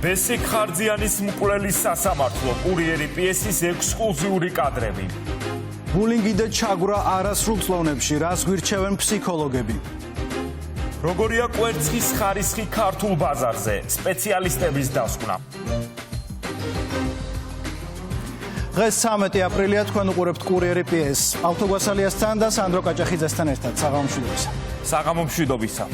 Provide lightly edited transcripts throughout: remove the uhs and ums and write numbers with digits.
მესიქ ხარძიანის მკვლელის სასამართლო კურიერი პიესის ექსკლუზიური კადრები. ბულინგი და ჩაგვრა არასრულ წლოვნებში, რას გვირჩევენ ფსიქოლოგები. როგორია კვერცხის ხარისხი ქართულ ბაზარზე, სპეციალისტების დასკვნა. დღეს 13 აპრილია, თქვენ უყურებთ კურიერი პიესს. ავტოგვასალიასთან და სანდრო კაჭახიძესთან ერთად. საღამომშვიდობისა. საღამომშვიდობისა.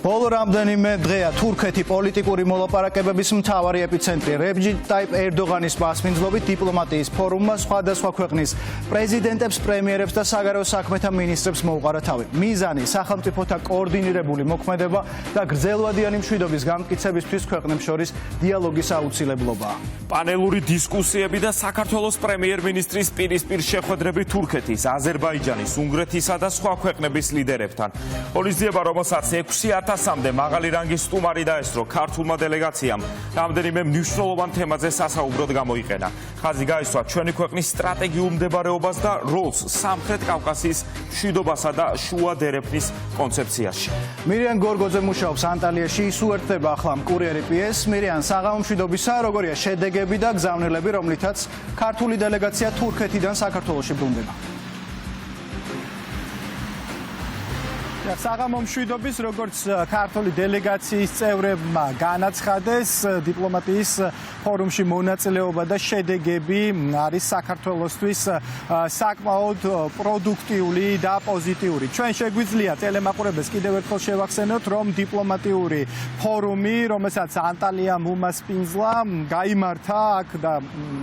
ბოლო რამდენიმე დღეა თურქეთი პოლიტიკური მოლაპარაკებების მთავარი ეპიცენტრია. რეჯეპ ტაიპ ერდოღანის მასპინძლობით დიპლომატიის ფორუმმა სხვადასხვა ქვეყნის პრეზიდენტებს, პრემიერებს და საგარეო საქმეთა მინისტრებს მოუყარა თავი. მიზანი სახელმწიფოთა კოორდინირებული მოქმედება და გრძელვადიანი მშვიდობის განმტკიცებისთვის ქვეყნებს შორის დიალოგის აუცილებლობაა. პანელური დისკუსიები და საქართველოს პრემიერ-მინისტრის პირისპირ შეხვედრები თურქეთის, აზერბაიჯანის, უნგრეთისა და სხვა ქვეყნების ლიდერებთან. ღონისძიება, რომელსაც 6000-მდე მაღალი რანგის სტუმარი დაესწრო ქართულმა დელეგაციამ, რამდენიმე მნიშვნელოვან თემაზე სასაუბროდ გამოიყენა. ხაზი გაისვა ჩვენი ქვეყნის სტრატეგიულ მდებარეობას და როლს სამხრეთ კავკასიის მშვიდობასა და შუა დერეფნის კონცეფციაში. მირიან გორგოძე მუშაობს ანტალიაში, ის უერთდება ახლა კურიერი პიესს. მირიან, საღამომშვიდობისა, როგორია შედეგები და გზავნილები, რომლითაც ქართული დელეგაცია თურქეთიდან საქართველოში ბრუნდება. საღამომშვიდობის, როგორც ქართული დელეგაციის წევრებმა განაცხადეს, დიპლომატიის ფორუმში მონაწილეობა და შედეგები არის საქართველოსთვის საკმაოდ პროდუქტიული და პოზიტიური. ჩვენ შეგვიძლია ტელემაყურებელს კიდევ ერთხელ შევახსენოთ, რომ დიპლომატიური ფორუმი, რომელსაც ანტალიამ უმასპინძლა, გაიმართა აქ და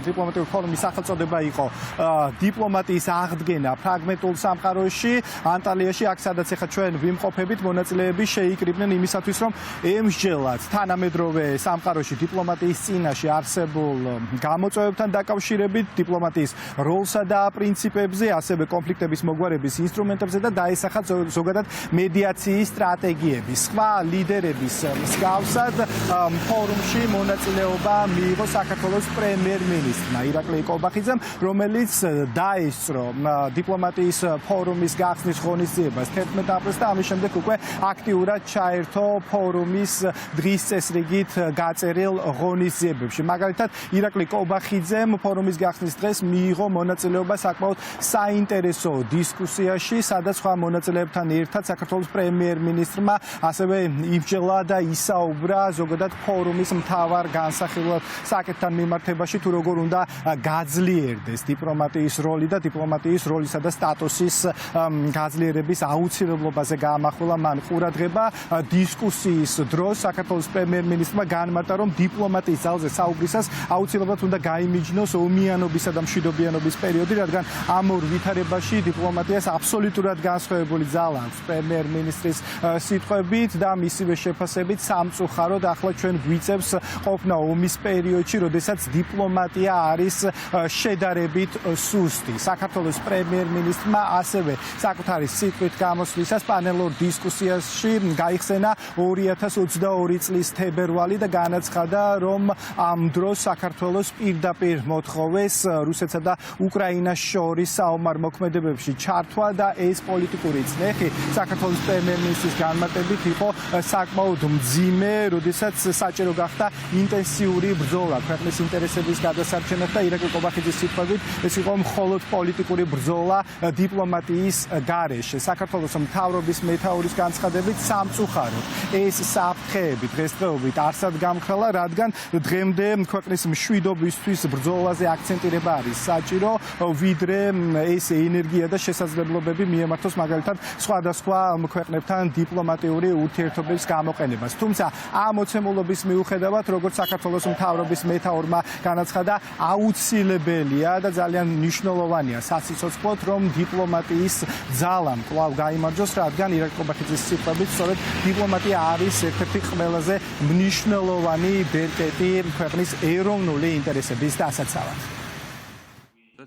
დიპლომატიური ფორუმის სახელწოდება იყო დიპლომატიის აღდგენა ფრაგმენტულ სამყაროში ანტალიაში, აქ სადაც ახლა ჩვენ ვიმყოფებით, მონაწილეები შეიკრიბნენ იმისათვის, რომ ემსჯელათ თანამედროვე სამყაროში დიპლომატიის წინაშე არსებულ გამოწვევებთან დაკავშირებით, დიპლომატიის როლსა და პრინციპებზე, ასევე კონფლიქტების მოგვარების ინსტრუმენტებზე და დაესახათ ზოგადად მედიაციის სტრატეგიები. სხვა ლიდერების მსგავსად ფორუმში მონაწილეობა მიიღო საქართველოს პრემიერ-მინისტრმა ირაკლი კობახიძემ, რომელიც დაესწრო დიპლომატიის ფორუმის გახსნის ღონისძიებას 11 აპრილს და ამის შემდეგ უკვე აქტიურად ჩაერთო ფორუმის დღის წესრიგით გაწერილ ღონისძიებებში. მაგალითად, ირაკლი კობახიძემ ფორუმის გახსნის დღეს მიიღო მონაწილეობა საკმაოდ საინტერესო დისკუსიაში, სადაც სხვა მონაწილეებთან ერთად საქართველოს პრემიერ-მინისტრმა ასევე იბრძოლა და ისაუბრა ზოგადად ფორუმის მთავარ განსახილველ საკითხთან მიმართებაში, თუ როგორ უნდა გაძლიერდეს დიპლომატიის როლი და დიპლომატიის როლისა და სტატუსის გაძლიერების აუცილებლობაზე გაამახვილა მან ყურადღება. დისკუსიის დროს საქართველოს პრემიერ-მინისტრმა განმარტა, რომ დიპლომატიის ძალზე საუბრისას აუცილებლად უნდა გაიმიჯნოს ომიანობისა და მშვიდობიანობის პერიოდი, რადგან ამ ორ ვითარებაში დიპლომატიას აბსოლუტურად განსხვავებული ძალა აქვს. პრემიერ-მინისტრის სიტყვებით და მისივე შეფასებით, სამწუხაროდ ახლა ჩვენ გვიწევს ყოფნა ომის პერიოდში, როდესაც დიპლომატია არის შედარებით სუსტი. საქართველოს პრემიერ-მინისტრმა ასევე საკუთარი სიტყვით გამოსვლისას პანელურ დისკუსიაში გაიხსენა 2022 წლის თებერვალი და განაცხადა, რომ ამ დროს საქართველოს პირდაპირ მოთხოვეს რუსეთსა და უკრაინას შორის საომარ მოქმედებებში ჩართვა და ეს პოლიტიკური წნეხი საქართველოს პრემიერ-მინისტრის განმარტებით იყო საკმაოდ მძიმე, როდესაც საჭირო გახდა ინტენსიური ბრძოლა ქვეყნის ინტერესების გადასარჩენად და ირაკლი კობახიძის სიტყვებით ეს იყო მხოლოდ პოლიტიკური ბრძოლა დიპლომატიის გარეშე. საქართველოს მთავრობის მეთაურის განცხადებით, სამწუხაროდ ეს საფრთხეები დღესდღეობით არსად გამქრალა, რადგან დღემდე ქვეყნის მშვიდობისთვის ბრძოლაზე აქცენტირება არის საჭირო, ვიდრე ეს ენერგია და შესაძლებლობები მიემართოს მაგალითად სხვადასხვა ქვეყნებთან დიპლომატიური ურთიერთობების გამოყენებას. თუმცა ამ მოცემულობის მიუხედავად, როგორც საქართველოს მთავრობის მეთაურმა განაცხადა, აუცილებელია და ძალიან მნიშვნელოვანია სასიცოცხლოდ, რომ დიპლომატიის ძალამ კვლავ გაიმარჯვოს, რადგან ირაკლი კობახიძის სიტყვებით, სწორედ დიპლომატია არის ერთ-ერთი ყველაზე მნიშვნელოვანი ბერკეტი ქვეყნის ეროვნული ინტერესების დასაცავად.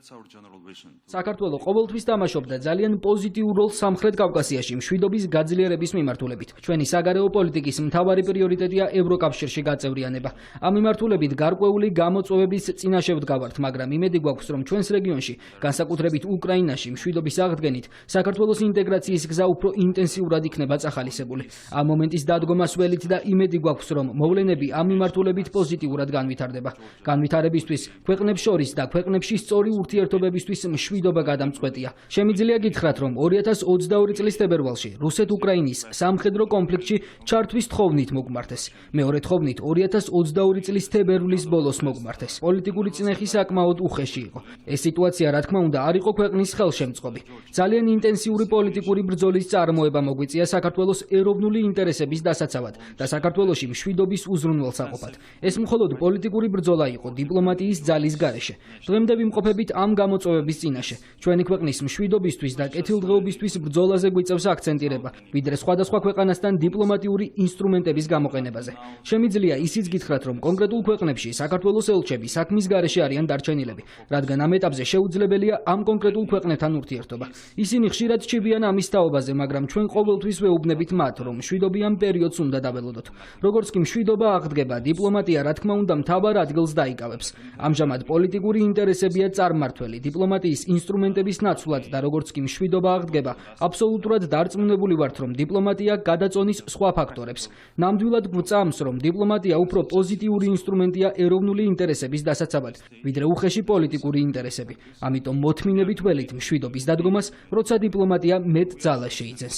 საქართველო ყოველთვის თამაშობდა ძალიან პოზიტიურ როლს სამხრეთ კავკასიაში მშვიდობის გაძლიერების მიმართულებით. ჩვენი საგარეო პოლიტიკის მთავარი პრიორიტეტია ევროკავშირში გაწევრიანება. ამ მიმართულებით გარკვეული გამოწვევების წინაშე ვდგავართ, მაგრამ იმედი გვაქვს, რომ ჩვენს რეგიონში, განსაკუთრებით უკრაინაში, მშვიდობის აღდგენით, საქართველოს ინტეგრაციის გზა უფრო ინტენსიურად იქნება წახალისებული. ამ მომენტის დადგომას ველით და იმედი გვაქვს, რომ მოვლენები ამ მიმართულებით პოზიტიურად განვითარდება. განვითარებისთვის ქვეყნებს შორის და ქვეყნებში სწორი ურთიერთობებისთვის მშვიდობა გადამწყვეტია. შემიძლია გითხრათ, რომ 2022 წლის თებერვალში რუსეთ-უკრაინის სამხედრო კონფლიქტში ჩართვის თხოვნით მოგმართეს. მეორე თხოვნით 2022 წლის თებერვლის ბოლოს მოგმართეს. პოლიტიკური წინეხი საკმაოდ უხეში იყო. ეს სიტუაცია, რა თქმა უნდა, არ იყო ქვეყნის ხელშემწყობი. ძალიან ინტენსიური პოლიტიკური ბრძოლის წარმოება მოგვიწია საქართველოს ეროვნული ინტერესების დასაცავად და საქართველოში მშვიდობის უზრუნველსაყოფად. ეს მხოლოდ პოლიტიკური ბრძოლა იყო დიპლომატიის ძალის გარეშე. დღემდე ვიმყოფებით ამ გამოწვევების წინაშე. ჩვენი ქვეყნის მშვიდობისთვის და კეთილდღეობისთვის ბრძოლაზე გვიწევს აქცენტირება, ვიდრე სხვადასხვა ქვეყანასთან დიპლომატიური ინსტრუმენტების გამოყენებაზე. შემიძლია ისიც გითხრათ, რომ კონკრეტულ ქვეყნებში საქართველოს ელჩები საქმის გარეშე არიან დარჩენილები, რადგან ამ ეტაპზე შეუძლებელია ამ კონკრეტულ ქვეყნებთან ურთიერთობა. ისინი ხშირად ჩიბიან ამის თაობაზე, მაგრამ ჩვენ ყოველთვის ვეუბნებით მათ, რომ მშვიდობიან პერიოდს უნდა დაველოდოთ. როგორც კი მშვიდობა აღდგება, დიპლომატია, რა თქმა უნდა, მთავარ ადგილს დაიკავებს. ამჟამად პოლიტიკური ინტერესებია წარმმართველი, დიპლომატიის ინსტრუმენტების ნაცვლად და როგორც კი მშვიდობა აღდგება, აბსოლუტურად დარწმუნებული ვართ, რომ დიპლომატია გადაწონის სხვა ფაქტორებს. ნამდვილად გვწამს, რომ დიპლომატია უფრო პოზიტიური ინსტრუმენტია ეროვნული ინტერესების დასაცავად, ვიდრე უხეში პოლიტიკური ინტერესები. ამიტომ მოთმინებით ველით მშვიდობის დადგომას, როცა დიპლომატია მეტ ძალას შეიძენს.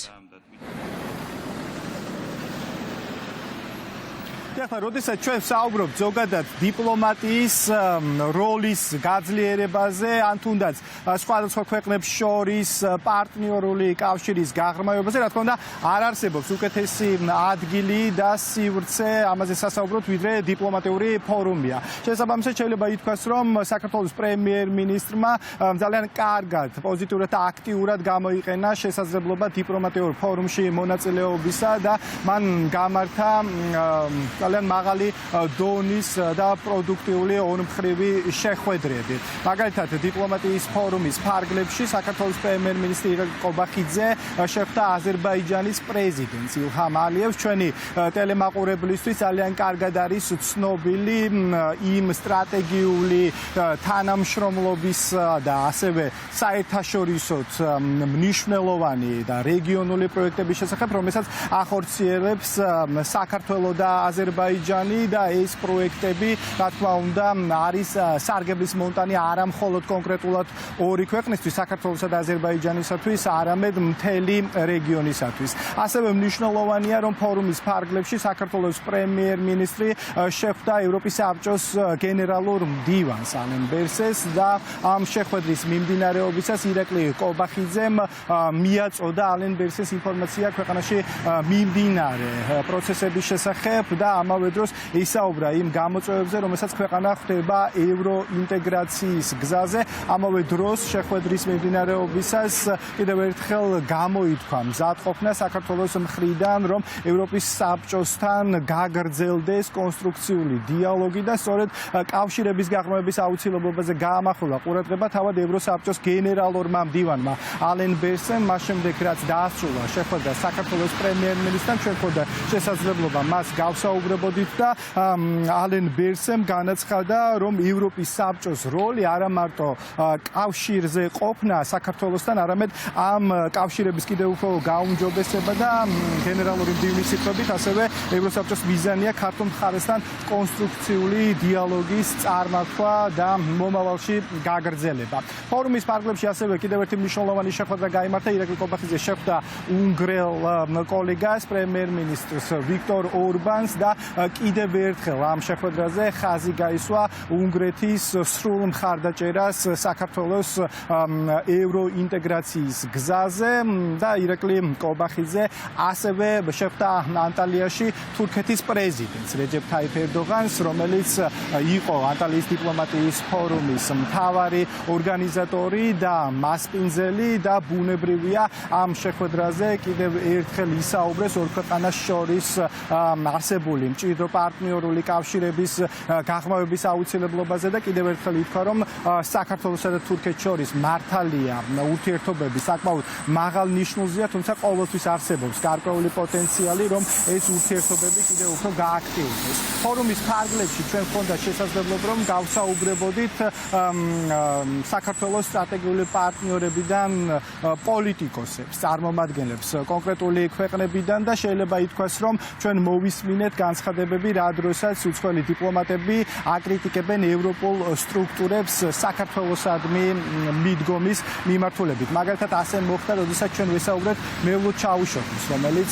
ახლა როდესაც ჩვენ საუბრობთ ზოგადად დიპლომატიის როლის გაძლიერებაზე, ან თუნდაც სხვადასხვა ქვეყნებს შორის პარტნიორული კავშირის გაღრმავებაზე, რა თქმა უნდა, არ არსებობს უკეთესი ადგილი და სივრცე ამაზე სასაუბროთ, ვიდრე დიპლომატიური ფორუმია. შესაბამისად, შეიძლება ითქვას, რომ საქართველოს პრემიერ-მინისტრმა ძალიან კარგად, პოზიტიურად და აქტიურად გამოიყენა შესაძლებლობა დიპლომატიურ ფორუმში მონაწილეობისა და მან გამართა ძალიან მაღალი დონის და პროდუქტიული ორმხრივი შეხვედრები. მაგალითად, დიპლომატიის ფორუმის ფარგლებში საქართველოს პრემიერ-მინისტრი ირაკლი ყობახიძე შეხვდა აზერბაიჯანის პრეზიდენტს ილჰამ ალიევს. ჩვენი ტელემაყურებლისთვის ძალიან კარგად არის ცნობილი იმ სტრატეგიული თანამშრომლობის და ასევე საერთაშორისო მნიშვნელოვანი და რეგიონული პროექტების შესახებ, რომელსაც ახორციელებს საქართველო და აზერბაიჯანი და ეს პროექტები, რა თქმა უნდა, არის სარგებლის მონტანი არა მხოლოდ კონკრეტულად ორი ქვეყნისთვის, საქართველოსა და აზერბაიჯანისათვის, არამედ მთელი რეგიონისათვის. ასევე მნიშვნელოვანია, რომ ფორუმის ფარგლებში საქართველოს პრემიერ-მინისტრი შეხვდა ევროპის საბჭოს გენერალურ მდივანს ალენ ბერსეს და ამ შეხვედრის მიმდინარეობისას ირაკლი ყობახიძემ მიაწოდა ალენ ბერსეს ინფორმაცია ქვეყანაში მიმდინარე პროცესების შესახებ და ამავე დროს ისაუბრა იმ გამოწვევებზე, რომელსაც ქვეყანა ხვდება ევროინტეგრაციის გზაზე. ამავე დროს შეხვედრის მიმდინარეობისას კიდევ ერთხელ გამოითქვა მზადყოფნა საქართველოს მხრიდან, რომ ევროპის საბჭოსთან გაგრძელდეს კონსტრუქციული დიალოგი და სწორედ კავშირების გაღრმავების აუცილებლობაზე გაამახვილა ყურადღება თავად ევროსაბჭოს გენერალურმა მდივანმა ალენ ბერსემ, მას შემდეგ რაც დაასრულა შეხვედრა საქართველოს პრემიერ-მინისტრთან, ჩვენ გვქონდა შესაძლებლობა მას გავსაუბრებოდით და ალენ ბერსემ განაცხადა, რომ ევროპის საბჭოს როლი არა მარტო კავშირზე ყოფნა საქართველოსთან, არამედ ამ კავშირების კიდევ უფრო გაუმჯობესება და გენერალური მდივნის სიტყვებით, ასევე ევროსაბჭოს მიზანია ქართულ მხარესთან კონსტრუქციული დიალოგის წარმართვა და მომავალში გაგრძელება. ფორუმის ფარგლებში ასევე კიდევ ერთი მნიშვნელოვანი შეხვედრა გაიმართა. ირაკლი ყობახიძე შეხვდა უნგრელ კოლეგას, პრემიერ-მინისტრს ვიქტორ ორბანს და კიდევ ერთხელ ამ შეხვედრაზე ხაზი გაისვა უნგრეთის სრულ მხარდაჭერას საქართველოს ევროინტეგრაციის გზაზე და ირაკლი ყობახიძე ასევე შეხვდა ანტალიაში თურქეთის პრეზიდენტს რეჯეფ თაიფ ერდოღანს, რომელიც იყო ანტალიის დიპლომატიის ფორუმის მთავარი ორგანიზატორი და მასპინძელი და ბუნებრივია ამ შეხვედრაზე კიდევ ერთხელ ისაუბრეს ორ ქვეყანას შორის არსებული მჭიდრო პარტნიორული კავშირების გაღრმავების აუცილებლობაზე და კიდევ ერთხელ ითქვა, რომ საქართველოსა და თურქეთს შორის მართალია ურთიერთობები საკმაოდ მაღალ ნიშნულზეა, თუმცა ყოველთვის არსებობს გარკვეული პოტენციალი, რომ ეს ურთიერთობები კიდევ უფრო გააქტიურდეს. ფორუმის ფარგლებში ჩვენ გვქონდა შესაძლებლობა, რომ გავსაუბრებოდით საქართველოს სტრატეგიული პარტნიორებიდან პოლიტიკოსებს, წარმომადგენლებს კონკრეტული ქვეყნებიდან და შეიძლება ითქვას, რომ ჩვენ მოვისმინეთ განცხადებები, რა დროსაც უცხოელი დიპლომატები აკრიტიკებენ ევროპულ სტრუქტურებს საქართველოსადმი მიდგომის მიმართულებით. მაგალითად, ასე მოხდა, როდესაც ჩვენ ვესაუბრეთ მევლუდ ჩაუშოხის, რომელიც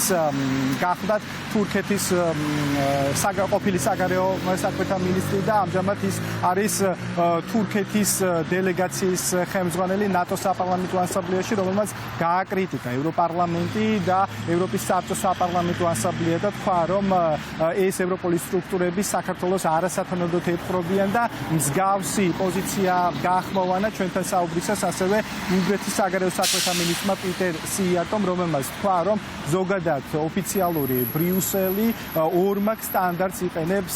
გახდათ თურქეთის ყოფილი საგარეო საქმეთა მინისტრი და ამჟამად ის არის თურქეთის დელეგაციის ხელმძღვანელი ნატოს საპარლამენტო ასამბლეაში, რომელმაც გააკრიტიკა ევროპარლამენტი და ევროპის საბჭოს საპარლამენტო ასამბლეა და თქვა, რომ ეს ევროპული სტრუქტურები საქართველოს არასათანადოდ epყრობიან და მსგავსი პოზიცია გაახმოვანა ჩვენთან საუბრისას ასევე უნგრეთის საგარეო საქმეთა მინისტრმა პიტერ სიატომ, რომელმაც თქვა, რომ ზოგადად ოფიციალური ბრიუსელი ორმაგ სტანდარტს იყენებს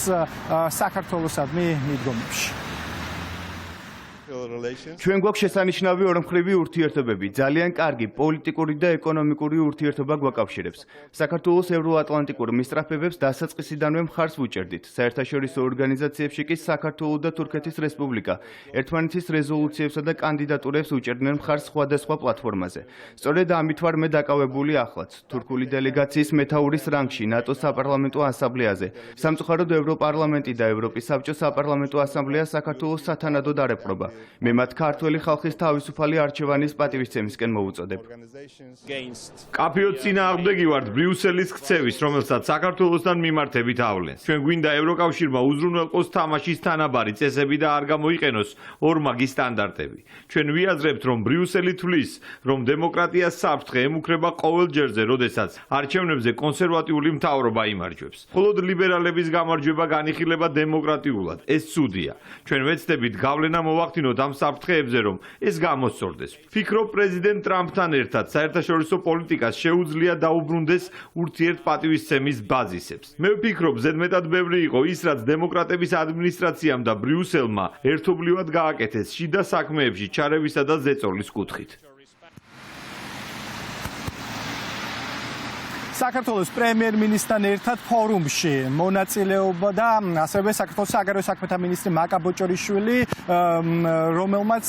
საქართველოსადმი მიდგომებში. ჩვენ გვაქვს შესანიშნავი ორმხრივი ურთიერთობები, ძალიან კარგი პოლიტიკური და ეკონომიკური ურთიერთობა გვაკავშირებს. საქართველოს ევროატლანტიკურ მისწრაფებებს დასაწყისიდანვე მხარს ვუჭერდით. საერთაშორისო ორგანიზაციებში კი საქართველოს და თურქეთის რესპუბლიკა ერთმანეთის რეზოლუციებსა და კანდიდატურებს უჭერდნენ მხარს სხვადასხვა პლატფორმაზე. სწორედ ამით ვარ მე დაკავებული ახლაც, თურქული დელეგაციის მეთაურის რანგში ნატოს საპარლამენტო ასამბლეაზე. სამწუხაროდ ევროპარლამენტი და ევროპის საბჭოს საპარლამენტო ასამბლეა საქართველოს სათანადოდ არ ეპყრობა. მე მათ ქართველი ხალხის თავისუფალი არჩევანის პატივისცემისკენ მოვუწოდებ. კაფეო წინააღმდეგი ვართ ბრიუსელის ქცევის, რომელსაც საქართველოსთან მიმართებით ავლენს. ჩვენ გვინდა ევროკავშირმა უზრუნველყოს თამაშის თანაბარი წესები და არ გამოიყენოს ორმაგი სტანდარტები. ჩვენ ვიაზრებთ, რომ ბრიუსელი თვლის, რომ დემოკრატიას საფრთხე ემუქრება ყოველ ჯერზე, როდესაც არჩევნებზე კონსერვატიული მთავრობა იმარჯვებს. მხოლოდ ლიბერალების გამარჯვება განიხილება დემოკრატიულად. ეს ცუდია. ჩვენ ვეცდებით გავლენა მოვახდინოთ ამ საფრთხეებზე, რომ ეს გამოსწორდეს. ფიქრობ, პრეზიდენტ ტრამპთან ერთად საერთაშორისო პოლიტიკას შეუძლია დაუბრუნდეს ურთიერთპატივისცემის ბაზისებს. მე ვფიქრობ, ზედმეტად ბევრი იყო ის, რაც დემოკრატების ადმინისტრაციამ და ბრიუსელმა ერთობლივად გააკეთეს შიდა საქმეებში ჩარევისა და ზეწოლის კუთხით. საქართველოს პრემიერ-მინისტრთან ერთად ფორუმში მონაწილეობა და ასევე საქართველოს საგარეო საქმეთა მინისტრი მაკა ბოჭორიშვილი, რომელმაც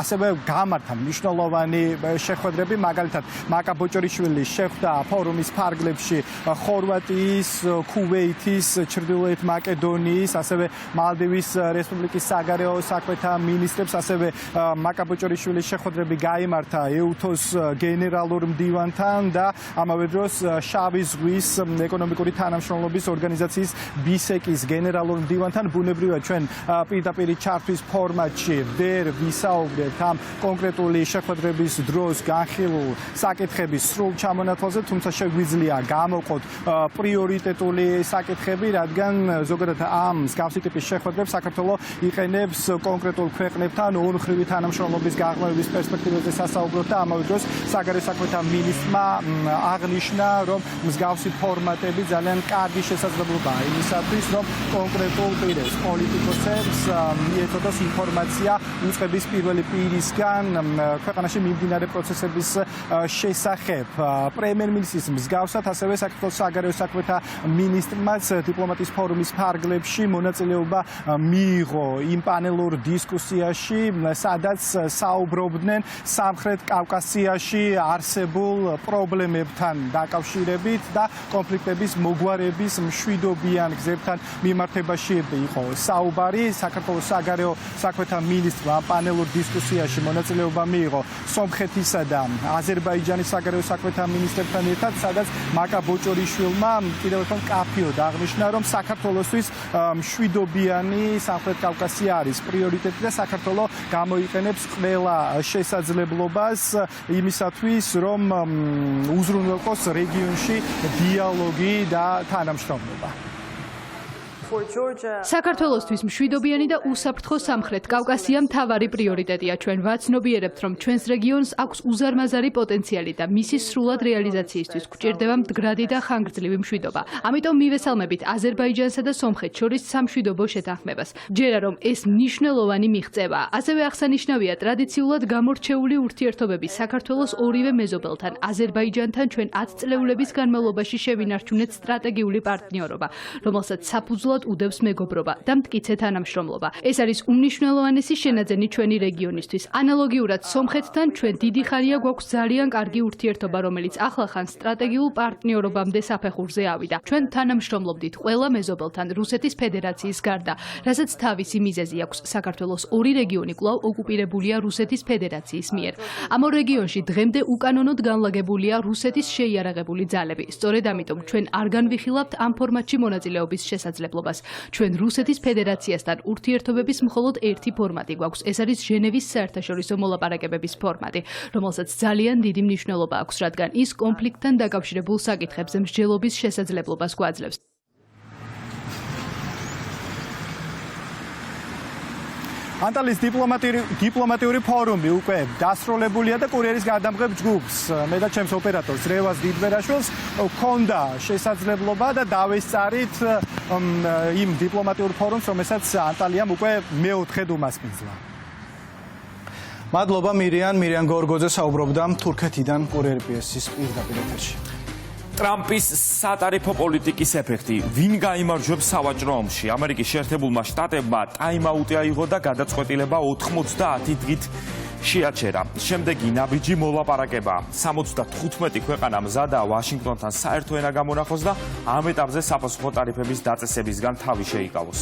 ასევე გამართა მნიშვნელოვანი შეხვედრები, მაგალითად მაკა ბოჭორიშვილი შეხვდა ფორუმის ფარგლებში ხორვატიის, ქუვეითის, ჩრდილოეთ მაკედონიის, ასევე მალდივის რესპუბლიკის საგარეო საქმეთა მინისტრებს, ასევე მაკა ბოჭორიშვილის შეხვედრები გაიმართა ეუთოს გენერალურ მდივანთან და ამავე დროს შავი ზღვის ეკონომიკური თანამშრომლობის ორგანიზაციის ბისეკის გენერალურ მდივანთან. ბუნებრივად ჩვენ პირდაპირ ჩართვის ფორმატში ვერ ვისაუბრებთ ამ კონკრეტული შეხვედრების დროს განხილულ საკითხების სრულ ჩამონათვალზე, თუმცა შეგვიძლია გამოვყოთ პრიორიტეტული საკითხები, რადგან ზოგადად ამ მსგავსი ტიპის შეხვედრებს საქართველოს იყენებს კონკრეტულ ქვეყნებთან ორმხრივი თანამშრომლობის გაღრმავების პერსპექტივებზე სასაუბროთ და ამავე დროს საგარეო საქმეთა მინისტრმა აღნიშნა, რომ მსგავსი ფორმატები ძალიან კარგი შესაძლებლობაა იმისათვის, რომ კონკრეტულ პირებს, პოლიტიკოსებს მიეწოდოს ინფორმაცია უწყების პირველი პირისგან ქვეყანაში მიმდინარე პროცესების შესახებ. პრემიერ-მინისტრის მსგავსად ასევე საქართველოს საგარეო საქმეთა მინისტრმაც დიპლომატიის ფორუმის ფარგლებში მონაწილეობა მიიღო იმ პანელურ დისკუსიაში, სადაც საუბრობდნენ სამხრეთ კავკასიაში არსებულ პრობლემებთან დაკავშირებით და კონფლიქტების მოგვარების მშვიდობიან გზებთან მიმართებაში იყო საუბარი. საქართველოს საგარეო საქმეთა მინისტრმა პანელურ დისკუსიაში მონაწილეობა მიიღო სომხეთისა და აზერბაიჯანის საგარეო საქმეთა მინისტრებთან ერთად, სადაც მაკა ბოჭორიშვილმა კიდევ ერთხელ კაფიოდ აღნიშნა, რომ საქართველოსთვის მშვიდობიანი სამხრეთ კავკასია არის პრიორიტეტი და საქართველოს გამოიყენებს ყველა შესაძლებლობას იმისათვის, რომ უზრუნველყოს რეგიონში დიალოგი და თანამშრომლობა. საქართველოსთვის მშვიდობიანი და უსაფრთხო სამხრეთ კავკასია მთავარი პრიორიტეტია. ჩვენ ვაცნობიერებთ, რომ ჩვენს რეგიონს აქვს უზარმაზარი პოტენციალი და მისი სრულად რეალიზაციისთვის გვჭირდება მდგრადი და ხანგრძლივი მშვიდობა. ამიტომ მივესალმებით აზერბაიჯანსა და სომხეთს შორის სამშვიდობო შეთანხმებას. ჯერა რომ ეს მნიშვნელოვანი მიღწევაა. ასევე აღსანიშნავია ტრადიციულად გამორჩეული ურთიერთობები საქართველოს ორივე მეზობელთან, აზერბაიჯანთან ჩვენ 10 წლეულების განმავლობაში შევინარჩუნეთ სტრატეგიული პარტნიორობა, რომელსაც საფუძვლად უდევს მეგობრობა და მტკიცე თანამშრომლობა. ეს არის უმნიშვნელოვანესი შენაძენი ჩვენი რეგიონისთვის. ანალოგიურად სომხეთთან ჩვენ დიდი ხანია გვაქვს ძალიან კარგი ურთიერთობა, რომელიც ახლახან სტრატეგიულ პარტნიორობამდე საფეხურზე ავიდა. ჩვენ თანამშრომლობდით ყველა მეზობელთან რუსეთის ფედერაციის გარდა, რასაც თავისი მიზეზი აქვს. საქართველოს ორი რეგიონი კვლავ ოკუპირებულია რუსეთის ფედერაციის მიერ. ამ ორ რეგიონში დღემდე უკანონოდ განლაგებულია რუსეთის შეიარაღებული ძალები. სწორედ ამიტომ ჩვენ არ განვიხილავთ ამ ფორმატში მონაწილეობის შესაძლებლობას. ჩვენ რუსეთის ფედერაციასთან ურთიერთობების მხოლოდ ერთი ფორმატი გვაქვს. ეს არის ჟენევის საერთაშორისო მოლაპარაკებების ფორმატი, რომელსაც ძალიან დიდი მნიშვნელობა აქვს, რადგან ის კონფლიქტთან დაკავშირებულ საკითხებზე მსჯელობის შესაძლებლობას გვაძლევს. ანტალიის დიპლომატიური ფორუმი უკვე დასრულებულია და კურიერის გადამღებ ჯგუფს მე და ჩემს ოპერატორს რევაზ დიდბერაშვილს ჰქონდა შესაძლებლობა და დავესწარით იმ დიპლომატიურ ფორუმს, რომელსაც ანტალიამ უკვე მეოთხედ უმასპინძლა. მადლობა მირიან გორგოძე საუბრობდა თურქეთიდან კურიერ პიესის პირდაპირ ეთერში. ტრამპის სატარიფო პოლიტიკის ეფექტი. ვინ გაიმარჯვებს სავაჭრო ომში? ამერიკის შეერთებულმა შტატებმა ტაიმაუტი აიღო და გადაწყვეტილება 90 დღით შეაჩერა. შემდეგი ნაბიჯი მოლაპარაკება. 75 ქვეყანა მზადაა ვაშინგტონთან საერთო ენა გამონახოს და ამ ეტაპზე საპასუხო ტარიფების დაწესებისგან თავი შეიკავოს.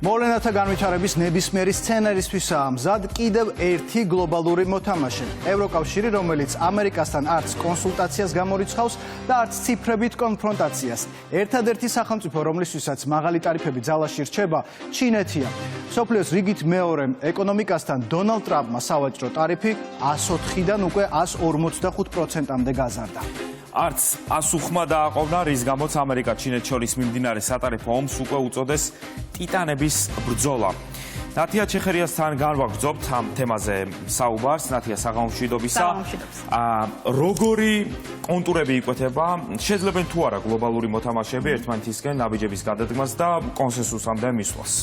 მოვლენათა განვითარების ნებისმიერი სცენარისთვისაა მზად კიდევ ერთი გლობალური მოთამაშე. ევროკავშირი, რომელიც ამერიკასთან არც კონსულტაციას გამორიცხავს და არც ციფრებით კონფრონტაციას. ერთადერთი სახელმწიფო, რომლისთვისაც მაღალი ტარიფები ძალაში რჩება, ჩინეთია. მსოფლიოს რიგით მეორე ეკონომიკასთან დონალდ ტრამპმა სავაჭრო ტარიფი 104-დან უკვე 145%-მდე გაზარდა. არც პასუხმა დააყოვნა, რის გამოც ამერიკა-ჩინეთს შორის მიმდინარე სატარიფო ომს უკვე უწოდეს ტიტანების ბრძოლა. ნათია ჩეხერიასთან განვაგრძობთ ამ თემაზე საუბარს. ნათია, საღამომშვიდობისა. როგორი კონტურები იკვეთება? შეძლებენ თუ არა გლობალური მოთამაშეები ერთმანეთისკენ ნაბიჯების გადადგმას და კონსენსუსამდე მისვლას?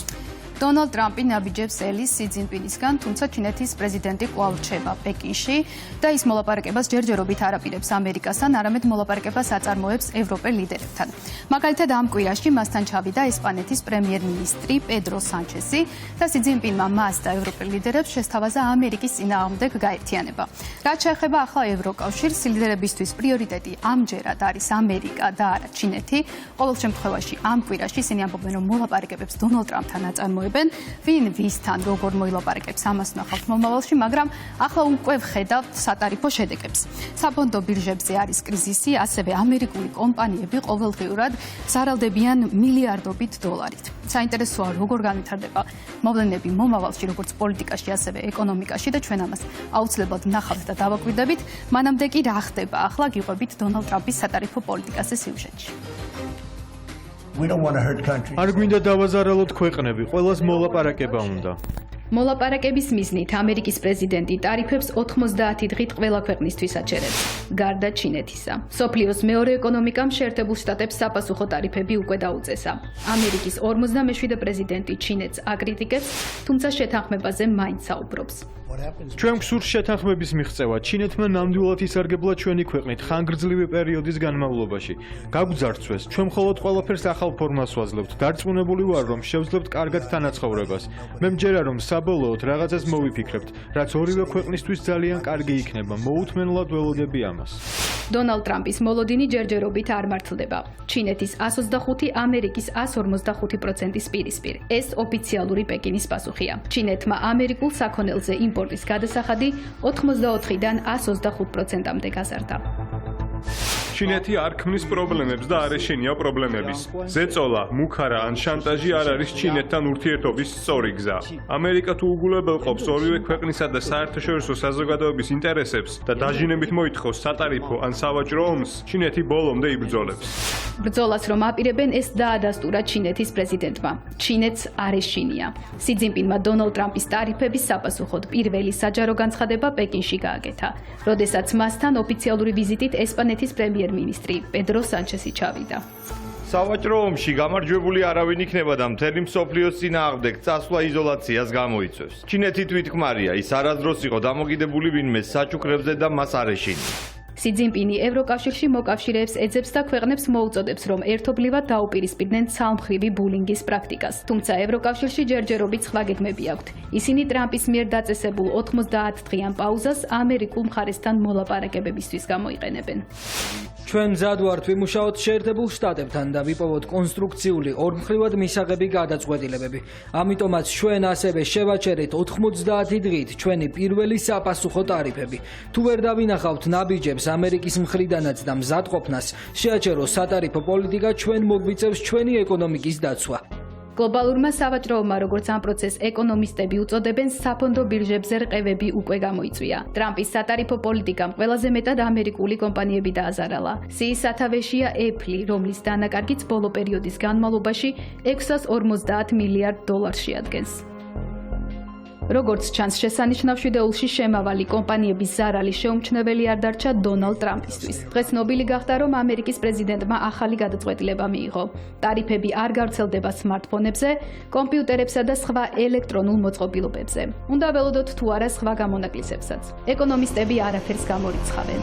დონალდ ტრამპი ნაბიჯებს ელის სი ძინპინისგან, თუმცა ჩინეთის პრეზიდენტი კვლავ რჩება პეკინში და ის მოლაპარაკებას ჯერჯერობით არ აპირებს ამერიკასთან, არამედ მოლაპარაკებას აწარმოებს ევროპელ ლიდერებთან. მაგალითად, ამ კვირაში მასთან ჩავიდა ესპანეთის პრემიერ-მინისტრი პედრო სანჩესი და სი ძინპინმა მას და ევროპელ ლიდერებს შესთავაზა ამერიკის წინააღმდეგ გაერთიანება. რაც შეეხება ახლა ევროკავშირს, ლიდერებისთვის პრიორიტეტი ამჯერად არის ამერიკა და არა ჩინეთი. ყოველ შემთხვევაში ამ კვირაში ისინი ამბობენ, რომ მოლაპარაკებებს დონალდ ტრამპთან აწარმოებენ. ვინ ვისთან როგორ მოილაპარაკებს ამას ნახავთ მომავალში, მაგრამ ახლა უკვე ვხედავთ სატარიფო შედეგებს. საფონდო ბირჟებზე არის კრიზისი, ასევე ამერიკული კომპანიები ყოველდღიურად ზარალდებიან მილიარდობით დოლარით. საინტერესოა, როგორ განვითარდება მოვლენები მომავალში, როგორც პოლიტიკაში, ასევე ეკონომიკაში და ჩვენ ამას აუცილებლად ვნახავთ და დავაკვირდებით. მანამდე კი რა ხდება ახლა, გიყვებით დონალდ ტრამპის სატარიფო პოლიტიკაზე სიუჟეტში. არ გვინდა დავაზარალოთ ქვეყნები, ყველას მოლაპარაკება უნდა. მოლაპარაკების მიზნით ამერიკის პრეზიდენტი ტარიფებს 90 დღით ყველა ქვეყნისთვის აჩერებს, გარდა ჩინეთისა. მსოფლიოს მეორე ეკონომიკამ შეერთებულ შტატებს საპასუხო ტარიფები უკვე დაუწესა. ამერიკის 57 პრეზიდენტი ჩინეთს აკრიტიკებს, თუმცა შეთანხმებაზე მაინც საუბრობს. ჩვენ გვსურს შეთანხმების მიღწევა. ჩინეთმა ნამდვილად ისარგებლა ჩვენი ქვეყნით ხანგრძლივი პერიოდის განმავლობაში. გაგვძარცვეს, ჩვენ მხოლოდ ყველაფერს ახალ ფორმას ვაძლევთ. დარწმუნებული ვარ, რომ შევძლებთ კარგად თანაცხოვრებას. მე მჯერა, რომ საბოლოოდ რაღაცას მოვიფიქრებთ, რაც ორივე ქვეყნისთვის ძალიან კარგი იქნება. მოუთმენლად ველოდები ამას. დონალდ ტრამპის მოლოდინი ჯერჯერობით არ მართლდება. ჩინეთის 125, ამერიკის 145%-ის პირისპირ. ეს ოფიციალური პეკინის პასუხია. ჩინეთმა ამერიკულ საქონელზე იმპორტის გადასახადი 84-დან 125%-მდე გაზარდა. ჩინეთი არ ქმნის პრობლემებს და არ ეშენია პრობლემების. ზეწოლა, მუქარა ან შანტაჟი არ არის ჩინეთთან ურთიერთობის სწორი გზა. ამერიკა თუ უგულებელყოფს ორივე ქვეყნისა და საერთაშორისო საზოგადოების ინტერესებს და დაჟინებით მოითხოვს სატარიფო ან სავაჭრო ომს, ჩინეთი ბოლომდე იბრძოლებს. ბრძოლას რომ აპირებენ, ეს დაადასტურა ჩინეთის პრეზიდენტმა. ჩინეთს არ ეშინია. სი ძინპინმა დონალდ ტრამპის ტარიფების საპასუხოდ პირველი საჯარო განცხადება პეკინში გააკეთა, როდესაც მასთან ოფიციალური ვიზიტით ესპანეთის პრემიერ-მინისტრი პედრო სანჩესი ჩავიდა. სავაჭრო ომში გამარჯვებული არავინ იქნება და მთელი მსოფლიოს წინააღმდეგ წასვლა იზოლაციას გამოიწვევს. ჩინეთი თვითქმარია, ის არასდროს იყო დამოკიდებული ვინმე საჩუქრებზე და მას არ ეშინია. სი ძინპინი ევროკავშირში მოკავშირეებს ეძებს და ქვეყნებს მოუწოდებს, რომ ერთობლივად დაუპირისპირდნენ ცალმხრივი ბულინგის პრაქტიკას. თუმცა ევროკავშირში ჯერჯერობით სხვა გეგმები აქვთ. ისინი ტრამპის მიერ დაწესებულ 90 დღიან პაუზას ამერიკულ მხარესთან მოლაპარაკებებისთვის გამოიყენებენ. ჩვენ მზად ვართ ვიმუშაოთ შეერთებულ შტატებთან და ვიპოვოთ კონსტრუქციული ორმხრივად მისაღები გადაწყვეტილებები. ამიტომაც ჩვენ ასევე შევაჩერეთ 90 დღით ჩვენი პირველი საპასუხო ტარიფები. თუ ვერ დავინახავთ ნაბიჯებს ამერიკის მხრიდანაც და მზადყოფნას, შეაჩერო სატარიფო პოლიტიკა ჩვენ მოგვიწევს ჩვენი ეკონომიკის დაცვა. გლობალურმა სავაჭროობმა, როგორც ამ პროცესს ეკონომისტები უწოდებენ, საფონდო ბირჟებზე რყევები უკვე გამოიწვია. ტრამპის სატარიფო პოლიტიკამ ყველაზე მეტად ამერიკული კომპანიები დააზარალა. სიის სათავეშია Apple, რომლის დანაკარგიც ბოლო პერიოდის განმავლობაში 650 მილიარდ დოლარს შეადგენს. როგორც ჩანს, შესანიშნავ შვიდეულში შემავალი კომპანიების ზარალი შეუმჩნეველი არ დარჩა დონალდ ტრამპისთვის. დღეს ნობილი გახდა, რომ ამერიკის პრეზიდენტმა ახალი გადაწყვეტილება მიიღო. ტარიფები არ გავრცელდება სმარტფონებზე, კომპიუტერებსა და სხვა ელექტრონულ მოწყობილობებზე. უნდა ველოდოთ თუ არა სხვა გამონაკლისებსაც. ეკონომისტები არაფერს გამორიცხავენ.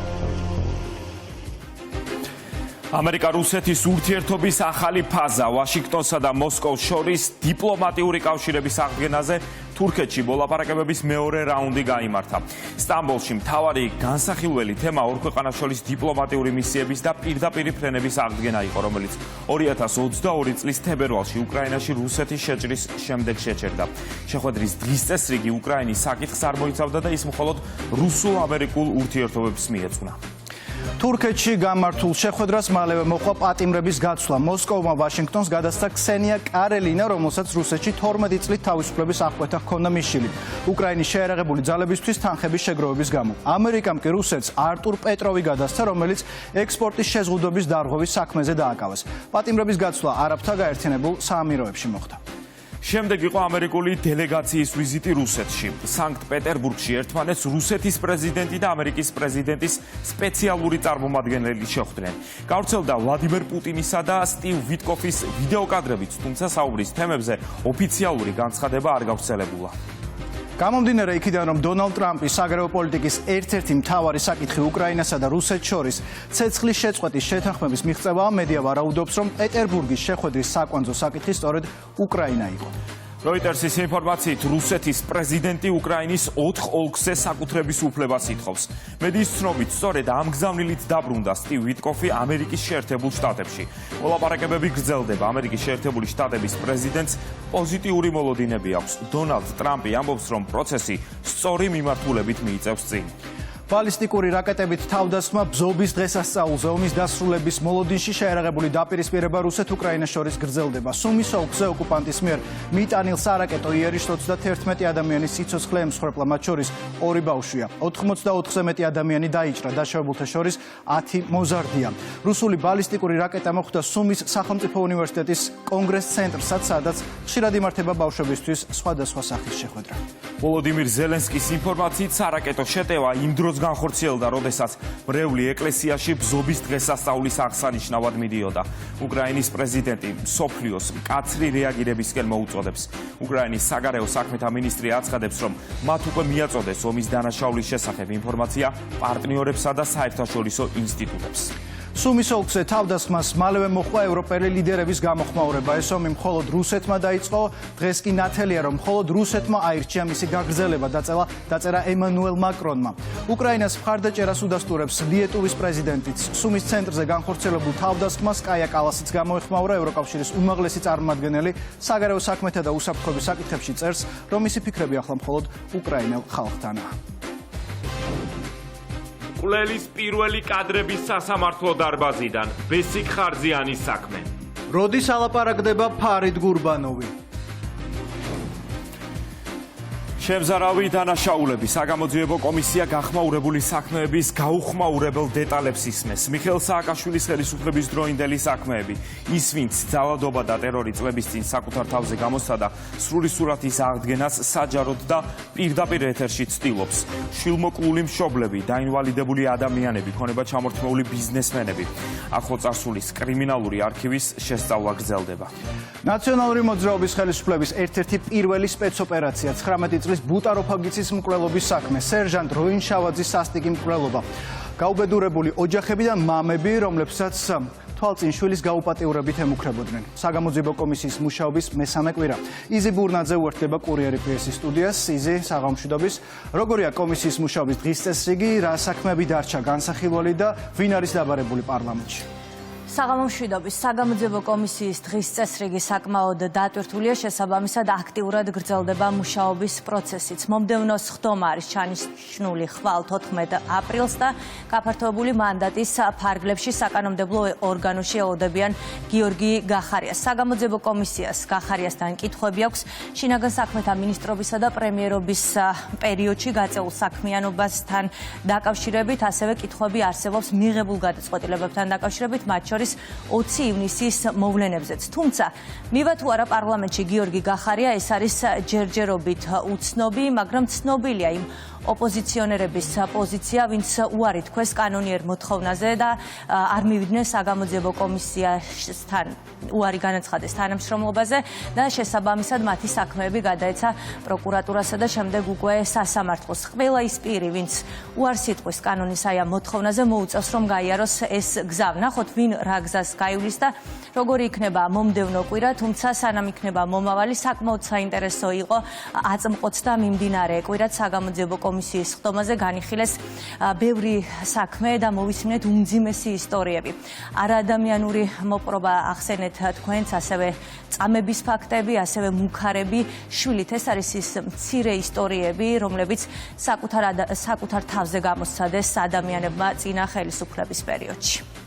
ამერიკა-რუსეთის ურთიერთობის ახალი ფაზა ვაშინგტონსა და მოსკოვს შორის დიპლომატიური კავშირების აღდგენაზე თურქეთში მოლაპარაკებების მეორე რაუნდი გაიმართა. სტამბოლში მთავარი განსახილველი თემა ორ ქვეყანას შორის დიპლომატიური მისიების და პირდაპირი ფრენების აღდგენა იყო, რომელიც 2022 წლის თებერვალში უკრაინაში რუსეთის შეჭრის შემდეგ შეჩერდა. შეხვედრის დღის წესრიგი უკრაინის საკითხს არ მოიცავდა და ის მხოლოდ რუსულ-ამერიკულ ურთიერთობებს მიეძღვნა. თურქეთში გამართულ შეხვედრას მალევე მოჰყვა პატიმრების გაცვლა. მოსკოვმა ვაშინგტონს გადასცა ქსენია კარელინა, რომელსაც რუსეთში 12 წლით თავისუფლების აღკვეთა ჰქონდა მისშილი. უკრაინის შეიარაღებული ძალებისთვის თანხების შეგროვების გამო. ამერიკამ კი რუსეთს არტურ პეტროვი გადასცა, რომელიც ექსპორტის შეზღუდვების დარღვევის საქმეზე დააკავეს. პატიმრების გაცვლა არაბთა გაერთიანებულ საამიროებში მოხდა. შემდეგ იყო ამერიკული დელეგაციის ვიზიტი რუსეთში. სანქტ-პეტერბურგში ერთმანეთს რუსეთის პრეზიდენტი და ამერიკის პრეზიდენტის სპეციალური წარმომადგენელი შეხვდნენ. გავრცელდა ვლადიმერ პუტინისა და სტივ ვიტკოფის ვიდეოკადრებიც, თუმცა საუბრის თემებზე ოფიციალური განცხადება არ გავრცელებულა. გამომდინარე იქიდან, რომ დონალდ ტრამპის საგარეო პოლიტიკის ერთ-ერთი მთავარი საკითხი უკრაინასა და რუსეთს შორის ცეცხლის შეწყვეტის შეთანხმების მიღწევაა, მედია ვარაუდობს, რომ პეტერბურგის შეხვედრის საკვანძო საკითხი სწორედ უკრაინა იყო. როიტერსის ინფორმაციით, რუსეთის პრეზიდენტი უკრაინის 4 ოლქზე საკუთრების უფლებას ითხოვს. მედიის ცნობით, სწორედ ამ გზავნილით დაბრუნდა სტივ ვიტკოფი ამერიკის შეერთებულ შტატებში. მოლაპარაკებები გრძელდება. ამერიკის შეერთებული შტატების პრეზიდენტს პოზიტიური მოლოდინები აქვს. დონალდ ტრამპი ამბობს, რომ პროცესი სწორი მიმართულებით მიიწევს წინ. ბალისტიკური რაკეტებით თავდასხმა ბზობის დღესასწაულზე ომის დასრულების მოლოდინში შეიარაღებული დაპირისპირება რუსეთ-უკრაინას შორის გრძელდება. სუმის ოლქზე ოკუპანტის მიერ მიტანილ სარაკეტო იერიში 31 ადამიანის სიცოცხლე ემსხვერპლა, მათ შორის 2 ბავშვია. 84-ზე მეტი ადამიანი დაიჭრა, დაშავებულთა შორის 10 მოზარდია. რუსული ბალისტიკური რაკეტა მოხვდა სუმის სახელმწიფო უნივერსიტეტის კონგრეს ცენტრსაც, სადაც ხშირად იმართება ბავშვებისთვის სხვადასხვა სახის შეხვედრა. ვოლოდიმირ ზელენსკის ინფორმაციით, სარაკეტო შეტევა იმ დროს განხორციელდა, როდესაც მრევლი ეკლესიაში ბზობის დღესასწაულის აღსანიშნავად მიდიოდა. უკრაინის პრეზიდენტი მსოფლიოს მკაცრი რეაგირებისკენ მოუწოდებს. უკრაინის საგარეო საქმეთა მინისტრი აცხადებს, რომ მათ უკვე მიაწოდეს ომის დანაშაულის შესახებ ინფორმაცია პარტნიორებსა და საერთაშორისო ინსტიტუტებს. სუმის ოლქზე თავდასხმას მალევე მოჰყვა ევროპელი ლიდერების გამოხმაურება. ეს ომი მხოლოდ რუსეთმა დაიწყო, დღეს კი ნათელია, რომ მხოლოდ რუსეთმა აირჩია მისი გაგრძელება, დაწერა ემანუელ მაკრონმა. უკრაინას მხარდაჭერას უდასტურებს ლიეტუვის პრეზიდენტიც. სუმის ცენტრზე განხორციელებულ თავდასხმას კაია კალასიც გამოეხმაურა. ევროკავშირის უმაღლესი წარმომადგენელი საგარეო საქმეთა და უსაფრთხოების საკითხებში წერს, რომ მისი ფიქრები ახლა მხოლოდ უკრაინელ ხალხთანაა. კვლელის პირველი კადრების სასამართლო დარბაზიდან ბესიკ ხარზიანის საქმე. როდის ალაპარაკდება ფარიდ გურბანოვი? შემზარავი დანაშაულები. საგამოძიებო კომისია გახმაურებული საქმეების გაუხმაურებელ დეტალებს ისმეს. მიხეილ სააკაშვილის ხელისუფლების დროინდელი საქმეები. ის, ვინც ძალადობა და ტერორი წლების წინ საკუთარ თავზე გამოსცადა, სრული სურათის აღდგენას საჯაროდ და პირდაპირ ეთერში ცდილობს. შვილმოკლული მშობლები, დაინვალიდებული ადამიანები, ქონება ჩამორთმეული ბიზნესმენები. ახლოწარსულის კრიმინალური არქივის შესწავლა გრძელდება. ნაციონალური მოძრაობის ხელისუფლების ერთ-ერთი პირველი სპეცოპერაცია 19 წლის ბუტაროფაგიცის მკვლელობის საქმე, სერჟანტ როინ შავაძის სასტიკი მკვლელობა. გაუბედურებული ოჯახები და მამები, რომლებსაც თვალწინ შვილის გაუპატიურებით ემუქრებოდნენ. საგამოძიებო კომისიის მუშაობის მესამე კვირა. იზი ბურნაძე უერთდება კურიერი პრესის სტუდიას. იზი, საღამოშვიდობის. როგორია კომისიის მუშაობის დღის წესრიგი, რა საქმეები დარჩა განსახილველი და ვინ არის დაბარებული პარლამენტში? საღამოშვიდობის საგამოძიებო კომისიის დღის წესრიგი საკმაოდ დატვირთულია, შესაბამისად აქტიურად გრძელდება მუშაობის პროცესიც. მომდევნო სხდომა არის ჩანიშნული ხვალ 14 აპრილს და გაფართოებული მანდატის ფარგლებში საკანონმდებლო ორგანოში ელოდებიან გიორგი გახარიას. საგამოძიებო კომისიას გახარიასთან კითხვები აქვს შინაგან საქმეთა მინისტრობისა და პრემიერობის პერიოდში გაწეულ საქმიანობასთან დაკავშირებით, ასევე კითხვები არსებობს მიღებულ გადაწყვეტილებებთან დაკავშირებით, მათ შორის 20 ივნისის მოვლენებზეც. თუმცა, მივა თუ არა პარლამენტში გიორგი გახარია, ეს არის ჯერჯერობით უცნობი, მაგრამ ცნობილია იმ ოპოზიციონერების პოზიცია, ვინც უარი თქვეს კანონიერ მოთხოვნაზე და არ მივიდნენ საგამოძიებო კომისიასთან უარი განაცხადეს თანამშრომლობაზე და შესაბამისად მათი საქმეები გადაეცა პროკურატურასა და შემდეგ უკვე სასამართლოს. ყველა ის პირი, ვინც უარს იტყვის კანონის აი ამ მოთხოვნაზე, მოუწევს რომ გაიაროს ეს გზა. ნახოთ ვინ რა გზას გაივლის და როგორი იქნება მომდევნო კვირა, თუმცა სანამ იქნება მომავალი, საკმაოდ საინტერესო იყო აწმყოც და მიმდინარე კვირაც საგამოძიებო კომისიის ხდომაზე განიხილეს ბევრი საქმე და მოვისმინეთ უმძიმესი ისტორიები. არაადამიანური მოპყრობა ახსენეთ თქვენს, ასევე წამების ფაქტები, ასევე მუქარები, შვილით. ეს არის ის მცირე ისტორიები, რომლებიც საკუთარ თავზე გამოსცადეს ადამიანებმა წინა ხელისუფლების პერიოდში.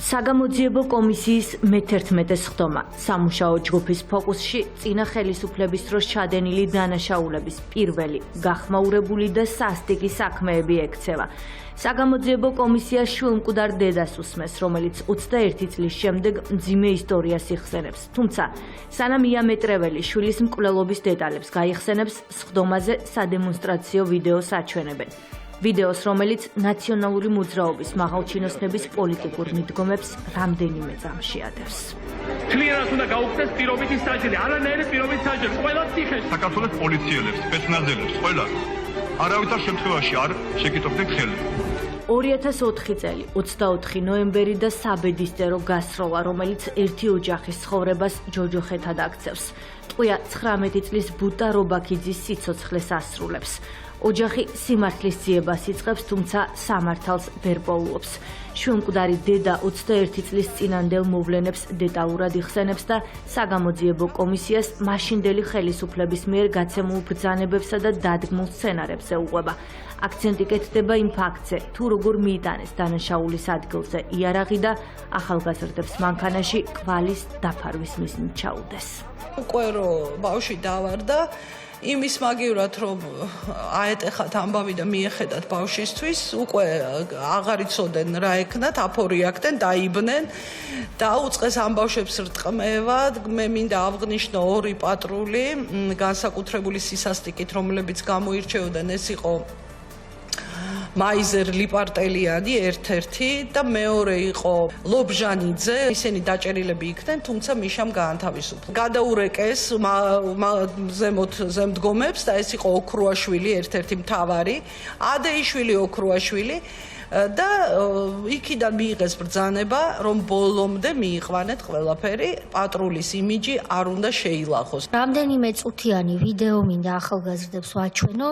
საგამოძიებო კომისიის მე-11 სხდომა. სამუშაო ჯგუფის ფოკუსში წინა ხელისუფლების დროს ჩადენილი დანაშაულების პირველი, გახმაურებული და სასტიკი საქმეები ექცევა. საგამოძიებო კომისია შვილმკვდარ დედას უსმეს, რომელიც 21 წლის შემდეგ მძიმე ისტორიას იხსენებს. თუმცა, სანამ იამეტრეველი შვილის მკვლელობის დეტალებს გაიხსენებს, სხდომაზე სადემონსტრაციო ვიდეოს აჩვენებენ. ვიდეოს, რომელიც ნაციონალური მოძრაობის მაღალჩინოსნების პოლიტიკურ მიდგომებს რამდენიმე წამში ადევს. Klieras უნდა გაუქმდეს პირობითი საჯელი, არანაირი პირობითი საჯელი, ყველა ციხეში. საქართველოს პოლიციელებს, სპეცნაზელებს, ყველა არავითარ შემთხვევაში არ შეკითებდნენ ხელი. 2004 წელი, 24 ნოემბერი და საბედისწერო გასროლა, რომელიც ერთი ოჯახის ცხოვრებას ჯოჯოხეთად აქცევს. ტყვია 19 წლის ბუტა რობაქიძის სიცოცხლეს ასრულებს. ოჯახი სიმართლის ძიებას იწყებს, თუმცა სამართალს ვერ პოულობს. შვილმკვდარი დედა 21 წლის წინანდელ მოვლენებს დეტალურად იხსენებს და საგამოძიებო კომისიას მაშინდელი ხელისუფლების მიერ გაცემულ ბრძანებებსა და დადგმულ სცენარებზე უყვება. აქცენტი კეთდება იმ ფაქტზე, თუ როგორ მიიტანეს დანაშაულის ადგილზე იარაღი და ახალგაზრდებს მანქანაში კვალის დაფარვის მიზნით ჩაუდეს. უკვე რომ ბავშვი დავარდა, იმის მაგივრად რომ აეტეხათ ამბავი და მიეხედათ ბავშვისთვის, უკვე აღარ იცოდნენ რა ექნათ, აფორიაქდნენ, დაიბნენ და უწყეს ამ ბავშვებს რტყმევა. მე მინდა აღნიშნო ორი პატრული განსაკუთრებული სისასტიკით, რომლებიც გამოირჩეოდნენ, ეს იყო მაიზერ ლიპარტელიანი ერთ-ერთი და მეორე იყო ლობჟანიძე. ისინი დაჭერილები იქნენ, თუმცა მიშამ გაანთავისუფლა. გადაურეკეს ზემდგომებს და ეს იყო ოქრუაშვილი, ერთ-ერთი მთავარი, ადეიშვილი ოქრუაშვილი და იქიდან მიიღეს ბრძანება, რომ ბოლომდე მიიყვანეთ ყველაფერი, პატრულის იმიჯი არ უნდა შეილახოს. რამდენიმე წუთიანი ვიდეო მინდა ახალგაზრდებს ვაჩვენო,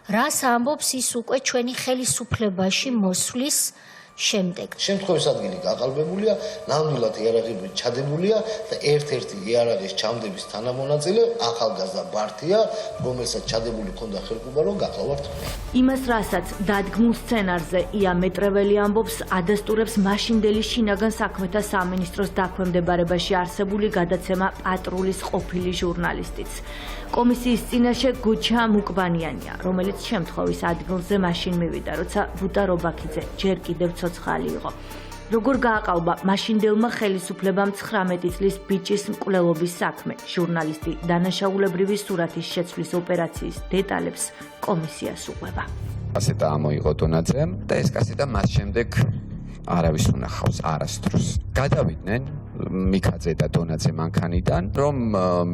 რას ამბობს ის უკვე ჩვენი ხელისუფლებაში მოსვლის შემდეგ. შემთხვევის ადგილი გაყალბებულია, ნამდვილად იარაღი ჩადებულია და ერთ-ერთი იარაღის ჩამდების თანამონაწილე ახალგაზრდა ბართია, რომელსაც ჩადებული ჰქონდა ხელკუბა, რომ გახლავართ. იმას, რასაც დადგმულ სცენარზე ია მეტრეველი ამბობს, ადასტურებს მაშინდელი შინაგან საქმეთა სამინისტროს დაქვემდებარებაში არსებული გადაცემა პატრულის ყოფილი ჟურნალისტიც. კომისიის წინაშე გუჩა მუკბანიანია, რომელიც შემთხვევის ადგილზე მაშინ მივიდა, როცა ბუტა რობაქიძე ჯერ კიდევ ცოცხალი იყო. როგორ გააყალბა მაშინდელმა ხელისუფლებამ 19 წლის ბიჭის მკვლელობის საქმე, ჟურნალისტი დანაშაულებრივი სურათის შეცვლის ოპერაციის დეტალებს კომისიას უყვება. კასეტა ამოიღო დონაძემ და ეს კასეტა მას შემდეგ არავის უნახავს არასდროს. გადავიდნენ მიქაძე და დონაძე მანქანიდან, რომ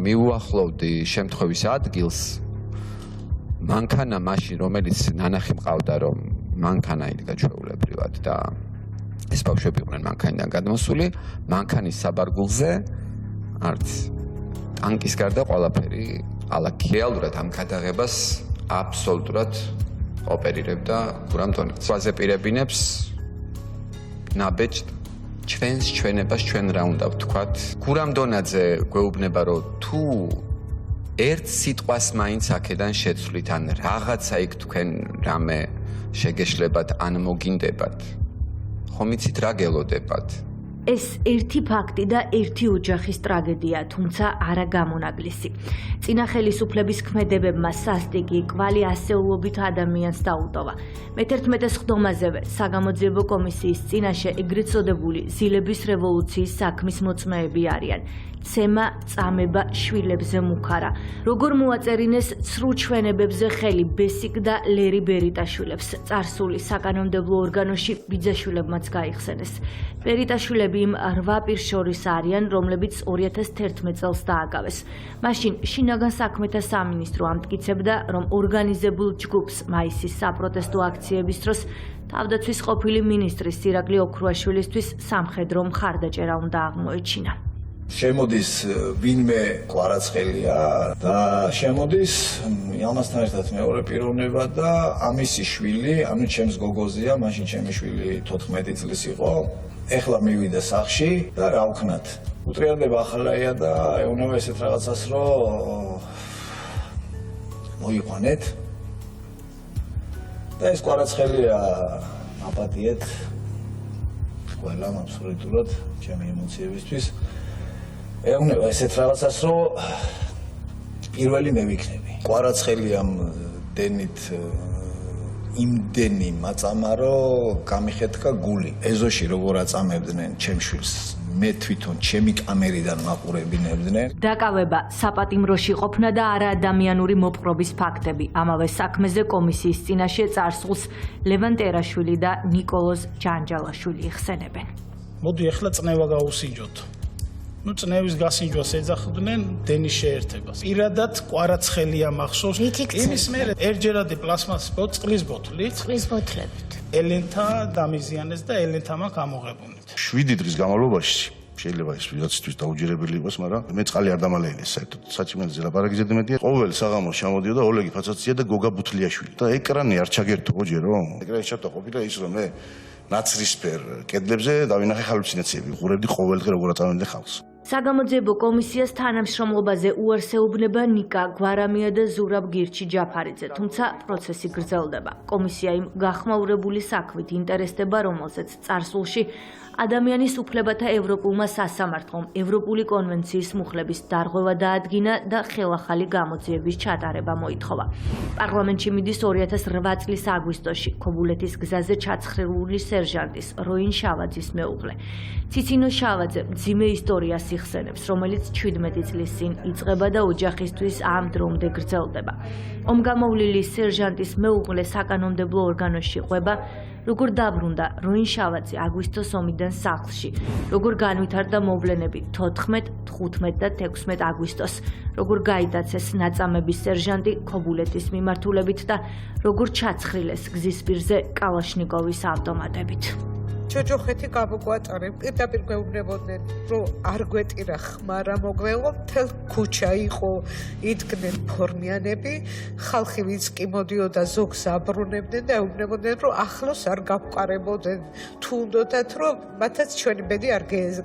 მიუახლოვდი შემთხვევის ადგილს. მანქანა მაშინ, რომელიც ნანახი მყავდა, რომ მანქანა იდგა ჩვეულებრივად და ეს ბავშვები იყვნენ მანქანიდან გადმოსული, მანქანის საბარგულზე არც ტანკის გარდა ყველაფერი ალაქი. რეალურად ამ გადაღებას აბსოლუტურად ოპერირებდა გურამ დონაძე. ვაზე პირებინებს ნაბეჭდ ჩვენს ჩვენებას ჩვენ რა უნდა ვთქვათ. გურამ დონაძე გვეუბნება, რომ თუ ერთ სიტყვას მაინც აქედან შეცვლით, ან რაღაცა იქ თქვენ რამე შეგეშლებათ, ან მოგინდებათ, ხომ იცით რა გელოდებათ? ეს ერთი ფაქტი და ერთი ოჯახის ტრაგედია, თუმცა არა გამონაგლისი. წინა ხელისუფლების ქმედებებმა სასტიკი კვალი ასეულობით ადამიანს დაუტოვა. მე-11 ხდომაზევე საგამოძიებო კომისიის წინაშე ეგრეთ წოდებული ზილების რევოლუციის საქმის მოწმეები არიან. ცემა, წამება, შვილებზე მუქარა. როგორ მოაწერინეს ცრუ ჩვენებებზე ხელი ბესიკ და ლერი ბერიტაშვილებს. წარსული საკანონმდებლო ორგანოში ბიძაშვილებმაც გაიხსენეს. ბერიტაშვილები იმ 8 პირს შორის არიან, რომლებიც 2011 წელს დააგავეს. მაშინ შინაგან საქმეთა სამინისტრო ამტკიცებდა, რომ ორგანიზებულ ჯგუფს მაისის საპროტესტო აქციების დროს თავდაცვის ყოფილი მინისტრის ირაკლი ოქრუაშვილისთვის სამხედრო მხარდაჭერა უნდა აღმოეჩინა. შემოდის ვინმე კვარაცხელია და შემოდის ამასთან ერთად მეორე პიროვნება და ამისი შვილი, ანუ ჩემს გოგოზია, მაშინ ჩემი შვილი 14 წლის იყო. ეხლა მივიდა სახლში და რა ვქნათ. უტრიანდება ახალაია და ეუბნება ესეთ რაღაცას, რომ მოიყვანეთ. და ეს კვარაცხელია აპატიეთ ყველამ აბსოლუტურად ჩემი ემოციებისთვის. ეუბნება ესეთ რაღაცას, რომ პირველი მე ვიქნები. კვარაცხელიამ დენით იმდენი მაწამა, რომ გამიხეთქა გული. ეზოში როგორ აწამებდნენ ჩემ შვილს, მე თვითონ ჩემი კამერიდან მაყურებინებდნენ. დაკავება, საპატიმროში ყოფნა და არაადამიანური მოპყრობის ფაქტები. ამავე საქმეზე კომისიის წინაშე წარსულს ლევან ტერაშვილი და ნიკოლოზ ჯანჯალაშვილი იხსენებენ. მოდი ახლა წნევა გავუსინჯოთ. წნევის გასინჯვას ეძახდნენ დენის შეერთებას. პირადად კვარაცხელია მახსოვს. იმის მერე ერთჯერადი პლასმასის წყლის ბოთლით. წყლის ბოთლებით. ელენთა დამიზიანეს და ელენთა მაქვს ამოღებუნით. 7 დღის განმავლობაში შეიძლება ეს ვიღაცისთვის დაუჯერებელი იყოს, მაგრამ მე წყალი არ დამალეილეს საერთოდ. საჭმელზე ლაპარაკი ზედმეტია. ყოველ საღამოს ჩამოდიოდა ოლეგი ფაცაცია და გოგა ბუთლიაშვილი. და ეკრანი არ ჩაგერთო ჯერო. ეკრანი ჩართო ყოფილა ის რომ მე ნაცრისფერ კედლებზე დავინახე ჰალუცინაციები. ვყურებდი ყოველდღე როგორ აწამებდნენ ხალხს. საგამოძიებო კომისიას თანამშრომლობაზე უარს ეუბნება ნიკა გვარამია და ზურაბ გირჩი ჯაფარიძე, თუმცა პროცესი გრძელდება. კომისია იმ გახმაურებული საქმით ინტერესდება, რომელზეც წარსულში ადამიანის უფლებათა ევროპულმა სასამართლომ ევროპული კონვენციის მუხლების დარღვევა დაადგინა და ხელახალი გამოძიების ჩატარება მოითხოვა. პარლამენტში მიდის 2008 წლის აგვისტოში ქობულეთის გზაზე ჩაცხრილული სერჟანტის როინ შავაძის მეუღლე. ციცინო შავაძე მძიმე ისტორიას იხსენებს, რომელიც 17 წლის წინ იწყება და ოჯახისთვის ამ დრომდე გრძელდება. ომგამოვლილი სერჟანტის მეუღლე საკანონმდებლო ორგანოში ყვება, როგორ დაბრუნდა როინ შავაძე აგვისტოს ომიდან სახლში, როგორ განვითარდა მოვლენები 14, 15 და 16 აგვისტოს, როგორ გაიტაცეს ნაწამების სერჟანტი ქობულეთის მიმართულებით და როგორ ჩაცხრილეს გზის პირზე კალაშნიკოვის ავტომატებით. ჯოჯოხეთი გამოგვატარებ, პირდაპირ გვეუბნებოდნენ, რომ არ გვეტირა ხმარა მოგვეღო, მთელ ქუჩა იყო, იდგნენ ფორმიანები, ხალხი ვინც კი მოდიოდა ზოგს აბრუნებდნენ და ეუბნებოდნენ, რომ ახლოს არ გავყარებოდნენ, თუ უნდათ, რომ მათაც ჩვენი ბედი არ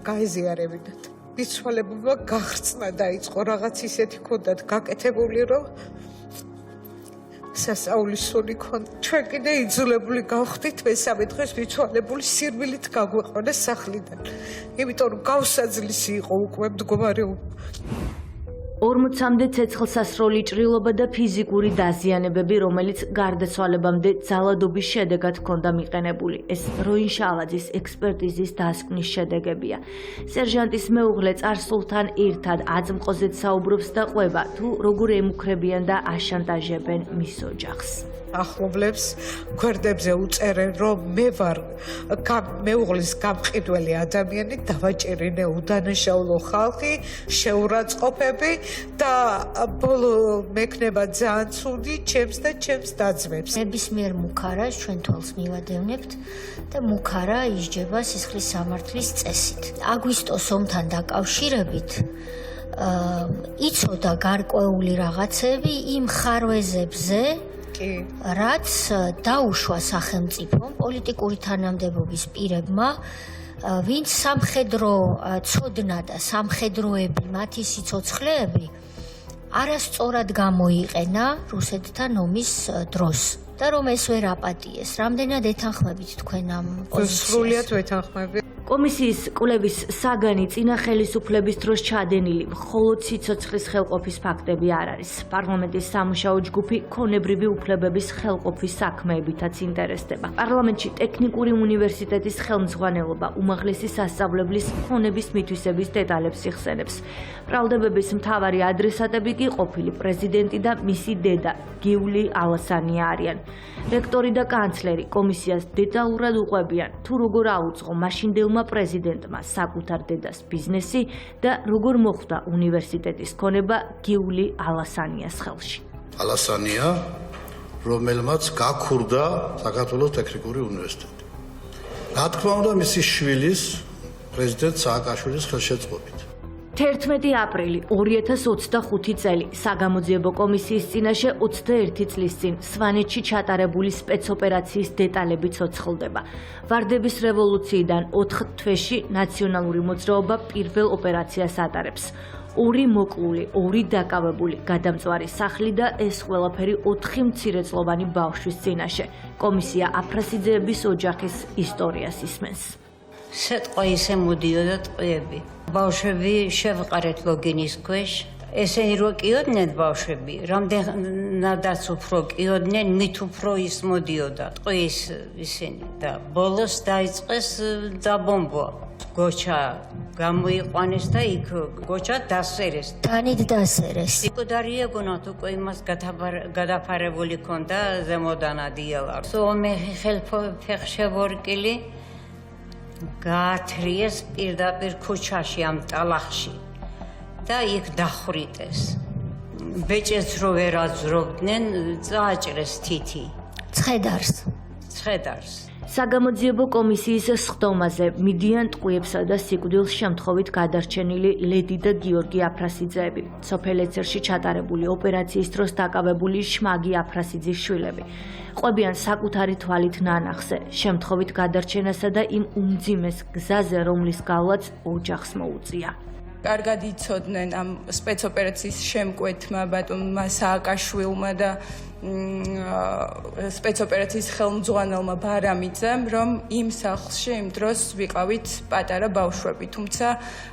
გაეზიარებინათ. მიცვალებულმა გახრწნა დაიწყო, რაღაც ისეთი ქონდათ გაკეთებული, რომ სასაულის სული ქონდა. ჩვენ კიდე იძულებული გავხდით მესამე დღეს მიცვალებული სირბილით გაგვეყვანეს სახლიდან. იმიტომ რომ გავსაძლისი იყო უკვე მდგომარეობა. 40-მდე ცეცხლსასროლი ჭრილობა და ფიზიკური დაზიანებები, რომელიც გარდაცვალებამდე ძალადობის შედეგად ჰქონდა მიყენებული. ეს როინ შალაძის ექსპერტიზის დასკვნის შედეგებია. სერჟანტის მეუღლე წარსულთან ერთად აწმყოზეც საუბრობს და ყვება, თუ როგორ ემუქრებიან და აშანტაჟებენ მის ოჯახს. ახლობლებს გვერდებზე უწერენ, რომ მე ვარ მეუღლის გამყიდველი ადამიანი, დავაჭერინე უდანაშაულო ხალხი, შეურაცხყოფები და ბოლო მექნება ძალიან ცუდი ჩემს და ჩემს დაძმებს. ნებისმიერ მუქარას ჩვენ თვალს მივადევნებთ და მუქარა ისჯება სისხლის სამართლის წესით. აგვისტოს ომთან დაკავშირებით იცოდა გარკვეული რაღაცები იმ ხარვეზებზე, რაც დაუშვა სახელმწიფომ პოლიტიკური თანამდებობის პირებმა, ვინც სამხედრო ცოდნა და სამხედროები, მათი სიცოცხლეები არასწორად გამოიყენა რუსეთთან ომის დროს და რომ ეს ვერ აპატიეს. რამდენად ეთანხმებით თქვენ ამ პოზიციას? სრულიად ვეთანხმები. კომისიის კვლევის საგანი წინა ხელისუფლების დროს ჩადენილი მხოლოდ სიცოცხლის ხელყოფის ფაქტები არ არის. პარლამენტის სამუშაო ჯგუფი ქონებრივი უფლებების ხელყოფის საქმეებითაც ინტერესდება. პარლამენტში ტექნიკური უნივერსიტეტის ხელმძღვანელობა უმაღლესი სასწავლებლის ქონების მითვისების დეტალებს იხსენებს. ბრალდებების მთავარი ადრესატები კი ყოფილი პრეზიდენტი და მისი დედა გიული ალასანია არიან. რექტორი და კანცლერი კომისიას დეტალურად უყვებიან, თუ როგორ აუწყო მაშინდელმა პრეზიდენტმა საკუთარ დედას ბიზნესი და როგორ მოხვდა უნივერსიტეტის ქონება გიული ალასანიას ხელში. ალასანია, რომელმაც გაქურდა საქართველოს ტექნიკური უნივერსიტეტი. რა თქმა უნდა, მისი შვილის პრეზიდენტ სააკაშვილის ხელშეწყობით. 11 აპრილი 2025 წელი საგამოძიებო კომისიის წინაშე 21 წლის წინ სვანეთში ჩატარებული სპეცოპერაციის დეტალები ცოცხლდება. ვარდების რევოლუციიდან 4 თვეში ნაციონალური მოძრაობა პირველ ოპერაციას ატარებს. 2 მოკლული, 2 დაკავებული, გადამწვარი სახლი და ეს ყველაფერი 4 მცირეწლოვანი ბავშვის წინაშე. კომისია აფრასიძეების ოჯახის ისტორიას ისმენს. სიტყვა ისე მოდიოდა ტყვიები. ბავშვები შევყარეთ ლოგინის ქვეშ. ესენი რო კიოდნენ ბავშვები, რამდენადაც უფრო კიოდნენ, მით უფრო ის მოდიოდა ტყვის ისინი და ბოლოს დაიწყეს დაბომბვა. გოჩა გამოიყვანეს და იქ გოჩა დასერეს. განით დასერეს. იქოდარია გონათ უკვე იმას გადაფარებული ქონდა ზემოდან ადიელა. ომი ხელფეხშევორკილი გაათრიეს პირდაპირ ქუჩაში ამ ტალახში და იქ დახვრიტეს. ბეჭედს რო ვერ აძრობდნენ, წააჭრეს თითი. ცხედარს. საგამოძიებო კომისიის სხდომაზე მიდიან ტყვიებსა და სიკვდილს შემთხვევით გადარჩენილი ლედი და გიორგი აფრასიძეები. სოფელ ეთერში ჩატარებული ოპერაციის დროს დაკავებული შმაგი აფრასიძის შვილები. ყვებიან საკუთარი თვალით ნანახზე, შემთხვევით გადარჩენასა და იმ უმძიმეს გზაზე, რომლის გავლაც ოჯახს მოუწია. კარგად იცოდნენ ამ სპეცოპერაციის შემკვეთმა ბატონმა სააკაშვილმა და სპეცოპერაციის ხელმძღვანელმა ბარამიძემ, რომ იმ სახლში იმ დროს ვიყავით პატარა ბავშვები, თუმცა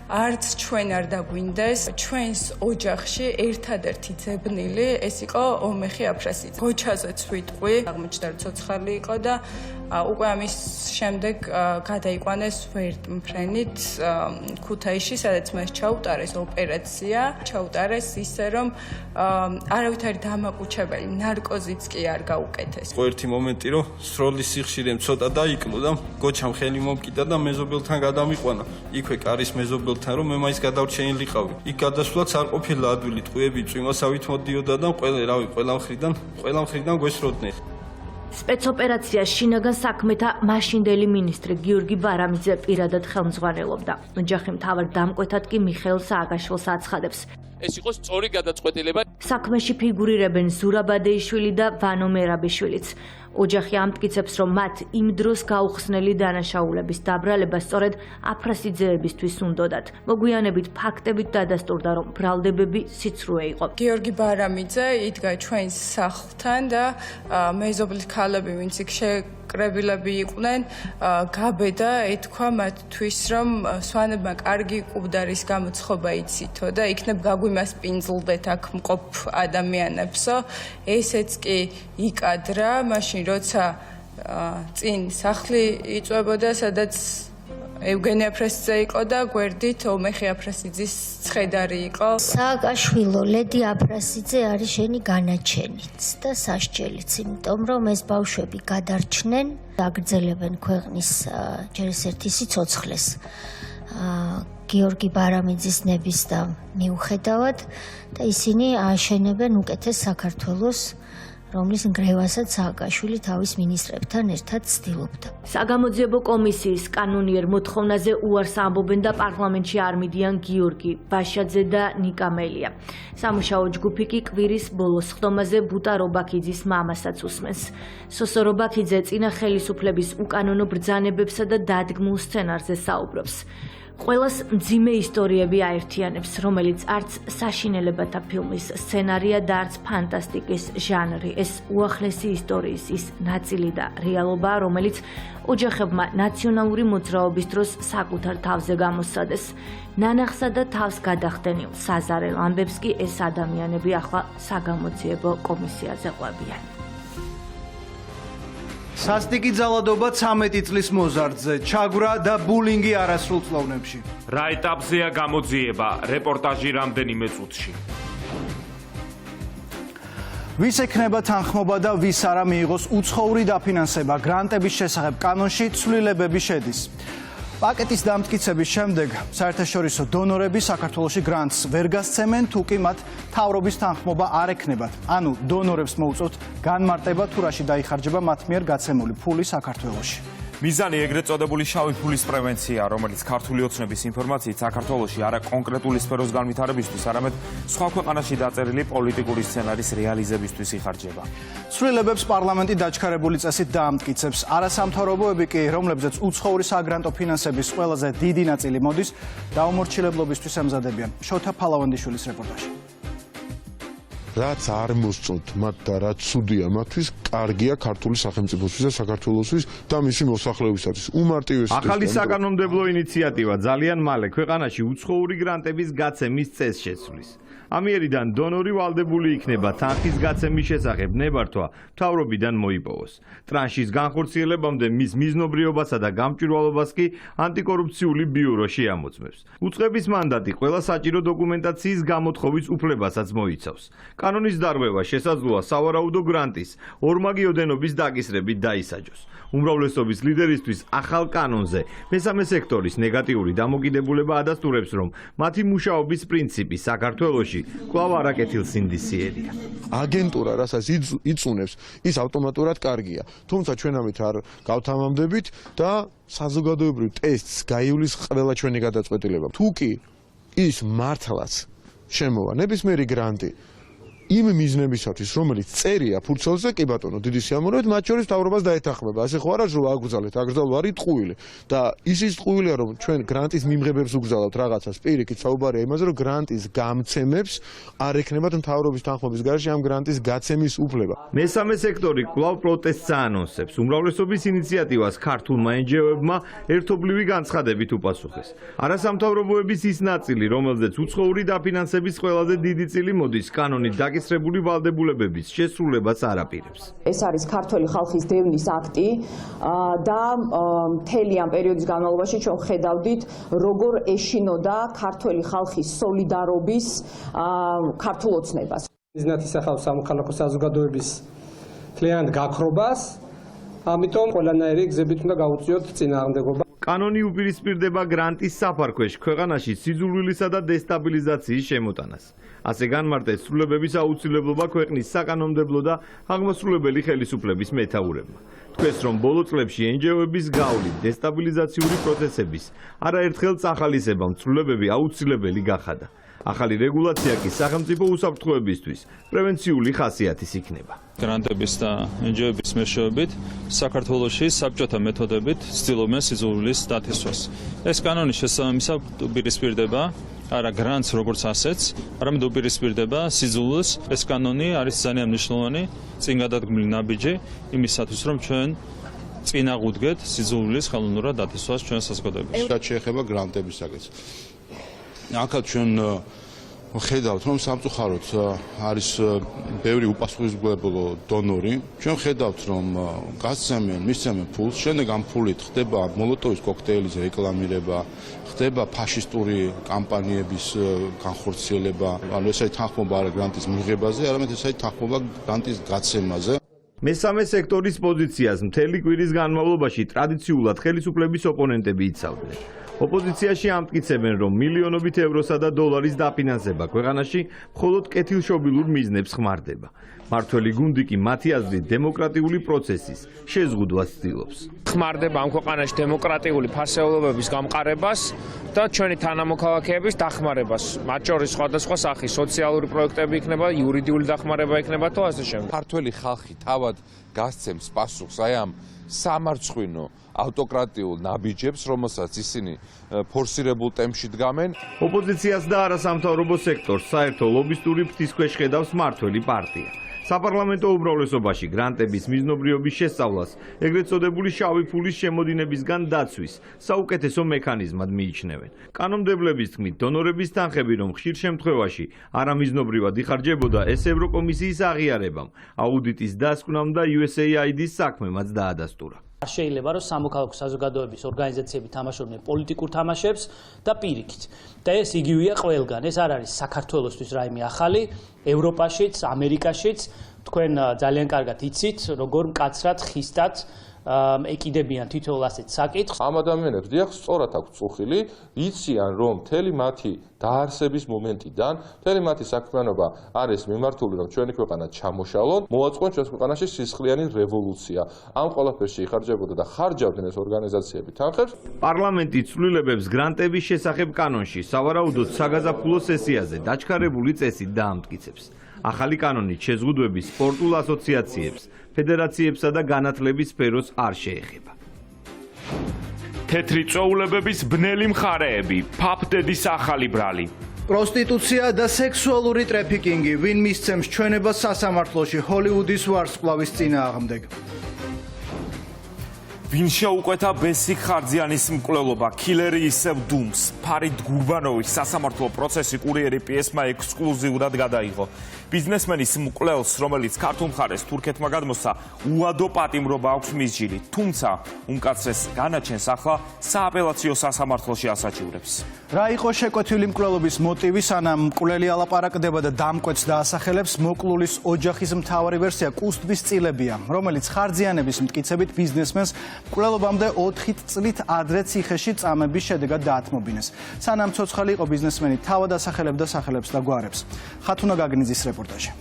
არც ჩვენ არ დაგვინდეს ჩვენს ოჯახში ერთადერთი ძებნილი ეს იყო ომეხი აფრასიძე. გოჩაზეც ვიტყვი, აღმოჩნდა რომ ცოცხალი იყო და უკვე ამის შემდეგ გადაიყვანეს ვერტმფრენით ქუთაისში, სადაც მას ჩაუტარეს ოპერაცია, ჩაუტარეს ისე რომ არავითარი დამაკუჩებელი ნარკოზიც კი არ გაუკეთეს. ერთი მომენტი რომ სროლის სიხშირემ ცოტა დაიკლო და გოჩამ ხელი მომკიდა და მეზობელთან გადამიყვანა. იქვე კარის მეზობელთან რომ მე მაინც გადავრჩენილი ყავი. იქ გადასვლაც არ ყოფილა ადვილი, ტყვიები წვიმასავით მოდიოდა და ყველა მხრიდან გვესროდნენ. სპეცოპერაციას შინაგან საქმეთა მაშინდელი მინისტრი გიორგი ბარამიძე პირადად ხელმძღვანელობდა. ოჯახი მთავარ დამკვეთად კი მიხეილ სააკაშვილს აცხადებს. ეს იყო სწორი გადაწყვეტილება. საქმეში ფიგურირებენ ზურაბადეიშვილი და ვანო მერაბიშვილიც. ოჯახი ამტკიცებს, რომ მათ იმ დროს გაუხსნელი დანაშაულების დაბრალება სწორედ აფრასიძეებისთვის უნდოდათ. მოგვიანებით ფაქტებით დადასტურდა, რომ ბრალდებები სიცრუე იყო. გიორგი ბარამიძე იდგა ჩვენს სახლთან და მეზობლის ქალები, ვინც იქ შეკრებილები იყვნენ, გაბედა ეთქვა მათთვის, რომ სვანებმა კარგი კუბდარის გამოცხობა იცითო და იქნებ გაგვიმასპინძლდეთ აქ მყოფ ადამიანებსო. ესეც კი იკადრა, მაშინ როცა წინ სახლი იწვებოდა, სადაც ევგენი აფრასიძე იყო და გვერდით ომეხი აფრასიძის ცხედარი იყო. სააკაშვილო, ლედი აფრასიძე არის შენი განაჩენიც და სასჯელიც, იმიტომ რომ ეს ბავშვები გადარჩნენ, აგრძელებენ ქვეყნის ჯერ ერთ-ერთი სიცოცხლეს. გიორგი ბარამიძის ნების და მიუხედავად და ისინი აშენებენ უკეთეს საქართველოს, რომლის ნგრევასაც სააკაშვილი თავის მინისტრებთან ერთად ცდილობდა. საგამოძიებო კომისიის კანონიერ მოთხოვნაზე უარს ამბობენ და პარლამენტში არ მიდიან გიორგი ბაშაძე და ნიკა მელია. სამუშაო ჯგუფი კი კვირის ბოლო სხდომაზე ბუტა რობაქიძის მამასაც უსმენს. სოსო რობაქიძე წინა ხელისუფლების უკანონო ბრძანებებსა და დადგმულ სცენარზე საუბრობს. ყველას მძიმე ისტორიები აერთიანებს, რომელიც არც საშინელებათა ფილმის სცენარია და არც ფანტასტიკის ჟანრი. ეს უახლესი ისტორიის ის ნაწილი და რეალობაა, რომელიც ოჯახებმა ნაციონალური მოძრაობის დროს საკუთარ თავზე გამოსცადეს. ნანახსა და თავს გადახდენილ საზარელ ამბებს კი ეს ადამიანები ახლა საგამოძიებო კომისიაზე ყვებიან. სასტიკი ძალადობა 13 წლის მოზარდზე, ჩაგვრა და ბულინგი არასრულ წლოვნებში. რა ეტაპზეა გამოძიება? რეპორტაჟი რამდენიმე წუთში. ვის ექნება თანხმობა და ვის არა მიიღოს უცხოური დაფინანსება გრანტების შესახებ კანონში ცვლილებები შედის. პაკეტის დამტკიცების შემდეგ საერთაშორისო დონორები საქართველოში გრანტს ვერ გასცემენ, თუ კი მათ მთავრობის თანხმობა არ ექნებათ. ანუ დონორებს მოუწევთ განმარტება, თუ რაში დაიხარჯება მათ მიერ გაცემული ფული საქართველოში. მიზანი ეგრეთ წოდებული შავი ფულის პრევენცია, რომელიც ქართული ოცნების ინფორმაციით საქართველოში არა კონკრეტული სფეროს განვითარებისთვის, არამედ სხვა ქვეყანაში დაწერილი პოლიტიკური სცენარის რეალიზებისთვის იხარჯება. ცვლილებებს პარლამენტი დაჩქარებული წესით დაამტკიცებს. არასამთავრობოები კი, რომლებზეც უცხოური საგრანტო ფინანსების ყველაზე დიდი ნაწილი მოდის, დაუმორჩილებლობისთვის ემზადებიან. შოთა ფალავანდიშვილის რეპორტაჟი. რაც არ მოსწონთ მათ და რაც ცუდია მათთვის, კარგია ქართული სახელმწიფოსთვის და საქართველოსთვის და მისი მოსახლეობისათვის. უმარტივესი ახალი საკანონმდებლო ინიციატივა ძალიან მალე ქვეყანაში უცხოური გრანტების გაცემის წესს შეცვლის. ამიერიდან დონორი ვალდებული იქნება თანხის გაცემის შესახებ ნებართვა მთავრობიდან მოიპოვოს. ტრანშის განხორციელებამდე მის მიზნობრიობასა და გამჭვირვალობას კი ანტიკორუფციული ბიურო შეამოწმებს. უწყების მანდატი ყველა საჭირო დოკუმენტაციის გამოთხოვის უფლებასაც მოიცავს. კანონის დარღვევა შესაძლოა სავარაუდო გრანტის ორმაგი ოდენობის დაკისრებით დაისაჯოს. უმრავლესობის ლიდერისთვის ახალ კანონზე მესამე სექტორის ნეგატიური დამოკიდებულება ადასტურებს, რომ მათი მუშაობის პრინციპი საქართველოში კვლავ არაკეთილსინდისიერია. აგენტურა, რასაც იწუნებს, ის ავტომატურად კარგია. თუმცა ჩვენ ამით არ გავთამამდებით და საზოგადოებრივ ტესტს გაივლის ყველა ჩვენი გადაწყვეტილება. თუ კი ის მართლაც შემოვა ნებისმიერი გრანტი იმ მიზნებისათვის, რომელიც წერია ფურცელზე, კი ბატონო, დიდი სიამოვნებით, მათ შორის მთავრობას დაეთანხმება. ასე ხო არა, რომ აგუძალეთ, აგრძალვა არის ტყუილი. და ისიც ტყუილია, რომ ჩვენ გრანტის მიმღებებს უგზავნებთ რაღაცას. პირიქით საუბარია იმაზე, რომ გრანტის გამცემებს არ ექნებათ მთავრობის თანხმობის გარეშე ამ გრანტის გაცემის უფლება. მესამე სექტორი კვლავ პროტესტს აანონსებს. უმრავლესობის ინიციატივას ქართულმა NGO-ებმა ერთობლივი განცხადებით უპასუხეს. არასამთავრობოების ის ნაწილი, რომელზეც უცხოური დაფინანსების ყველაზე დიდი წილი მოდის, კანონით დაკისრებული ვალდებულებების შესრულებას არ აპირებს. ეს არის ქართველი ხალხის დევნის აქტი და მთელი ამ პერიოდის განმავლობაში ჩვენ ხედავდით, როგორ ეშინოდა ქართველი ხალხის სოლიდარობის ქართულ ოცნებას. მიზნად ისახავს სამოქალაქო საზოგადოების მთლიანად გაქრობას, ამიტომ ყველანაირი გზებით უნდა გაუწიოთ წინააღმდეგობა. კანონი უპირისპირდება გრანტის საფარქვეშ ქვეყანაში სიძულვილისა და დესტაბილიზაციის შემოტანას. ასე განმარტეს ცვლილებების აუცილებლობა ქვეყნის საკანონმდებლო და აღმასრულებელი ხელისუფლების მეთაურებმა. თქვეს, რომ ბოლო წლებში NGO-ების გავლით დესტაბილიზაციური პროცესების არაერთხელ წახალისებამ ცვლილებები აუცილებელი გახადა. ახალი რეგულაცია კი სახელმწიფო უსაფრთხოებისთვის პრევენციული ხასიათის იქნება. გრანტების და NGO-ების მეშვეობით საქართველოში საბჭოთა მეთოდებით ცდილობენ სიძულვილის დათესვას. ეს კანონი შესაბამისად უპირისპირდება არა გრანტს როგორც ასეთს, არამედ უპირისპირდება სიძულვილს. ეს კანონი არის ძალიან მნიშვნელოვანი წინ გადადგმული ნაბიჯი იმისათვის, რომ ჩვენ წინ აღუდგეთ სიძულვილის ხელოვნურად დათესვას ჩვენ საზოგადოებაში. რაც შეეხება გრანტებისაგაც. ახლა ჩვენ ხედავთ, რომ სამწუხაროდ არის ბევრი უპასუხისმგებლო დონორი. ჩვენ ხედავთ, რომ მისცემენ ფულს, შემდეგ ამ ფულით ხდება მოლოტოვის კოქტეილის რეკლამირება, ხდება ფაშისტური კამპანიების განხორციელება, ანუ ესეთი თანხმობა არა გრანტის მიღებაზე, არამედ ესეთი თანხმობა გრანტის გაცემაზე. მესამე სექტორის პოზიციას მთელი კვირის განმავლობაში ტრადიციულად ხელისუფლების ოპონენტები იცავდნენ. ოპოზიციაში ამტკიცებენ, რომ მილიონობით ევროსა და დოლარის დაფინანსება ქვეყანაში მხოლოდ კეთილშობილურ მიზნებს ხმარდება. მართველი გუნდი კი მათი აზრით დემოკრატიული პროცესის შეზღუდვას ცდილობს. ხმარდება ამ ქვეყანაში დემოკრატიული ფასეულობების გამყარებას და ჩვენი თანამოქალაქეების დახმარებას. მათ შორის სხვადასხვა სახის სოციალური პროექტები იქნება, იურიდიული დახმარება იქნება თუ ასე შემდეგ. ქართველი ხალხი თავად გასცემს პასუხს აი ამ სამარცხვინო ავტოკრატიულ ნაბიჯებს, რომელსაც ისინი ფორსირებულ ტემპში დგამენ. ოპოზიციას და არასამთავრობო სექტორს საერთო ლობისტური ფრთის ქვეშ ხედავს მართველი პარტია. საპარლამენტო უმრავლესობაში გრანტების მიზნობრიობის შესწავლას ეგრეთ წოდებული შავი ფულის შემოდინებისგან დაცვის საუკეთესო მექანიზმად მიიჩნევენ. კანონმდებლების თქმით, დონორების თანხები რომ ხშირ შემთხვევაში არამიზნობრივად იხარჯებოდა, ეს ევროკომისიის აღიარებამ, აუდიტის დასკვნამ და USAID-ის საქმემაც დაადასტურა. არ შეიძლება რომ სამოქალაქო საზოგადოების ორგანიზაციები თამაშობდნენ პოლიტიკურ თამაშებს და პირიქით. და ეს იგივეა ყველგან. ეს არ არის საქართველოსთვის რაიმე ახალი, ევროპაშიც, ამერიკაშიც თქვენ ძალიან კარგად იცით, როგორ მკაცრად ხისტად ეკიდებიან თითოეულ ასეთ საკითხს. ამ ადამიანებს დიახ სწორად აქვს წუხილი, იციან რომ მთელი მათი დაარსების მომენტიდან მთელი მათი საქმიანობა არის მიმართული რომ ჩვენი ქვეყანა ჩამოშალონ, მოაწყონ ჩვენს ქვეყანაში სისხლიანი რევოლუცია. ამ ყველაფერში იხარჯებოდა და ხარჯავდნენ ეს ორგანიზაციები თანხებს. პარლამენტი ცვლილებებს გრანტების შესახებ კანონში სავარაუდოდ საგაზაფხულო სესიაზე დაჩქარებული წესით დაამტკიცებს. ახალი კანონით შეზღუდვების სპორტულ ასოციაციებს, ფედერაციებსა და განათლების სფეროს არ შეეხება. თეთრი წვეულებების ბნელი მხარეები, ფაფდედის ახალი ბრალი. პროსტიტუცია და სექსუალური ტრეფიკინგი, ვინ მისცემს ჩვენებას სასამართლოში ჰოლივუდის ვარსკვლავის წინააღმდეგ. ვინ შეუყვეთა ბესიკ ხარძიანის მკვლელობა, კილერი ისევ დუმს, ფარიდ გურბანოვის სასამართლო პროცესი კურიერი პიესმა ექსკლუზიურად გადაიღო. ბიზნესმენის მკვლელს, რომელიც ქართულ მხარეს თურქეთმა გადმოსცა, უადო პატიმრობა აქვს მისჯილი, თუმცა უმკაცრეს განაჩენს ახლა სააპელაციო სასამართლოში ასაჩივრებს. რა იყო შეკვეთილი მკვლელობის მოტივი, სანამ მკვლელი ალაპარაკდება და დამკვეთს დაასახელებს, მოკლულის ოჯახის მთავარი ვერსია კუსტბის წილებია, რომელიც ხარძიანების მტკიცებით ბიზნესმენს მკვლელობამდე 4 წლით ადრე ციხეში წამების შედეგად დაათმობინეს. სანამ ცოცხალი იყო ბიზნესმენი თავად ასახელებდა სახელებს და გვარებს. ხათუნა გაგნიძის რეპორტაჟი.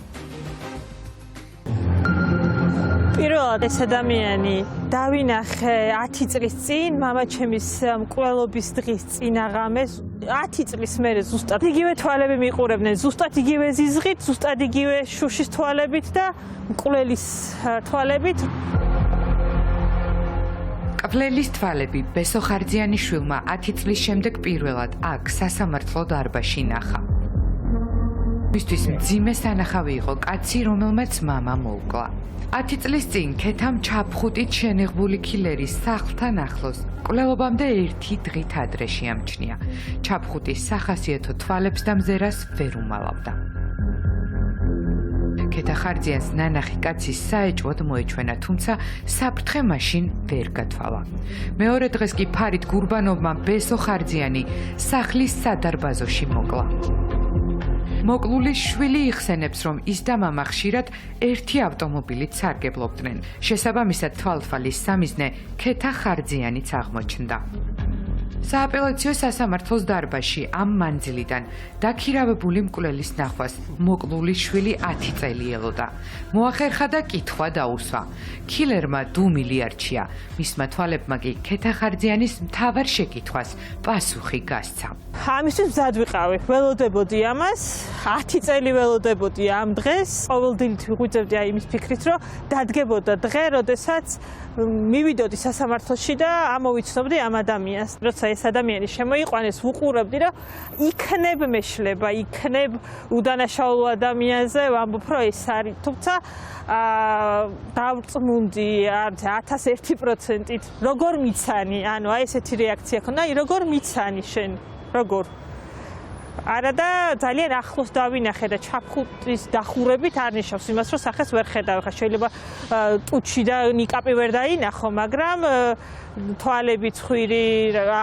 პირველად ეს ადამიანი დავინახე 10 წლის წინ, მამაჩემის მკვლელობის დღის წინაღამეს, 10 წლის მერე ზუსტად იგივე თვალები მიყურებდნენ, ზუსტად იგივე ზიზღით, ზუსტად იგივე შუშის თვალებით და მკვლელის თვალებით. მკვლელის თვალები ბესო ხარძიანიშვილმა 10 წლის შემდეგ პირველად აქ სასამართლო დარბაზში ნახა. მისთვის მძიმე სანახავი იყო კაცი, რომელმაც მამა მოუკლა. 10 წლის წინ ქეთამ ჩაფხუტით შენიღბული კილერის სახლთან ახლოს მკვლელობამდე 1 დღით ადრე შეამჩნია. ჩაფხუტის სახასიათო თვალებს და მზერას ვერ უმალავდა. ქეთა ხარძიანს ნანახი კაცის საეჭვოდ მოეჩვენა, თუმცა საფრთხე მაშინ ვერ გათვალა. მეორე დღეს კი ფარიდ გურბანოვმა ბესო ხარძიანი სახლის სადარბაზოში მოკლა. მოკლულის შვილი იხსენებს, რომ ის და მამა ხშირად ერთი ავტომობილით სარგებლობდნენ. შესაბამისად თვალთვალის სამიზნე ქეთა ხარძიანიც აღმოჩნდა. სააპელაციო სასამართლოს დარბაზში ამ მანძილიდან დაქირავებული მკვლელის ნახვას მოკლული შვილი 10 წელი ელოდა. მოახერხა და კითხვა დაუსვა. ქილერმა დუმილი არჩია. მისმა თვალებმა კი ქეთახარძიანის მთავარ შეკითხვას პასუხი გასცა. ამისთვის მზად ვიყავი. ველოდებოდი ამას, 10 წელი ველოდებოდი ამ დღეს. ყოველდღიურად ვიღვიძებდი აი იმის ფიქრით, რომ დადგებოდა დღე, როდესაც მივიდოდი სასამართლოში და ამოვიცნობდი ამ ადამიანს. როცა ეს ადამიანი შემოიყვანეს, ვუყურებდი, რომ იქნებ მეშლება, იქნებ უდანაშაულო ადამიანზე, ვამბობ, რომ ეს არის. თუმცა დავწმუნდი 1001%-ით, როგორ მიცანი, ანუ აი ესეთი რეაქცია ქონდა, აი როგორ მიცანი შენ, როგორ არა და ძალიან ახლოს დავინახე და ჩაფხუტის დახურებით არ ნიშნავს იმას, რომ სახეს ვერ ხედავ. ხა შეიძლება ტუჩი და ნიკაპი ვერ დაინახო, მაგრამ თვალები, ცხვირი,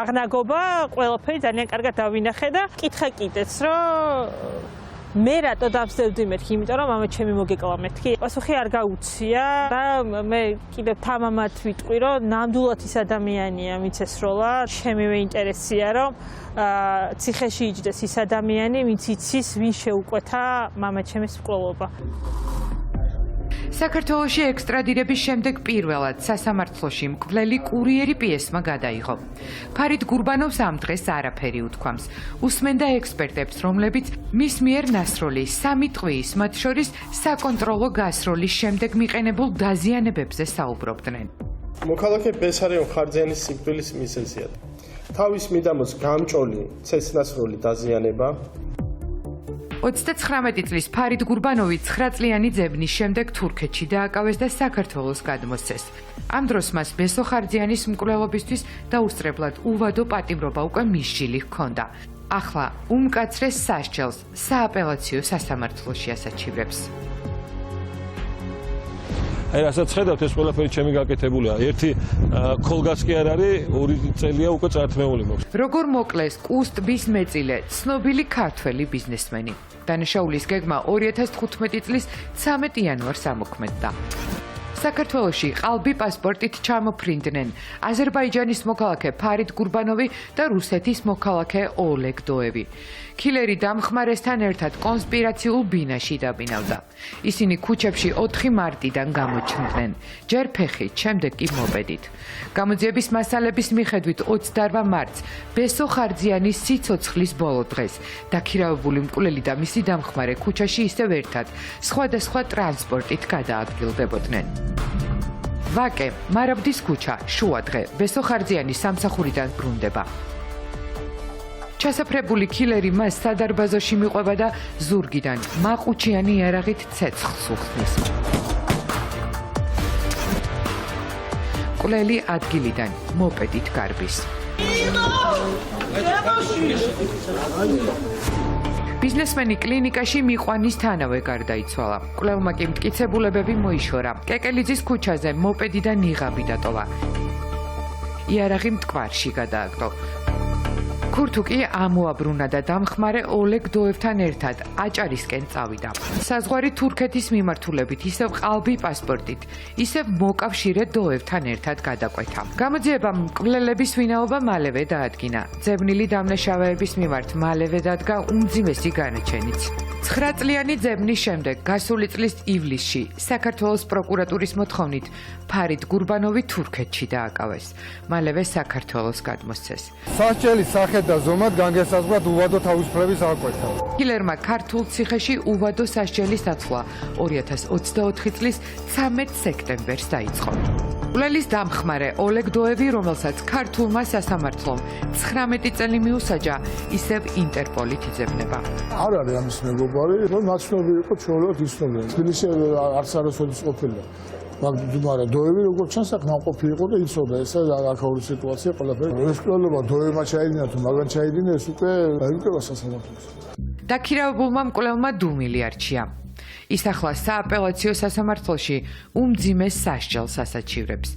აღნაგობა, ყველაფერი ძალიან კარგად დავინახე და კითხე კიდეც, რომ მე რატო დავსდევდი მეთქი, იმიტომ რომ მამა ჩემი მოგეკლა მეთქი. პასუხი არ გაუცია და მე კიდევ თამამად ვიტყვი, რომ ნამდვილად ის ადამიანია მიცესროლა. ჩემივე ინტერესია, რომ ციხეში იჯდეს ის ადამიანი, ვინც იცის, ვინ შეუკვეთა მამაჩემის მკვლელობა. საქართველოში ექსტრადირების შემდეგ პირველად სასამართლოში მკვლელი კურიერი პიესმა გადაიღო. ფარიდ გურბანოვს ამ დღეს არაფერი უთქვამს. უსმენდა ექსპერტებს, რომლებიც მის მიერ ნასროლი 3 ტყვიის, მათ შორის საკონტროლო გასროლის შემდეგ მიყენებულ დაზიანებებზე საუბრობდნენ. მოქალაქე ბესარიონ ხარძიანის სიკვდილის მიზეზია. თავის მიდამოს გამჭოლი ცეცნასროლი დაზიანება 39 წლის ფარიდ გურბანოვი 9 წლიანი ძებნის შემდეგ თურქეთში დააკავეს და საქართველოს გადმოსცეს. ამ დროს მას ბესო ხარძიანის მკვლელობისთვის დაუსწრებლად უვადო პატიმრობა უკვე მისჯილი ჰქონდა. ახლა უმკაცრეს სასჯელს სააპელაციო სასამართლოში ასაჩივრებს. აი რასაც ხედავთ, ეს ყველაფერი ჩემი გაკეთებულია. ერთი ქოლგაც კი არ არის, 2 წელია უკვე წართმეული მოხდა. როგორ მოკლეს კუსტბის მეწილე, ცნობილი ქართველი ბიზნესმენი. დანაშაულის გეგმა 2015 წლის 13 იანვარს ამოქმედდა. საქართველოში ყალბი პასპორტით ჩამოფრინდნენ აზერბაიჯანის მოქალაქე ფარიდ გურბანოვი და რუსეთის მოქალაქე ოლეგ დოევი. ქილერი დამხმარესთან ერთად კონსპირაციულ ბინაში დაბინავდა. ისინი ქუჩებში 4 მარტიდან გამოჩნდნენ, ჯერ ფეხით, შემდეგ კი მოპედით. გამოძიების მასალების მიხედვით 28 მარტს ბესო ხარძიანის სიცოცხლის ბოლო დღეს დაქირავებული მკვლელი და მისი დამხმარე ქუჩაში ისევ ერთად სხვადასხვა ტრანსპორტით გადაადგილდებოდნენ. ვაკე, მარაბდის ქუჩა, შუადღე, ბესო ხარძიანის სამსახურიდან ბრუნდება. ჩასაფრებული ქილერი მას სადარბაზოში მიყვება და ზურგიდან მაყუჩიანი იარაღით ცეცხლს უხსნის. მკვლელი ადგილიდან მოპედით გარბის. ბიზნესმენი კლინიკაში მიყვანისთანავე გარდაიცვალა. მკვლელმა კი მტკიცებულებები მოიშორა. კეკელიძის ქუჩაზე მოპედიდან ნიღაბი დატოვა. იარაღი მტკვარში გადააგდო. ქურთუკი ამოაბრუნა და დამხმარე ოლეგ დოევთან ერთად აჭარისკენ წავიდა. საზღვარი თურქეთის მიმართულებით ისევ ყალბი პასპორტით, ისევ მოკავშირე დოევთან ერთად გადაკვეთა. გამოძიებამ მკვლელების ვინაობა მალევე დაადგინა. ძებნილი დამნაშავეების მიმართ მალევე დადგა უმძიმესი განაჩენიც. 9 წლიანი ძებნის შემდეგ გასული წლის ივლისში საქართველოს პროკურატურის მოთხოვნით ფარიდ გურბანოვი თურქეთში დააკავეს. მალევე საქართველოს გადმოსცეს. სასჯელის სახე და ზომად განგესაზღვრად უვადო თავისუფლების აღკვეთა. ქილერმა ქართულ ციხეში უვადო სასჯელის დაცვა 2024 წლის 13 სექტემბერს დაიწყო. მკვლელის დამხმარე ოლეგ დოევი, რომელსაც ქართულმა სასამართლომ 19 წელი მიუსაჯა, ისევ ინტერპოლით იძებნება. არ არის ამის მეგობარი, რომ ნაცნობი იყო ჩვეულებრივ ისნობენ. თბილისში არც არასოდეს ყოფილა. მაგრამ დოევი როგორც ჩანს ნაყოფი იყო და იცოდა ესა აქაური სიტუაცია ყველაფერი. ეს კვლევა დოევმა ჩაიდინა თუ მაგან ჩაიდინა ეს უკვე დაიკვევა სასამართლოს. დაქირავებულმა მკვლელმა დუმილი არჩია. ის ახლა სააპელაციო სასამართლოში უმძიმეს სასჯელს ასაჩივრებს.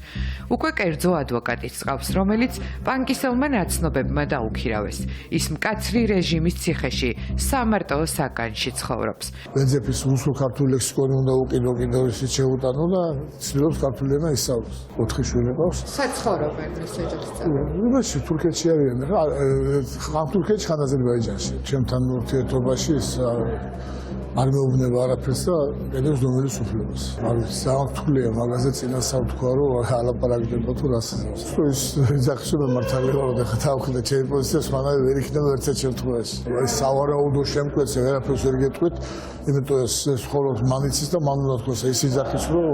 უკვე კერძო ადვოკატიც ყავს, რომელიც პანკისელმა ნაცნობებმა დაუქირავეს. ის მკაცრი რეჟიმის ციხეში სამარტო საკანში ცხოვრობს. ვენძეფის რუსულ ქართულ ლექსიკონი უნდა უკიდო კიდევ ისიც შეუტანო და ცდილობს ქართული ენა ისწავლოს. 4 შვილი ყავს. საცხოვრობენ ეს ოჯახი. ნუ თურქეთში არიან ხა ამ თურქეთში ხან აზერბაიჯანში. ჩემთან ურთიერთობაში ის არ მეუბნება არაფერს და კიდევ დომენის უფლებას. არის საერთოდ მაგაზე წინასწარ თქვა რომ ალაპარაკდება თუ რას ის ზახშობა მართალი ვარ და ხთავხდა ჩემი პოზიციას მანავე ვერ იქნება ერთად შემთხვევაში. ეს სავარაუდო შემკვეთზე ვერაფერს ვერ გეტყვით, იმიტომ ეს ხოლოს მანიცის და მან უნდა თქვას ის იძახის რომ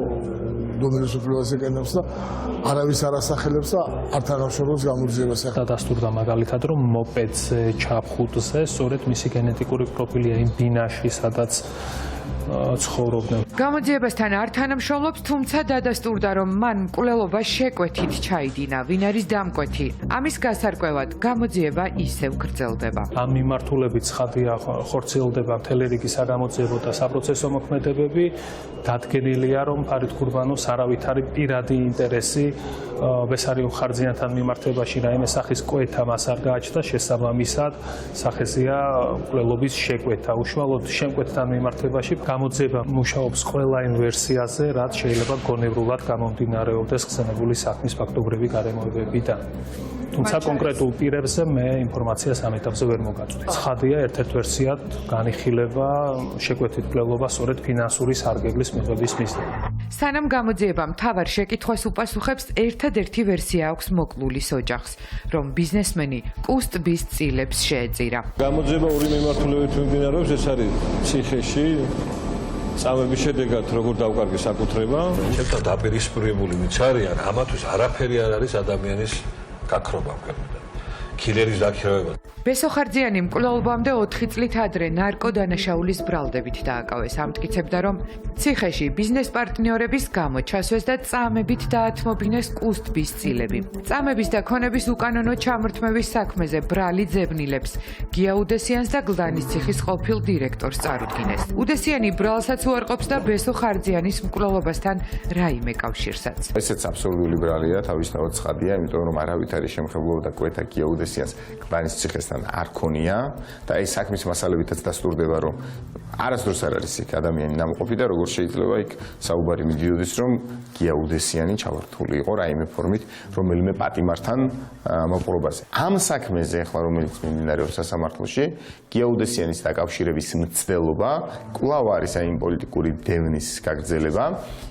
დომენის უფლებას ეკენებს და არავის არ ასახელებს და არ თანამშრომლობს გამოძიებას ახლა დასტურდა მაგალითად რომ მოპედზე ჩაფხუტზე სწორედ მისი გენეტიკური პროფილია იმ ბინაში სადაც ცხოვრობდნენ. გამოძიებასთან არ თანამშრომლობს, თუმცა დადასტურდა, რომ მან მკვლელობა შეკვეთით ჩაიდინა, ვინ არის დამკვეთი. ამის გასარკვევად გამოძიება ისევ გრძელდება. ამ მიმართულებით ცხადია ხორციელდება მთელი რიგი საგამოძიებო და საპროცესო მოქმედებები. დადგენილია, რომ ფარიდ კურბანოვს არავითარი პირადი ინტერესი ბესარიონ ხარძიანთან მიმართებაში რაიმე სახის კვეთა მას არ გააჩნდა, შესაბამისად სახეზეა მკვლელობის შეკვეთა. უშუალოდ შემკვეთთან მიმართებაში გამოძიება მუშაობს ყველა იმ ვერსიაზე, რაც შეიძლება გონევრულად გამომდინარეობდეს ხსენებული საქმის ფაქტობრივი გარემოებებიდან. თუმცა კონკრეტულ პირებზე მე ინფორმაციას ამ ეტაპზე ვერ მოგაწვდი. ცხადია, ერთ-ერთ ვერსიად განიხილება შეკვეთით მკვლელობა სწორედ ფინანსური სარგებლის მიღების მიზნით. სანამ გამოძიება მთავარ შეკითხვას უპასუხებს, ერთადერთი ვერსია აქვს მოკლულის ოჯახს, რომ ბიზნესმენი კუსტბის წილებს შეეწირა. გამოძიება ორი მიმართულებით მიმდინარეობს, ეს არის ციხეში წამების შედეგად როგორ დავკარგე საკუთრება. ჩემთან დაპირისპირებული ვინც არიან, ამათვის არაფერი არ არის ადამიანის გაქრობა მქონდა. კილერის დაქირავება. ბესოხარძიანი მკვლელობამდე 4 წლით ადრე ნარკოდანაშაულის ბრალდებით დააკავეს. ამტკიცებდა, რომ ციხეში ბიზნეს პარტნიორების გამო ჩასვეს და წამებით დაათმობინეს კუსტბის წილები. წამების და ქონების უკანონო ჩამორთმევის საქმეზე ბრალი ძებნილებს გია უდესიანს და გლდანის ციხის ყოფილ დირექტორს წარუდგინეს. უდესიანი ბრალსაც უარყოფს და ბესოხარძიანის მკვლელობასთან რაიმე კავშირსაც. ესეც აბსოლუტური ბრალია, თავისთავად ცხადია, იმიტომ რომ არავითარი შემხებლობა და კვეთა გია უდესიანს გლდანის ციხეს არ ქონია და ეს საქმის მასალებითაც დასტურდება, რომ არასდროს არ არის იქ ადამიანი ნამყოფი და როგორ შეიძლება იქ საუბარი მიდიოდეს, რომ გია უდესიანი ჩავართული იყო რაიმე ფორმით რომელიმე პატიმართან მოპყრობაზე. ამ საქმეზე ახლა რომელიც მიმდინარეობს სასამართლოში, გია უდესიანის დაკავშირების მცდელობა კვლავ არის აი პოლიტიკური დევნის გაგრძელება,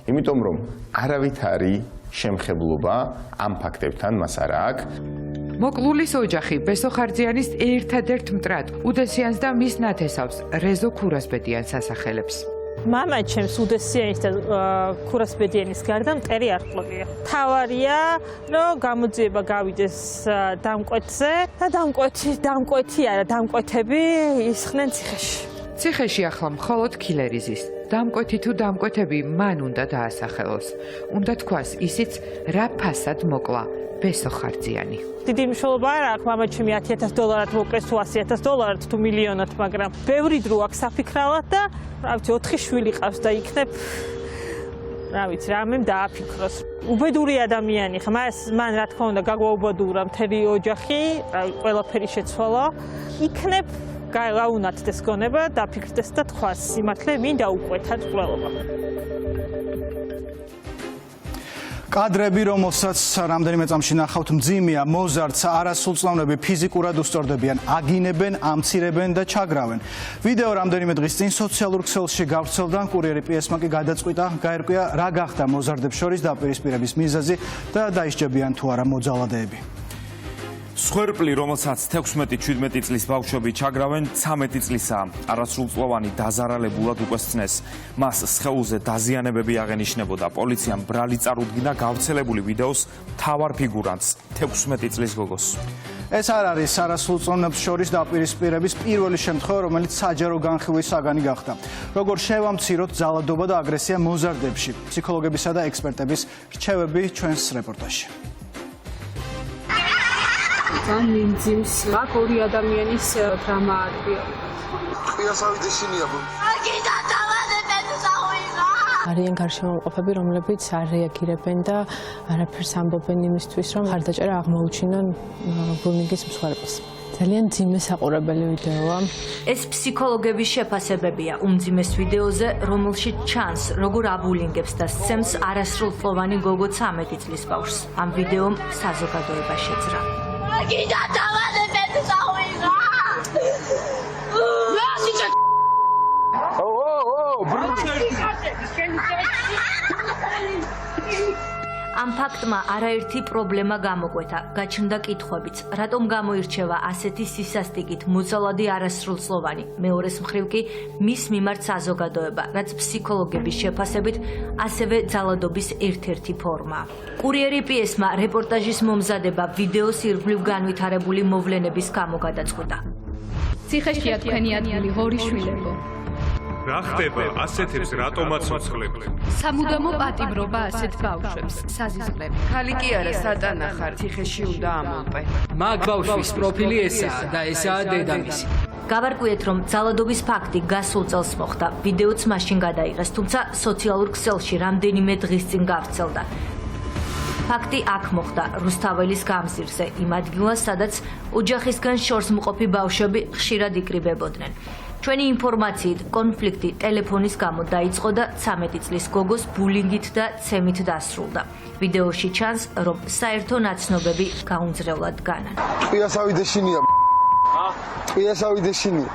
იმიტომ რომ არავითარი შემხებლობა ამ ფაქტებთან მას არ აქვს. მოკლულის ოჯახი ბესოხარძიანის ერთადერთ მტრად უდესიანს და მის ნათესავს რეზო ქურასბედიანს ასახელებს. მამა ჩემს უდესიანის და ქურასბედიანის გარდა მტერი არ ყოლია. თავარია, რომ გამოძიება გავიდეს დამკვეთზე და დამკვეთი არა, დამკვეთები ისხნენ ციხეში. ციხეში ახლა მხოლოდ კილერი ზის. დამკვეთი თუ დამკვეთები მან უნდა დაასახელოს. უნდა თქვას ისიც რა ფასად მოკლა ბესოხარძიანი. დიდი მნიშვნელობა არ აქვს მამაჩემი $10,000 მოკლეს თუ $100,000 თუ მილიონად, მაგრამ ბევრი დრო აქვს საფიქრალად და რა ვიცი 4 შვილი ყავს და იქნებ რა ვიცი რამემ დააფიქროს. უბედური ადამიანი ხა მან რა თქმა უნდა გაგვაუბადურა მთელი ოჯახი, ყველაფერი შეცვალა. იქნებ გაუნათდეს გონება, დაფიქრდეს და თქვას სიმართლე მინდა უყვეთა წყლობა. კადრები, რომელსაც რამდენიმე წამში ნახავთ, მძიმეა. მოზარდს არასრულწლოვნები ფიზიკურად უსწორდებიან, აგინებენ, ამცირებენ და ჩაგრავენ. ვიდეო რამდენიმე დღის წინ სოციალურ ქსელში გავრცელდა, კურიერი PS-მა კი გადაწყვიტა, გაერკვია რა გახდა მოზარდებს შორის დაპირისპირების მიზეზი და დაისჯებიან თუ არა მოძალადეები. სხერპლი, რომელსაც 16-17 წლის ბავშვები ჩაგრავენ, 13 წლისაა. არასრულწლოვანი დაზარალებულად უკესცნეს. მას სხეულზე დაზიანებები აღენიშნებოდა. პოლიციამ ბრალი წარუდგინა გავრცელებული ვიდეოს მთავარ ფიგურანტს, 16 წლის გოგოს. ეს არ არის არასრულწლოვნებს შორის დაპირისპირების პირველი შემთხვევა, რომელიც საჯარო განხილვის საგანი გახდა. როგორ შევამციროთ ძალადობა და აგრესია მოზარდებში. ფსიქოლოგებისა და ექსპერტების რჩევები ჩვენს რეპორტაჟში. განიმძიმს აქ ორი ადამიანის დრამა არის. ყიასავით ისინია. არ გინდა დავადებენ არიან გარშემოყოფები, რომლებიც არ რეაგირებენ და არაფერს ამბობენ იმისთვის, რომ ხარდაჭერა აღმოუჩინონ ბულინგის მსხვერპლს. ძალიან ძიმე საყურებელი ვიდეოა. ეს ფსიქოლოგების შეფასებებია უმძიმეს ვიდეოზე, რომელშიც ჩანს, როგორ აბულინგებს და სცემს არასრულწლოვანი გოგო 13 წლის ბავშვს. ამ ვიდეომ საზოგადოება შეძრა. გიდა დავადებეთ წავიღა. ამ ფაქტმა არაერთი პრობლემა გამოკვეთა. გაჩნდა კითხვებიც, რატომ გამოირჩევა ასეთი სისასტიკით მოწალადი არასრულწლოვანი? მეორეს მხრივ კი მის მიმართ საზოგადოება, რაც ფსიქოლოგების შეფასებით ასევე ძალადობის ერთ-ერთი ფორმაა. კურიერი PS-მა რეპორტაჟის მომზადება ვიდეოს ირგვლივ განვითარებული მოვლენების გამო გადაწყვიტა. ციხეშია თქვენი ადგილი, ორი შვილებო. რა ხდება? ასეთებს რატომაც უცხლებთ? სამუდამო პატიმრობა ასეთ ბავშვებს, საზიზღლები. ხალი კი არა, სატანა ხარ, ციხეში უნდა ამოყე. მაგ ბავშვის პროფილი ესაა და ესაა დედამისი. გავარკვიეთ, რომ ძალადობის ფაქტი გასულ წელს მოხდა. ვიდეოც მაშინ გადაიღეს, თუმცა სოციალურ ქსელში რამდენიმე დღის წინ გავრცელდა. ფაქტი აქ მოხდა რუსთაველის გამზირზე, იმ ადგილას, სადაც ოჯახისგან შორს მყოფი ბავშვები ხშირად იკრიბებოდნენ. ჩვენი ინფორმაციით, კონფლიქტი ტელეფონის გამო დაიწყო და 13 წლის გოგოს ბულინგით და ცემით დასრულდა. ვიდეოში ჩანს, რომ საერთო ნაცნობები გაუნձრევლად განან. ყიასავი დეშინია. ყიასავი დეშინია.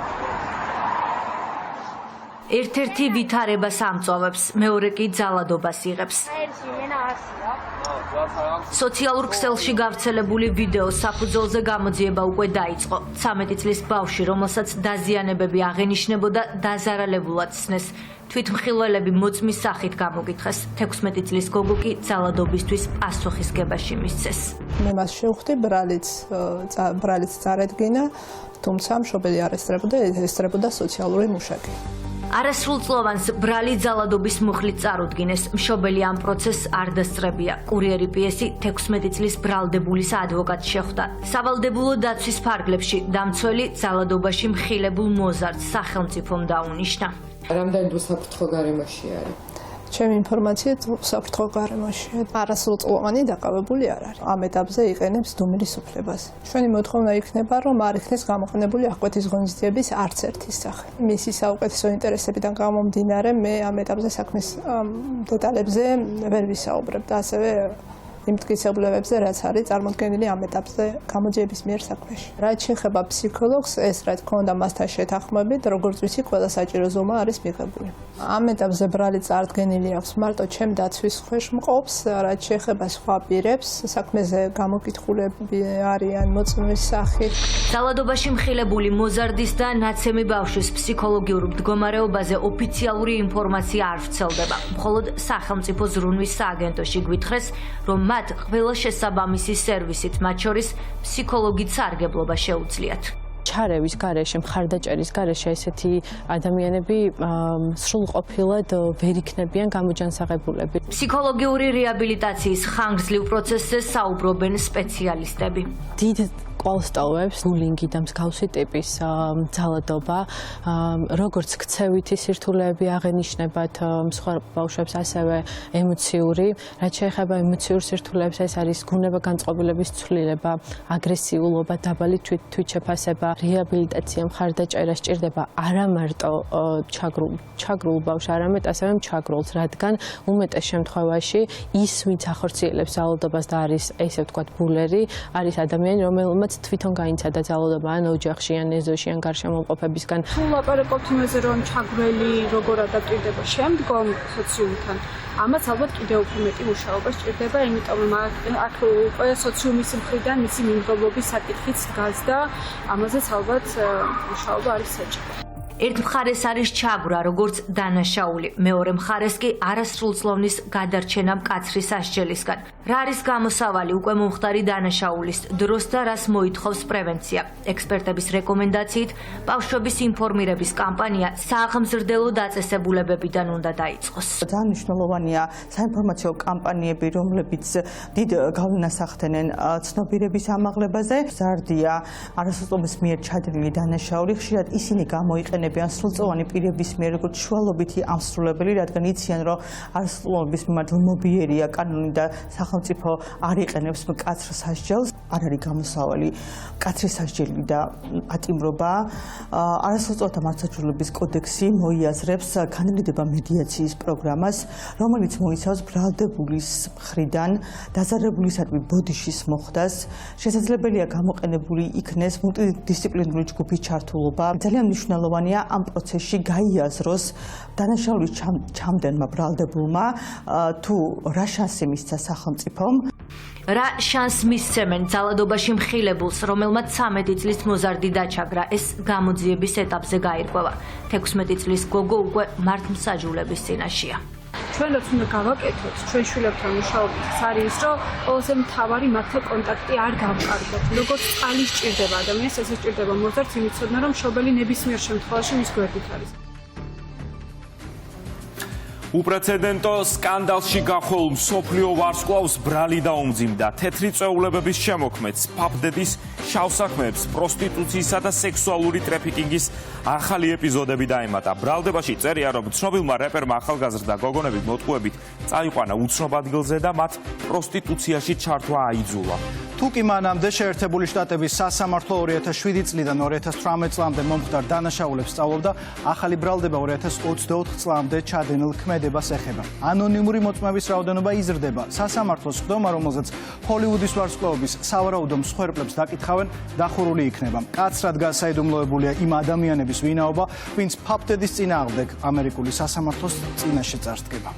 ერთ-ერთი ვითარებას ამწოვებს, მეორე კი ძალადობას იღებს. სოციალურ ქსელში გავრცელებული ვიდეო საფუძველზე გამოძიება უკვე დაიწყო. 13 წლის ბავშვი, რომელსაც დაზიანებები აღენიშნებოდა, დაზარალებულად სცნეს. თვითმხილველები მოწმის სახით გამოგითხეს. 16 წლის გოგო კი ძალადობისთვის პასუხისგებაში მისცეს. მე მას შევხვდი, ბრალიც წარედგინა, თუმცა მშობელი არ ესწრებოდა სოციალური მუშაკი. არასრულწლოვანს ბრალი ძალადობის მუხლით წარუდგინეს. მშობელი ამ პროცესს არ დასწრებია. კურიერი PS-ი 16 წლის ბრალდებულის ადვოკატს შეხვდა. სავალდებულო დაცვის ფარგლებში დამცველი ძალადობაში მხილებულ მოზარდს სახელმწიფომ დაუნიშნა. რამდენი დღე საფრთხო გარემოში არის? ჩემი ინფორმაციით საფრთხო გარემოში. არასრულწლოვანი დაკავებული არ არის. ამ ეტაპზე იყენებს დუმილის უფლებას. ჩვენი მოთხოვნა იქნება, რომ არ იქნეს გამოყენებული აღკვეთის ღონისძიების არც ერთი სახე. მისი საუკეთესო ინტერესებიდან გამომდინარე, მე ამ ეტაპზე საქმის დეტალებზე ვერ ვისაუბრებ და ასევე იმ მტკიცებულებებზე, რაც არის წარმოქმნილი ამ ეტაპზე გამოძიების მიერ საქმეში. რაც შეეხება ფსიქოლოგს, ეს რა თქმა უნდა მასთან შეთანხმებით, როგორც ვიცი, ყველა საჭირო ზომა არის მიღებული. ამ ეტაპზე ბრალი წარდგენილი აქვს მარტო ჩემ დაცვის ქვეშ მყოფს, რაც შეეხება სხვა პირებს, საქმეზე გამოკითხულები არიან მოწმის სახით. ძალადობაში მხილებული მოზარდის და ნაცემი ბავშვის ფსიქოლოგიურ მდგომარეობაზე ოფიციალური ინფორმაცია არ ვრცელდება. მხოლოდ სახელმწიფო ზრუნვის სააგენტოში გვითხრეს, რომ მათ ყველა შესაბამისი სერვისით, მათ შორის ფსიქოლოგით სარგებლობა შეუძლიათ. ჩარევის გარეშე, მხარდაჭერის გარეშე ესეთი ადამიანები სრულყოფილად ვერ იქნებიან გამოჯანსაღებულები. ფსიქოლოგიური რეაბილიტაციის ხანგრძლივ პროცესზე საუბრობენ სპეციალისტები. დიდ კვალს ტოვებს ბულინგი და მსგავსი ტიპის ძალადობა, როგორც ქცევითი სირთულეები აღენიშნებათ სხვა ბავშვებს, ასევე ემოციური. რაც შეეხება ემოციურ სირთულეებს, ეს არის გუნება-განწყობილების ცვლილება, აგრესიულობა, დაბალი თვითშეფასება, რეაბილიტაცია, მხარდაჭერა სჭირდება არა მარტო ჩაგრულ ბავშვს, არამედ ასევე მჩაგრულს, რადგან უმეტეს შემთხვევაში ის, ვინც ახორციელებს ძალადობას და არის, ესე ვთქვათ, ბულერი, არის ადამიანი, რომელმაც თვითონ გაიცადა ძალადობა ან ოჯახში, ან ეზოში, ან გარშემოყოფებისგან. თუ ლაპარაკობთ იმაზე, რომ ჩაგვრელი როგორ ადაპტირდება შემდგომ სოციუმთან, ამას ალბათ კიდევ უფრო მეტი მუშაობა სჭირდება, იმიტომ რომ აქ უკვე სოციუმის მხრიდან მისი მიმდევრობის საკითხიც დგას და ამაზეც ალბათ მუშაობა არის საჭირო. ერთ მხარეს არის ჩაგვრა, როგორც დანაშაული, მეორე მხარეს კი არასრულწლოვნის გადარჩენა მკაცრი სასჯელისგან. რა არის გამოსავალი უკვე მომხდარი დანაშაულის დროს და რას მოითხოვს პრევენცია? ექსპერტების რეკომენდაციით, ბავშვების ინფორმირების კამპანია სააღმზრდელო დაწესებულებებიდან უნდა დაიწყოს. ძალიან მნიშვნელოვანია საინფორმაციო კამპანიები, რომლებიც დიდ გავლენას ახდენენ ცნობიერების ამაღლებაზე. ზარდია არასრულწლოვნის მიერ ჩადენილი დანაშაული, ხშირად ისინი გამოიყენებენ იყენებიან სრულწლოვანი პირების მიერ როგორც შუალობითი ამსრულებელი, რადგან იციან, რომ არასრულობის მიმართ მობიერია კანონი და სახელმწიფო არ იყენებს მკაცრ სასჯელს. არ არის გამოსავალი მკაცრი სასჯელი და პატიმრობა. არასრულწლოვანთა მართლმსაჯულების კოდექსი მოიაზრებს განრიდება მედიაციის პროგრამას, რომელიც მოიცავს ბრალდებულის მხრიდან დაზარებულისადმი ბოდიშის მოხდას. შესაძლებელია გამოყენებული იქნეს მულტიდისციპლინური ჯგუფის ჩართულობა. ძალიან მნიშვნელოვანია ამ პროცესში გაიაზროს დანაშაულის ჩამდენმა ბრალდებულმა თუ რა შანსი მისცა სახელმწიფომ. რა შანს მისცემენ ძალადობაში მხილებულს, რომელმაც 13 წლის მოზარდი დაჩაგრა, ეს გამოძიების ეტაპზე გაირკვევა. 16 წლის გოგო უკვე მართლმსაჯულების წინაშეა. ჩვენაც უნდა გავაკეთოთ ჩვენ შვილებთან მუშაობით. ეს არის ის, რომ ყველაზე მთავარი მათთან კონტაქტი არ გავყარდოთ. როგორც წყალი სჭირდება ადამიანს, ესე სჭირდება მოზარდს, იმიცოდნა რომ მშობელი ნებისმიერ შემთხვევაში მის გვერდით არის. უპრეცედენტო სკანდალში გახოლ მსოფლიო ვარსკვლავს ბრალი დაუმძიმდა. თეთრი წვეულებების შემოქმედს, ფაფდედის შავ საქმეებს, პროსტიტუციისა და სექსუალური ტრაფიკინგის ახალი ეპიზოდები დაემატა. ბრალდებაში წერია, რომ ცნობილმა რეპერმა ახალგაზრდა გოგონების მოტყუებით წაიყვანა უცნობ ადგილზე და მათ პროსტიტუციაში ჩართვა აიძულა. თუკი მანამდე შეერთებული შტატების სასამართლო 2007 წლიდან 2018 წლამდე მომხდარ დანაშაულებს სწავლობდა, ახალი ბრალდება 2024 წლამდე ჩადენილ ქმედებას ეხება. ანონიმური მოწმების რაოდენობა იზრდება. სასამართლოს ხდომა, რომელზეც ჰოლივუდის ვარსკვლავების სავარაუდო მსხვერპლებს დაკითხავენ, დახურული იქნება. მკაცრად გასაიდუმლოებულია იმ ადამიანების ვინაობა, ვინც ფაფდედის წინააღმდეგ ამერიკული სასამართლოს წინაშე წარსდგება.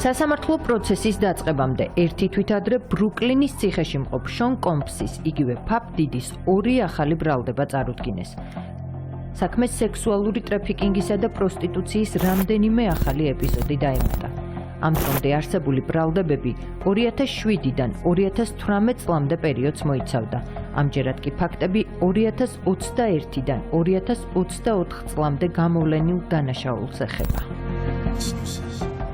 სასამართლო პროცესის დაწყებამდე ერთი თვით ადრე ბრუკლინის ციხეში მყოფ შონ კომპსის, იგივე ფაფდიდის ორი ახალი ბრალდება წარუდგინეს. საქმეს სექსუალური ტრაფიკინგისა და პროსტიტუციის რამდენიმე ახალი ეპიზოდი დაემატა. ამ დრომდე არსებული ბრალდებები 2007-დან 2018 წლამდე პერიოდს მოიცავდა. ამჯერად კი ფაქტები 2021-დან 2024 წლამდე გამოვლენილ დანაშაულს ეხება.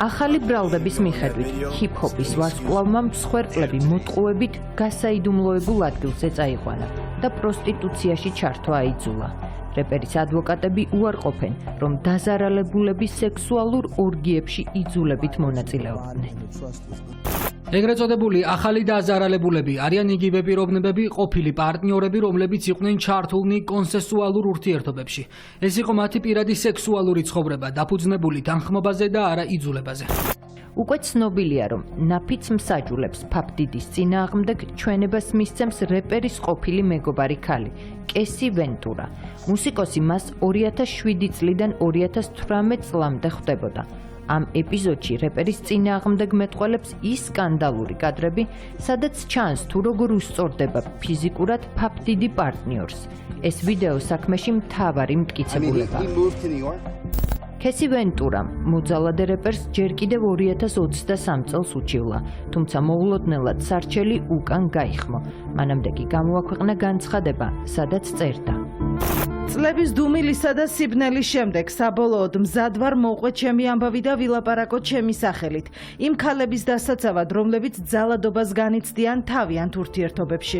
ახალი ბრალდების მიხედვით, ჰიპ-ჰოპის ვარსკვლავმა მსხვერპლები მოტყუებით გასაიდუმლოებულ ადგილზე წაიყვანა და პროსტიტუციაში ჩართვა აიძულა. რეპერის ადვოკატები უარყოფენ, რომ დაზარალებულები სექსუალურ ორგიებში იძულებით მონაწილეობდნენ. ეგრეთ წოდებული ახალი დაზარალებულები არიან იგივე პიროვნებები, ყოფილი პარტნიორები, რომლებიც იყვნენ ჩართულნი კონსენსუალურ ურთიერთობებში. ეს იყო მათი პირადი სექსუალური ცხოვრება, დაფუძნებული თანხმობაზე და არა იძულებაზე. უკვე ცნობილია, რომ ნაფიც მსაჯულებს ფაფდიდის წინააღმდეგ ჩვენებას მისცემს რეპერის ყოფილი მეგობარი ქალი, კესი ვენტურა. მუსიკოსი მას 2007 წლიდან 2018 წლამდე ხვდებოდა. ამ ეპიზოდში რეპერის წინააღმდეგ მეტყველებს ის სკანდალური კადრები, სადაც ჩანს თუ როგორ უსწორდება ფიზიკურად ფაფდიდი პარტნიორს. ეს ვიდეო საქმეში მთავარი მტკიცებულებაა. კესი ვენტურამ მოძალადე რეპერს ჯერ კიდევ 2023 წელს უჩივლა, თუმცა მოულოდნელად სარჩელი უკან გაიხმო. მანამდე კი გამოაქვეყნა განცხადება, სადაც წერდა: წლების დუმილისა და სიბნელის შემდეგ საბოლოოდ მზად ვარ მოყვე ჩემი ამბავი და ვილაპარაკო ჩემი სახელით. იმ ქალების დასაცავად, რომლებიც ძალადობას განიცდიან თავიანთ ურთიერთობებში.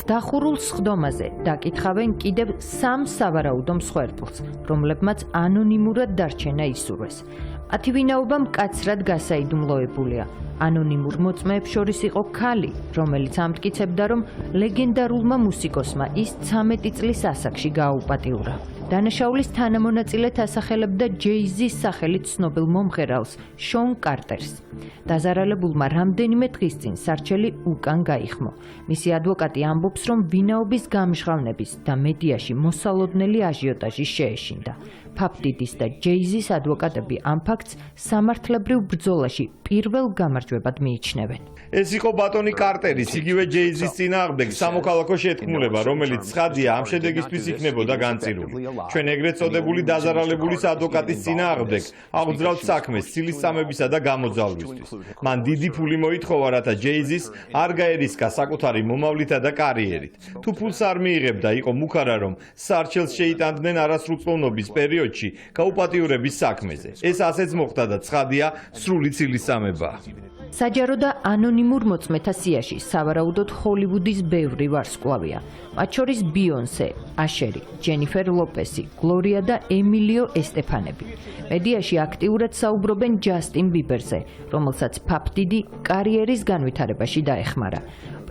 დახურულ სხდომაზე დაკითხავენ კიდევ 3 სავარაუდო მსხვერპლს, რომლებმაც ანონიმურად დარჩენა ისურვეს. მათი ვინაობა მკაცრად გასაიდუმლოებულია. ანონიმურ მოწმეებს შორის იყო ქალი, რომელიც ამტკიცებდა, რომ ლეგენდარულმა მუსიკოსმა ის 13 წლის ასაკში გააუპატიურა. დანაშაულის თანამონაწილედ ასახელებდა ჯეიზის სახელით ცნობილ მომღერალს, შონ კარტერს. დაზარალებულმა რამდენიმე დღის წინ სარჩელი უკან გაიხმო. მისი ადვოკატი ამბობს, რომ ვინაობის გამჟღავნების და მედიაში მოსალოდნელი აჟიოტაჟი შეეშინდა. ფაფდიდის და ჯეიზის ადვოკატები ამ ფაქტს სამართლებრივ ბრძოლაში პირველ გამარჯვებად მიიჩნევენ. ეს იყო ბატონი კარტერის, იგივე ჯეიზის წინააღმდეგ სამოქალაქო შეთქმულება, რომელიც ცხადია ამ შედეგისთვის იქნებოდა განწირული. ჩვენ ეგრეთ წოდებული დაზარალებულის ადვოკატის წინააღმდეგ აღძრავთ საქმეს ცილისწამებისა და გამოძალვისთვის. მან დიდი ფული მოითხოვა, რათა ჯეიზის არ გაერისკა საკუთარი მომავლითა და კარიერით. თუ ფულს არ მიიღებდა, იყო მუქარა, რომ სარჩელს შეიტანდნენ არასრულწლოვნობის პერიოდში პერიოდში გაუპატიურების საქმეზე. ეს ასეც მოხდა და ცხადია, სრული ცილისწამებაა. საჯარო და ანონიმურ მოწმეთა სიაში სავარაუდოდ ჰოლივუდის ბევრი ვარსკვლავია. მათ შორის ბიონსე, აშერი, ჯენიფერ ლოპესი, გლორია და ემილიო ესტეფანები. მედიაში აქტიურად საუბრობენ ჯასტინ ბიბერზე, რომელსაც ფაფ-დიდი კარიერის განვითარებაში დაეხმარა.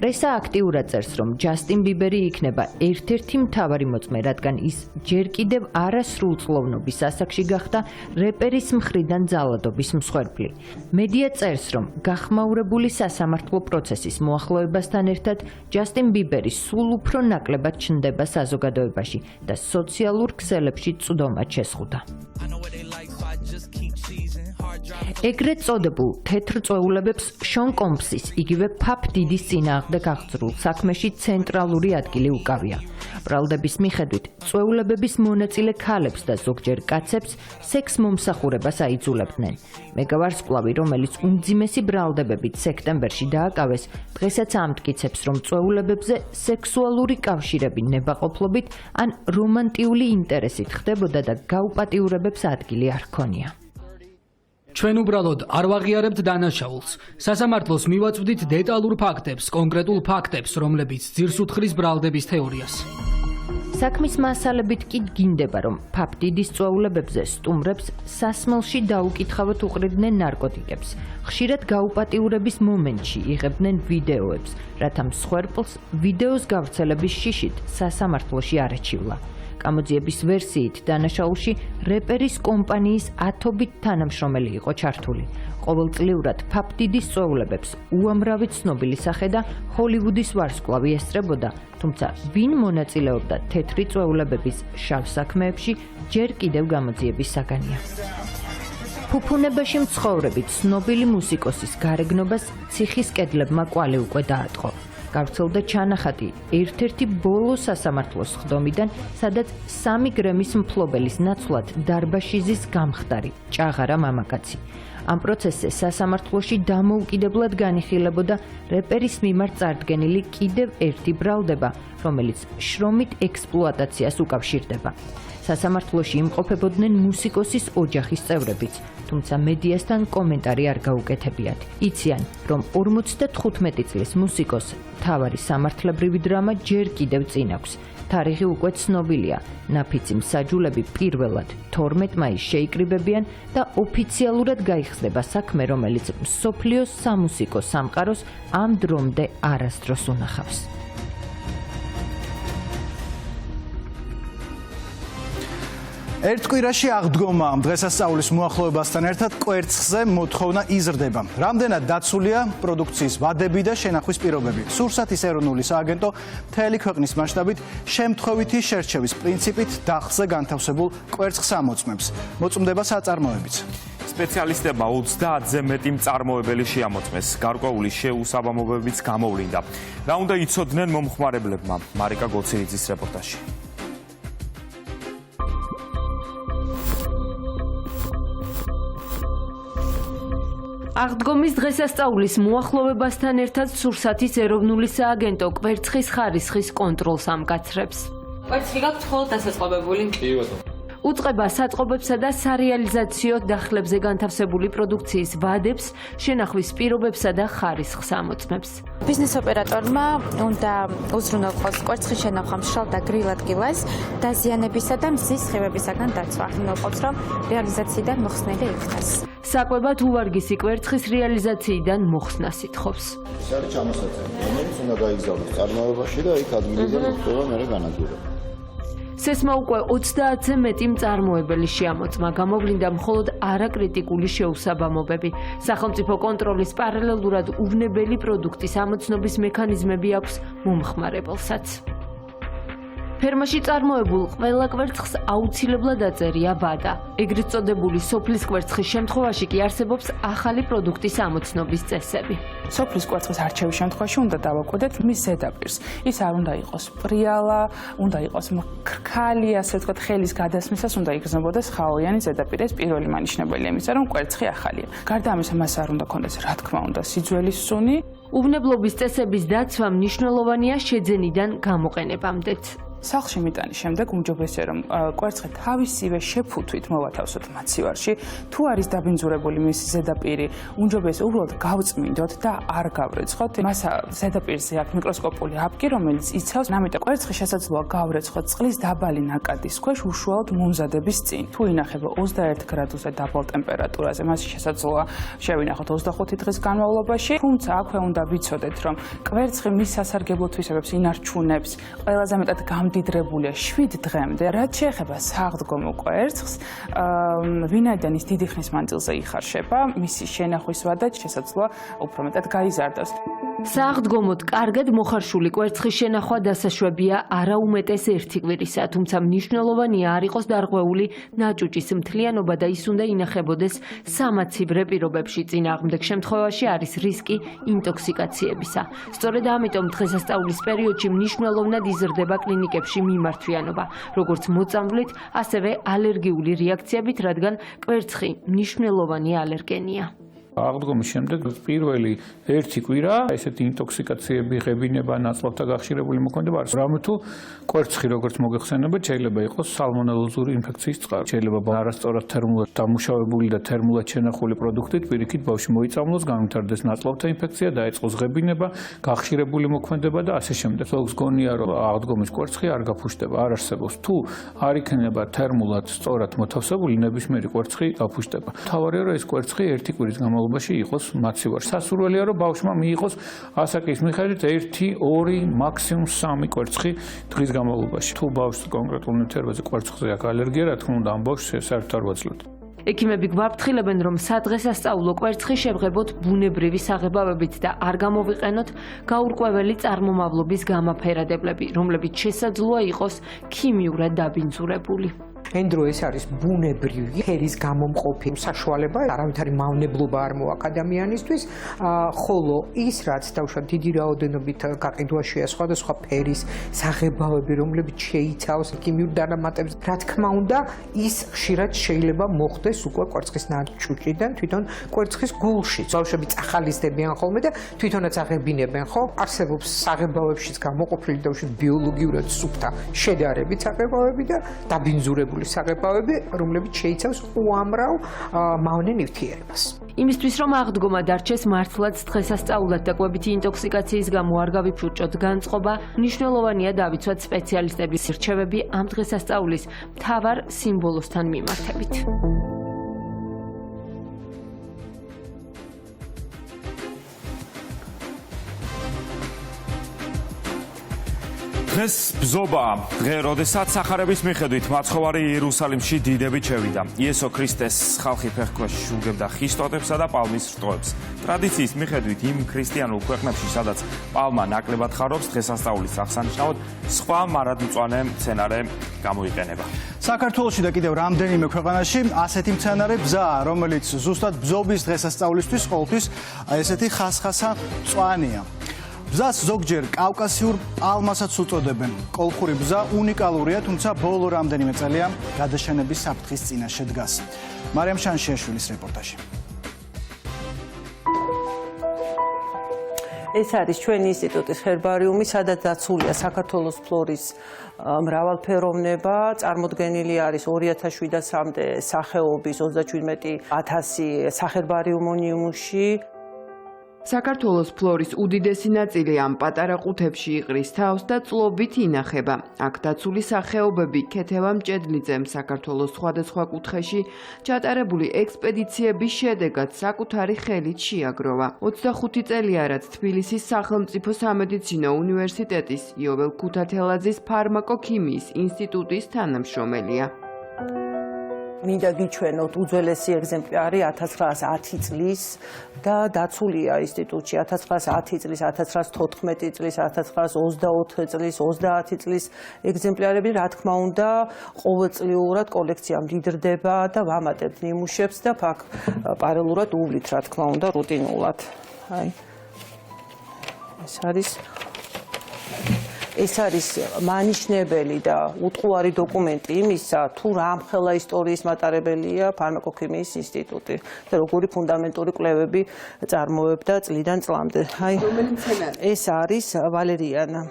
პრესა აქტიურად წერს, რომ ჯასტინ ბიბერი იქნება ერთ-ერთი მთავარი მოწმე, რადგან ის ჯერ კიდევ არასრულწლოვნობის ასაკში გახდა რეპერის მხრიდან ძალადობის მსხვერპლი. მედია წერს, რომ გახმაურებული სასამართლო პროცესის მოახლოებასთან ერთად ჯასტინ ბიბერი სულ უფრო ნაკლებად ჩნდება საზოგადოებაში და სოციალურ ქსელებში წვდომად შესხუდა. ეგრეთ წოდებულ თეთრ წვეულებებს შონ კომპსის, იგივე ფაფ-დიდის წინააღმდეგ აღძრულ საქმეში ცენტრალური ადგილი უკავია. ბრალდების მიხედვით, წვეულებების მონაწილე ქალებს და ზოგჯერ კაცებს სექს მომსახურებას აიძულებდნენ. მეგავარსკვლავი, რომელიც უმძიმესი ბრალდებებით სექტემბერში დააკავეს, დღესაც ამტკიცებს, რომ წვეულებებზე სექსუალური კავშირები ნებაყოფლობით ან რომანტიული ინტერესით ხდებოდა და გაუპატიურებებს ადგილი არ ჰქონია. ჩვენ უბრალოდ არ ვაღიარებთ დანაშაულს. სასამართლოს მივაწვდით დეტალურ ფაქტებს, კონკრეტულ ფაქტებს, რომლებიც ძირს უთხრის ბრალდების თეორიას. საქმის მასალებით კი გინდება, რომ ფაფ-დიდის წვეულებებზე სტუმრებს სასმელში დაუკითხავად უყრიდნენ ნარკოტიკებს. ხშირად გაუპატიურების მომენტში იღებდნენ ვიდეოებს, რათა მსხვერპლს ვიდეოს გავრცელების შიშით სასამართლოში არ ეჩივლა. გამოძიების ვერსიით დანაშაულში რეპერის კომპანიის ათობით თანამშრომელი იყო ჩართული. ყოველწლიურად ფაფ-დიდის წვეულებებს უამრავი ცნობილი სახე და ჰოლივუდის ვარსკვლავი ესწრებოდა, თუმცა ვინ მონაწილეობდა თეთრი წვეულებების შავ საქმეებში, ჯერ კიდევ გამოძიების საგანია. ფუფუნებაში მცხოვრები ცნობილი მუსიკოსის გარეგნობას ციხის კედლებმა კვალი უკვე დაატყო. გავრცელდა ჩანახატი ერთ-ერთი ბოლო სასამართლოს ხდომიდან, სადაც 3 გრემის მფლობელის ნაცვლად დარბაშიზის გამხდარი ჭაღარა მამაკაცი. ამ პროცესზე სასამართლოში დამოუკიდებლად განიხილებოდა რეპერის მიმართ წარდგენილი კიდევ ერთი ბრალდება, რომელიც შრომით ექსპლუატაციას უკავშირდება. სასამართლოში იმყოფებოდნენ მუსიკოსის ოჯახის წევრებიც, თუმცა მედიასთან კომენტარი არ გაუკეთებიათ. იციან, რომ 55 წლის მუსიკოს მთავარი სამართლებრივი დრამა ჯერ კიდევ წინ აქვს. თარიღი უკვე ცნობილია. ნაფიცი მსაჯულები პირველად 12 მაისს შეიკრიბებიან და ოფიციალურად გაიხსნება საქმე, რომელიც მსოფლიოს სამუსიკო სამყაროს ამ დრომდე არასდროს უნახავს. ერთ კვირაში აღდგომა დღესასწაულის მოახლოებასთან ერთად კვერცხზე მოთხოვნა იზრდება. რამდენად დაცულია პროდუქციის ვადები და შენახვის პირობები. სურსათის ეროვნული სააგენტო მთელი ქვეყნის მასშტაბით შემთხვევითი შერჩევის პრინციპით დახზე განთავსებულ კვერცხს ამოწმებს. მოწმდება საწარმოებიც. სპეციალისტებმა 30-ზე მეტი მწარმოებელი შეამოწმეს. გარკვეული შეუსაბამობებიც გამოვლინდა. რა უნდა იცოდნენ მომხმარებლებმა? მარიკა გოცირიძის რეპორტაჟი. აღდგომის დღესასწაულის მოახლოებასთან ერთად სურსათის ეროვნული სააგენტო კვერცხის ხარისხის კონტროლს ამკაცრებს. კვერცხი გაქვთ ხოლმე დასაწყობებული? კი ბატონო. უწყება საწყობებსა და სარეალიზაციო დახლებზე განთავსებული პროდუქციის ვადებს, შენახვის პირობებსა და ხარისხს ამოწმებს. ბიზნეს ოპერატორმა უნდა უზრუნველყოს კვერცხის შენახვა მშრალ და გრილ ადგილას, დაზიანებისა და მზის სხივებისაგან დაცვა. უზრუნველყობს, რომ რეალიზაციიდან მოხსნელი იქნას. საკვებად უვარგისი კვერცხის რეალიზაციიდან მოხსნას ითხოვს. ეს არის ჩამოსაცემი, რომელიც უნდა გაიგზავნოს წარმოებაში და იქ ადმინისტრაცია მოხდება მერე განადგურება. სესმა უკვე 30-ზე მეტი მწარმოებელი შეამოწმა, გამოვლინდა მხოლოდ არაკრიტიკული შეუსაბამობები. სახელმწიფო კონტროლის პარალელურად უვნებელი პროდუქტის ამოცნობის მექანიზმები აქვს მომხმარებელსაც. ფერმაში წარმოებულ ყველა კვერცხს აუცილებლად აწერია ვადა. ეგრეთ წოდებული სოფლის კვერცხის შემთხვევაში კი არსებობს ახალი პროდუქტის ამოცნობის წესები. სოფლის კვერცხის არჩევის შემთხვევაში უნდა დავაკვირდეთ მის ზედაპირს. ის არ უნდა იყოს პრიალა, უნდა იყოს ქრქალი, ასე ვთქვათ, ხელის გადასმისას უნდა იგრძნობოდეს ხაოიანი ზედაპირი. ეს პირველი მანიშნებელია იმისა, რომ კვერცხი ახალია. გარდა ამისა, მას არ უნდა ქონდეს, რა თქმა უნდა, სიძველის სუნი. უვნებლობის წესების დაცვა მნიშვნელოვანია შეძენიდან გამოყენებამდეც. სახლში მიტანის შემდეგ უმჯობესია რომ კვერცხი თავისივე შეფუთვით მოვათავსოთ მაცივარში. თუ არის დაბინძურებული მისი ზედაპირი, უმჯობესია უბრალოდ გავწმინდოთ და არ გავრეცხოთ. მას ზედაპირზე აქვს მიკროსკოპული აპკი, რომელიც იცავს, ამიტომ კვერცხი შესაძლოა გავრეცხოთ წყლის დაბალი ნაკადის ქვეშ უშუალოდ მომზადების წინ. თუ ინახება 21 გრადუსზე დაბალ ტემპერატურაზე, მას შესაძლოა შევინახოთ 25 დღის განმავლობაში. თუმცა აქვე უნდა ვიცოდეთ, რომ კვერცხი მის სასარგებლო თვისებებს ინარჩუნებს. ყველაზე მეტად გამდიდრებულია 7 დღემდე. რაც შეეხება საღდგომო კვერცხს, ვინაიდან ის დიდი ხნის მანძილზე იხარშება, მისი შენახვის ვადაც შესაძლოა უფრო მეტად გაიზარდოს. საღდგომოდ კარგად მოხარშული კვერცხის შენახვა დასაშვებია არაუმეტეს ერთი კვირისა, თუმცა მნიშვნელოვანია არ იყოს დარღვეული ნაჭუჭის მთლიანობა და ის უნდა ინახებოდეს სამაცივრე პირობებში. წინააღმდეგ შემთხვევაში არის რისკი ინტოქსიკაციებისა. სწორედ ამიტომ დღესასწაულის პერიოდში მნიშვნელოვნად იზრდება კლინიკებში მიმართვიანობა, როგორც მოწამვლით, ასევე ალერგიული რეაქციებით, რადგან კვერცხი მნიშვნელოვანი ალერგენია. აღდგომის შემდეგ პირველი ერთი კვირა ესეთი ინტოქსიკაციები, ღებინება, ნაწლავთა გახშირებული მოქმედება არის. რამე თუ კვერცხი როგორც მოგეხსენებათ, შეიძლება იყოს სალმონელოზური ინფექციის წყარო. შეიძლება არასწორად თერმულად დამუშავებული და თერმულად შენახული პროდუქტით პირიქით ბავშვი მოიწამლოს, განვითარდეს ნაწლავთა ინფექცია, დაეწყოს ღებინება, გახშირებული მოქმედება და ასე შემდეგ. ზოგს გონია, რომ აღდგომის კვერცხი არ გაფუშტება, არ არსებობს. თუ არ იქნება თერმულად სწორად მოთავსებული, ნებისმიერი კვერცხი გაფუშტება. მთავარია, რომ ეს კვერცხი ერთი კვირის განმავლობაში იყოს მაცივარში. სასურველია, რომ ბავშვმა მიიღოს ასაკის მიხედვით 1, 2, მაქსიმუმ 3 კვერცხი დღის განმავლობაში. თუ ბავშვს კონკრეტულ ნივთიერებაზე კვერცხზე აქვს ალერგია, რა თქმა უნდა, ამ ბავშვს საერთოდ არ ვაძლევთ. ექიმები გვაფრთხილებენ, რომ სადღესასწაულო კვერცხი შევღებოთ ბუნებრივი საღებავებით და არ გამოვიყენოთ გაურკვეველი წარმომავლობის გამაფერადებლები, რომლებიც შესაძლოა იყოს ქიმიურად დაბინძურებული. ენდრო ეს არის ბუნებრივი ფერის გამომყოფი საშუალება, არავითარი მავნებლობა არ მოაქვს ადამიანისთვის, ხოლო ის რაც დავუშვათ დიდი რაოდენობით გაყიდვაშია სხვადასხვა ფერის საღებავები, რომლებიც შეიცავს ქიმიურ დანამატებს, რა თქმა უნდა, ის ხშირად შეიძლება მოხდეს უკვე კვერცხის ნაჭუჭიდან თვითონ კვერცხის გულში. ბავშვები წახალისდებიან ხოლმე და თვითონაც აღებინებენ, ხო? არსებობს საღებავებშიც გამოყოფილი დავუშვათ ბიოლოგიურად სუფთა შედარებით საღებავები და დაბინძურებული საღებავები, რომლებიც შეიცავს უამრავ მავნე ნივთიერებას. იმისთვის, რომ აღდგომა დარჩეს მართლაც დღესასწაულად და კვებითი ინტოქსიკაციის გამო არ გავიფრუჭოთ განწყობა, მნიშვნელოვანია დავიცვათ სპეციალისტების რჩევები ამ დღესასწაულის მთავარ სიმბოლოსთან მიმართებით. დღეს ბზობა, დღე, როდესაც სახარების მიხედვით მაცხოვარი იერუსალიმში დიდებით შევიდა. იესო ქრისტეს ხალხი ფეხქვეშ უგებდა ხის ტოტებსა და პალმის რტოებს. ტრადიციის მიხედვით იმ ქრისტიანულ ქვეყნებში, სადაც პალმა ნაკლებად ხარობს, დღესასწაულის აღსანიშნავად სხვა მარადმწვანე მცენარე გამოიყენება. საქართველოში და კიდევ რამდენიმე ქვეყანაში ასეთი მცენარე ბზაა, რომელიც ზუსტად ბზობის დღესასწაულისთვის ყოველთვის ესეთი ხასხასა მწვანეა. ბზას ზოგჯერ კავკასიურ პალმასაც უწოდებენ. კოლხური ბზა უნიკალურია, თუმცა ბოლო რამდენიმე წელია გადაშენების საფრთხის წინაშე დგას. მარიამ შანშიაშვილის რეპორტაჟი. ეს არის ჩვენი ინსტიტუტის ჰერბარიუმი, სადაც დაცულია საქართველოს ფლორის მრავალფეროვნება, წარმოდგენილი არის 2700-მდე სახეობის 37,000 სახერბარიუმო ნიმუში. საქართველოს ფლორის უდიდესი ნაწილი ამ პატარა ყუთებში იყრის თავს და წლობით ინახება. აქ დაცული სახეობები ქეთევამ ჭედლიძემ საქართველოს სხვადასხვა კუთხეში ჩატარებული ექსპედიციების შედეგად საკუთარი ხელით შეაგროვა. 25 წელია, რაც თბილისის სახელმწიფო სამედიცინო უნივერსიტეტის იოվել ქუთათელაძის ფარმაკოქიმიის ინსტიტუტის თანამშრომელია. მინდა გიჩვენოთ უძველესი ეგზემპლარი 1910 წლის და დაცულია ინსტიტუტში 1910 წლის, 1914 წლის, 1924 წლის, 30 წლის ეგზემპლარები, რა თქმა უნდა, ყოველწლიურად კოლექცია მდიდრდება და ვამატებთ ნიმუშებს და პარალელურად უვლით, რა თქმა უნდა, რუტინულად. აი. ეს არის მანიშნებელი და უტყუარი დოკუმენტი იმისა, თუ რამხელა ისტორიის მატარებელია ფარმაკოქიმიის ინსტიტუტი და როგორი ფუნდამენტური კვლევები წარმოებდა წლიდან წლამდე. აი, ეს არის ვალერიანა.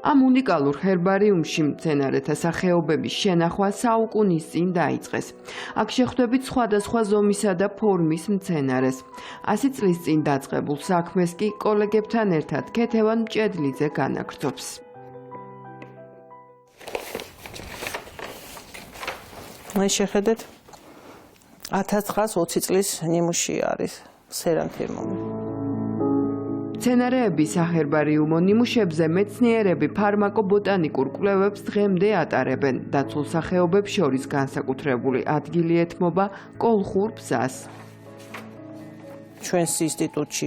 ამ უნიკალურ ჰერბარიუმში მცენარეთა სახეობების შენახვა საუკუნის წინ დაიწყეს. აქ შეხვდებით სხვადასხვა ზომისა და ფორმის მცენარეს. 100 წლის წინ დაწყებულ საქმეს კი კოლეგებთან ერთად ქეთევან მჭედლიძე განაგრძობს. მე შეხედეთ 1920 წლის ნიმუში არის სერანთემუმი. მცენარეების საჰერბარიუმო ნიმუშებზე მეცნიერები ფარმაკობოტანიკურ კვლევებს დღემდე ატარებენ. დაცულ სახეობებს შორის განსაკუთრებული ადგილი ეთმობა კოლხურ ბზას. ჩვენს ინსტიტუტში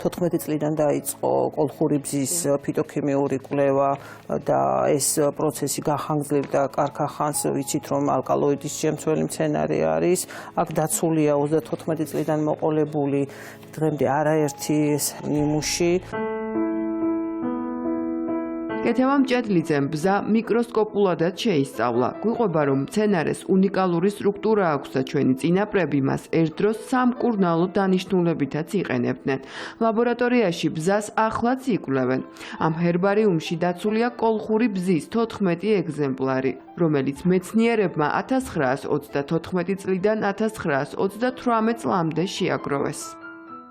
34 წლიდან დაიწყო კოლხური ბზის ფიტოქიმიური კვლევა და ეს პროცესი გახანგრძლივდა კარქახანს, ვიცით რომ ალკალოიდის შემცველი მცენარე არის. აქ დაცულია 34 წლიდან მოყოლებული დღემდე არაერთი ნიმუში. კეთევან მჭედლიძემ ბზა მიკროსკოპულადაც შეისწავლა. გვიყვება, რომ მცენარეს უნიკალური სტრუქტურა აქვს და ჩვენი წინაპრები მას ერთდროს სამკურნალო დანიშნულებითაც იყენებდნენ. ლაბორატორიაში ბზას ახლაც იკვლევენ. ამ ჰერბარიუმში დაცულია კოლხური ბზის 14 ეგზემპლარი, რომელიც მეცნიერებმა 1934 წლიდან 1938 წლამდე შეაგროვეს.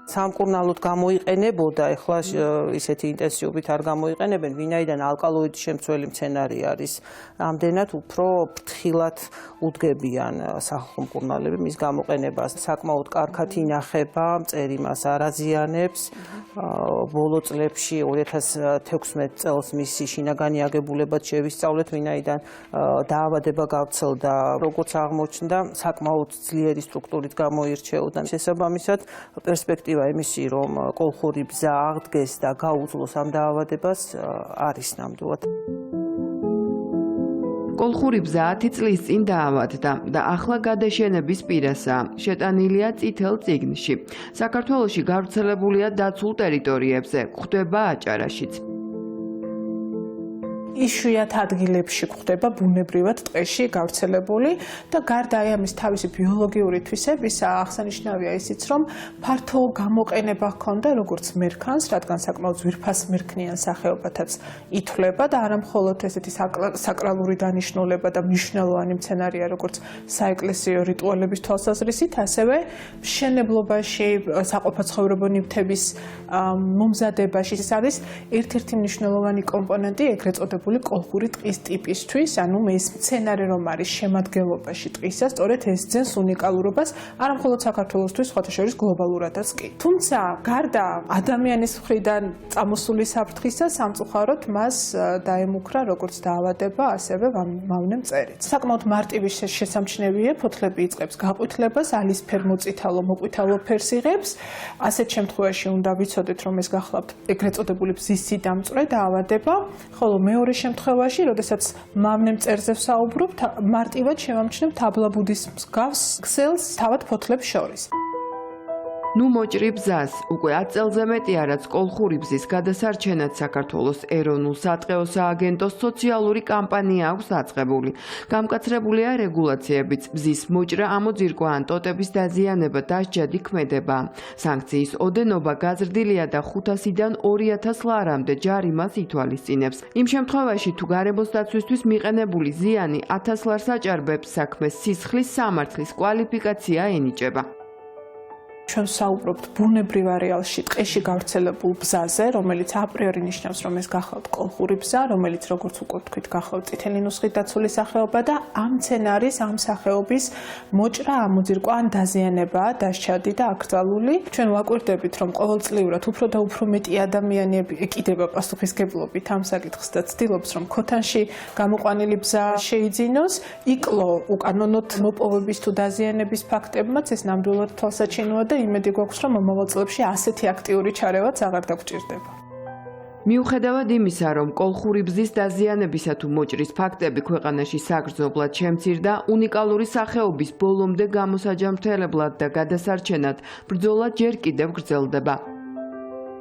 სამკურნალოდ გამოიყენებოდა, ეხლა ისეთი ინტენსივობით არ გამოიყენებენ, ვინაიდან ალკალოიდის შემცველი მცენარე არის. ამდენად უფრო ფრთხილად უდგებიან სახმკურნალები მის გამოყენებას. საკმაოდ კარგად ინახება, მწერი მას არ აზიანებს. ბოლო წლებში 2016 წელს მისი შინაგანი აგებულებაც შევისწავლეთ, ვინაიდან დაავადება გავრცელდა, როგორც აღმოჩნდა, საკმაოდ ძლიერი სტრუქტურით გამოირჩეოდა. შესაბამისად, პერსპექტივა იმისი, რომ კოლხური ბზა აღდგეს და გაუძლოს ამ დაავადებას, არის ნამდვილად. კოლხური ბზა 10 წლის წინ დაავადდა და ახლა გადაშენების პირასაა. შეტანილია წითელ წიგნში. საქართველოში გავრცელებულია დაცულ ტერიტორიებზე, გვხვდება აჭარაშიც. იშვიათ ადგილებში გვხვდება ბუნებრივად ტყეში გავრცელებული და გარდა ამის თავისი ბიოლოგიური თვისებისა აღსანიშნავია ისიც, რომ ფართო გამოყენება ჰქონდა როგორც მერქანს, რადგან საკმაოდ ძვირფასმერქნიან სახეობათაც ითვლება და არა მხოლოდ ესეთი საკრალური დანიშნულება და მნიშვნელოვანი მცენარეა როგორც საეკლესიო რიტუალების თვალსაზრისით, ასევე მშენებლობაში, საყოფაცხოვრებო ნივთების მომზადებაში ეს არის ერთ-ერთი მნიშვნელოვანი კომპონენტი ეგრეთ წოდებული კოლხური ტყის ტიპისთვის, ანუ ეს მცენარე რომ არის შემადგენლობაში ტყისა, სწორედ ეს ძენს უნიკალურობას არა მხოლოდ საქართველოსთვის, სხვათა შორის გლობალურადაც კი. თუმცა, გარდა ადამიანის მხრიდან წამოსული საფრთხისა, სამწუხაროდ მას დაემუქრა როგორც დაავადება, ასევე მავნე მწერიც. საკმაოდ მარტივი შესამჩნევია, ფოთლები იწყებს გაყვითლებას, ალისფერ მოწითალო, მოყვითალო ფერს იღებს. ასეთ შემთხვევაში უნდა ვიცოდეთ, რომ ეს გახლავთ ეგრეთ წოდებული ბზის სიდამწვრე დაავადება, ხოლო მეორე შემთხვევაში, როდესაც მავნე მწერზე ვსაუბრობთ, მარტივად შევამჩნევთ აბლაბუდის მსგავს ქსელს თავად ფოთლებს შორის. ნუ მოჭრი ბზას, უკვე 10 წელზე მეტი არაც კოლხური ბზის გადასარჩენად საქართველოს ეროვნულ სატყეო სააგენტოს სოციალური კამპანია აქვს დაწყებული. გამკაცრებულია რეგულაციებიც, ბზის მოჭრა, ამოძირკვა ან ტოტების დაზიანება დასჯადი ქმედება. სანქციის ოდენობა გაზრდილია და 500-დან 2000 ლარამდე ჯარიმას ითვალისწინებს. იმ შემთხვევაში, თუ გარემოს დაცვისთვის მიყენებული ზიანი 1000 ლარს აჭარბებს, საქმეს სისხლის სამართლის კვალიფიკაცია ენიჭება. ჩვენ საუბრობთ ბუნებრივ არეალში ტყეში გავრცელებულ ბზაზე, რომელიც აპრიორი ნიშნავს, რომ ეს გახლავთ კოლხური ბზა, რომელიც როგორც უკვე ვთქვით, გახლავთ წითელი ნუსხით დაცული სახეობა და ამ მცენარის, ამ სახეობის მოჭრა, ამოძირკვა ან დაზიანებაა დასჯადი და აკრძალული. ჩვენ ვაკვირდებით, რომ ყოველწლიურად უფრო და უფრო მეტი ადამიანები ეკიდება პასუხისგებლობით ამ საკითხს და ცდილობს, რომ ქოთანში გამოყვანილი ბზა შეიძინოს, იკლო უკანონოდ მოპოვების თუ დაზიანების ფაქტებმაც ეს ნამდვილად თვალსაჩინოა და იმედი გვაქვს, რომ მომავალ წლებში ასეთი აქტიური ჩარევაც აღარ დაგვჭირდება. მიუხედავად იმისა, რომ კოლხური ბზის დაზიანებისა თუ მოჭრის ფაქტები ქვეყანაში საგრძნობლად შემცირდა, უნიკალური სახეობის ბოლომდე გამოსაჯამრთელებლად და გადასარჩენად ბრძოლა ჯერ კიდევ გრძელდება.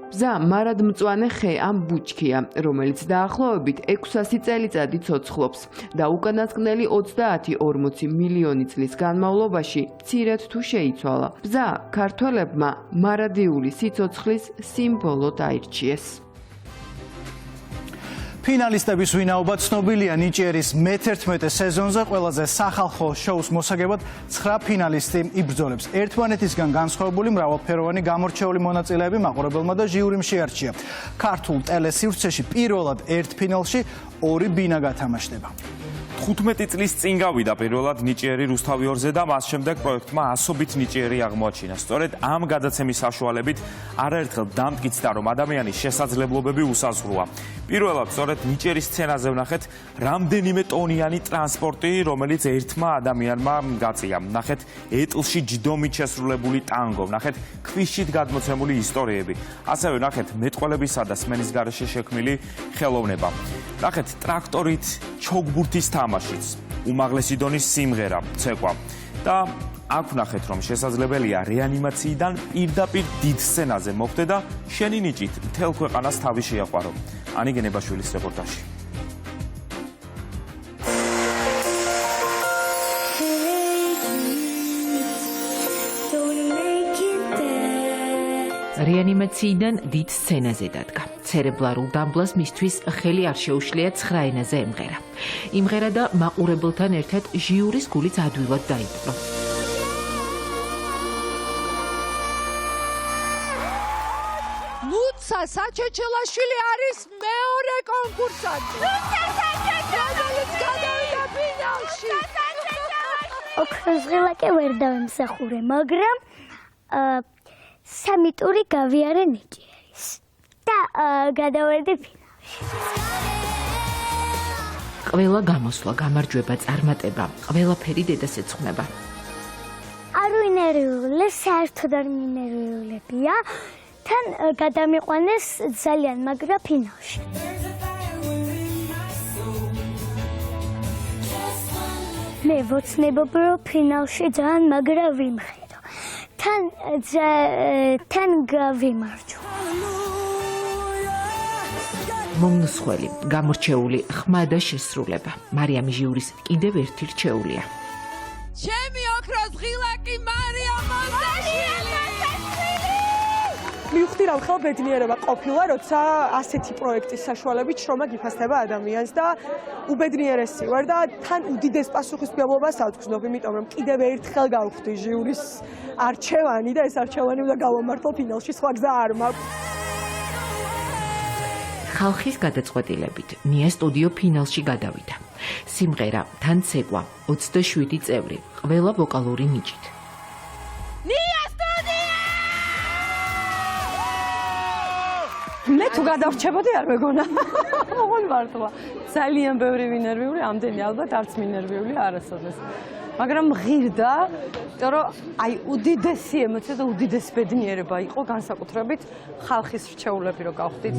ბზა მარადმწვანე ხე ან ბუჩქია, რომელიც დაახლოებით 600 წელიწადი ცოცხლობს და უკანასკნელი 30-40 მილიონი წლის განმავლობაში მცირედ თუ შეიცვალა. ბზა ქართველებმა მარადიული სიცოცხლის სიმბოლოდ აირჩიეს. ფინალისტების ვინაობა ცნობილია ნიჭიერის მე-11 სეზონზე ყველაზე სახალხო შოუს მოსაგებად 9 ფინალისტი იბრძოლებს. ერთმანეთისგან განსხვავებული მრავალფეროვანი გამორჩეული მონაწილეები მაყურებელმა და ჟიურიმ შეარჩია. ქართულ ტელესივრცეში პირველად ერთ ფინალში 2 ბინა გათამაშდება. 15 წლის წინ გავიდა პირველად ნიჭიერი რუსთავი 2-ზე და მას შემდეგ პროექტმა ასობით ნიჭიერი აღმოაჩინა. სწორედ ამ გადაცემის საშუალებით არაერთხელ დამტკიცდა, რომ ადამიანის შესაძლებლობები უსაზღვროა. პირველად სწორედ ნიჭიერის სცენაზე ვნახეთ რამდენიმე ტონიანი ტრანსპორტი, რომელიც ერთმა ადამიანმა გაწია. ვნახეთ ეტლში ჯდომით შესრულებული ტანგო, ვნახეთ ქვიშით გადმოცემული ისტორიები. ასევე ვნახეთ მეტყველებისა და სმენის გარეშე შექმნილი ხელოვნება. ვნახეთ ტრაქტორით ჩოგბურთის თამაშიც, უმაღლესი დონის სიმღერა, ცეკვა და აქ ვნახეთ, რომ შესაძლებელია რეანიმაციიდან პირდაპირ დიდ სცენაზე მოხვდე და შენი ნიჭით მთელ ქვეყანას თავი შეაყვარო. ანი გენებაშვილის რეპორტაჟი. რეანიმაციიდან დიდ სცენაზე დადგა. ცერებრალურ დამბლას მისთვის ხელი არ შეუშლია 9 ენაზე ემღერა. იმღერა და მაყურებელთან ერთად ჟიურის გულიც ადვილად დაიპყრო. ლუცა საჩეჩელაშვილი არის მეორე კონკურსანტი. ლუცა საჩეჩელაშვილი გადავიდა ფინალში. ოქროს ღილაკი ვერ დავემსახურე, მაგრამ სამი ტური გავიარე ნიჭიერის და გადავედი ფინალში. ყველა გამოსვლა, გამარჯვება, წარმატება, ყველაფერი დედას ეძღვნება. არ ვინერვიულე, საერთოდ არ მინერვიულებია. თან გადამიყვანეს ძალიან მაგრა ფინალში. მე ვოცნებობ, რომ ფინალში ძალიან მაგრა ვიმღერო. თან გავიმარჯვა. მომნუსხველი, გამორჩეული, ხმა და შესრულება. მარიამი ჟიურის კიდევ ერთი რჩეულია. ჩემი ოქროს ღილაკი მარიამ მონზაშვილი. მივხვდი რა ხელ ბედნიერება ყოფილა, როცა ასეთი პროექტის საშუალებით შრომა გიფასდება ადამიანს და უბედნიერესი ვარ და თან უდიდეს პასუხისმგებლობას ავწვნობ, იმიტომ რომ კიდევ ერთხელ გავხდი ჟიურის არჩევანი და ეს არჩევანი უნდა გავამართლო ფინალში, სხვა გზა არ მაქვს. ხალხის გადაწყვეტილებით ნია სტუდიო ფინალში გადავიდა. სიმღერა, თან ცეკვა, 27 წევრი, ყველა ვოკალური ნიჭით. ნია სტუდია! მე თუ გადავრჩებოდი არ მეგონა. ოღონდ მართლა. ძალიან ბევრი ვინერვიული, ამდენი ალბათ არც მინერვიული არასოდეს. მაგრამ ღირდა, იმიტომ რომ აი უდიდესი ემოცია და უდიდესი ბედნიერება იყო განსაკუთრებით ხალხის რჩეულები რო გავხდით.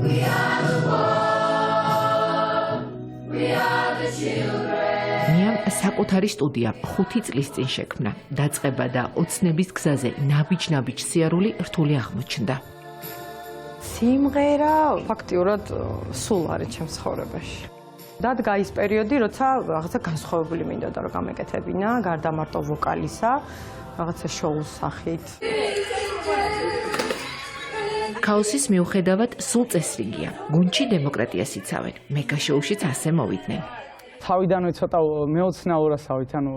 ნიამ საკუთარი სტუდია 5 წლის წინ შექმნა. დაწყება და ოცნების გზაზე ნაბიჯ-ნაბიჯ სიარული რთული აღმოჩნდა. სიმღერა ფაქტიურად სულ არის ჩემს ცხოვრებაში. დადგა ის პერიოდი, როცა რაღაცა განსხვავებული მინდოდა რომ გამეკეთებინა, გარდა მარტო ვოკალისა, რაღაცა შოუს სახით. ქაოსის მიუხედავად სულ წესრიგია. გუნდში დემოკრატიას იცავენ. მეგა შოუშიც ასე მოვიდნენ. თავიდანვე ცოტა მეოცნაურასავით, ანუ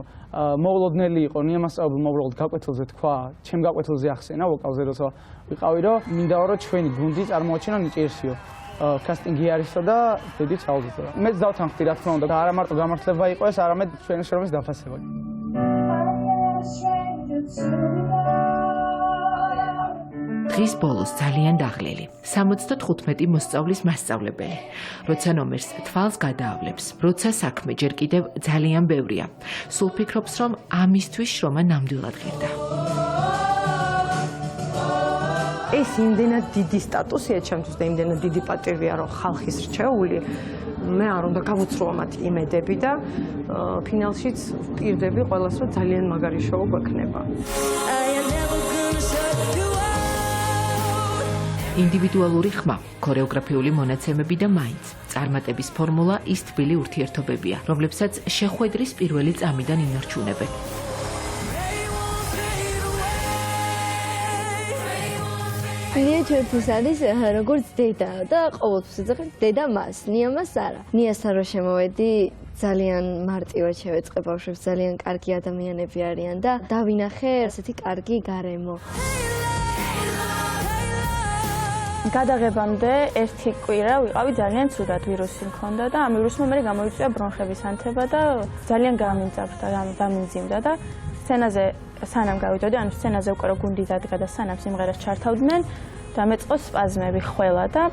მოულოდნელი იყო, ნიამასწავლებელმა უბრალოდ გაკვეთილზე თქვა, ჩემ გაკვეთილზე ახსენა ვოკალზე, როცა ვიყავი, რომ მინდა რომ ჩვენი გუნდი წარმოაჩინა ნიჭიერსიო. კასტინგი არისო და დიდი ჩაუდგა. მეც დავთანხმდი, რა თქმა უნდა, და არა მარტო გამართლება იყო ეს, არამედ ჩვენი შრომის დაფასება. დღის ბოლოს ძალიან დაღლილი. 75 მოსწავლის მასწავლებელი. როცა ნომერს თვალს გადაავლებს, როცა საქმე ჯერ კიდევ ძალიან ბევრია. სულ ფიქრობს, რომ ამისთვის შრომა ნამდვილად ღირდა. ეს იმდენად დიდი სტატუსია ჩემთვის და იმდენად დიდი პატივია, რომ ხალხის რჩეული, მე არ უნდა გავუცროო მათ იმედები და ფინალშიც ვპირდები ყველას, რომ ძალიან მაგარი შოუ გვექნება. ინდივიდუალური ხმა, ქორეოგრაფიული მონაცემები და მაინც წარმატების ფორმულა ის თბილი ურთიერთობებია, რომლებსაც შეხვედრის პირველი წამიდან ინარჩუნებენ. ნია ჩვენთვის არის როგორც დედა და ყოველთვის ვიძახით დედა მას, ნია მას არა. ნიასთან რო შემოვედი ძალიან მარტივად შევეწყე ბავშვებს, ძალიან კარგი ადამიანები არიან და დავინახე ასეთი კარგი გარემო. გადაღებამდე ერთი კვირა ვიყავი ძალიან ცუდად, ვირუსი მქონდა და ამ ვირუსმა მე გამოიწვია ბრონხების ანთება და ძალიან გამიმძაფრდა, გამიმძიმდა და სცენაზე სანამ გავიდოდი, ანუ სცენაზე უკვე რო გუნდი დადგა და სანამ სიმღერას ჩართავდნენ, დამეწყო სპაზმები ხველა და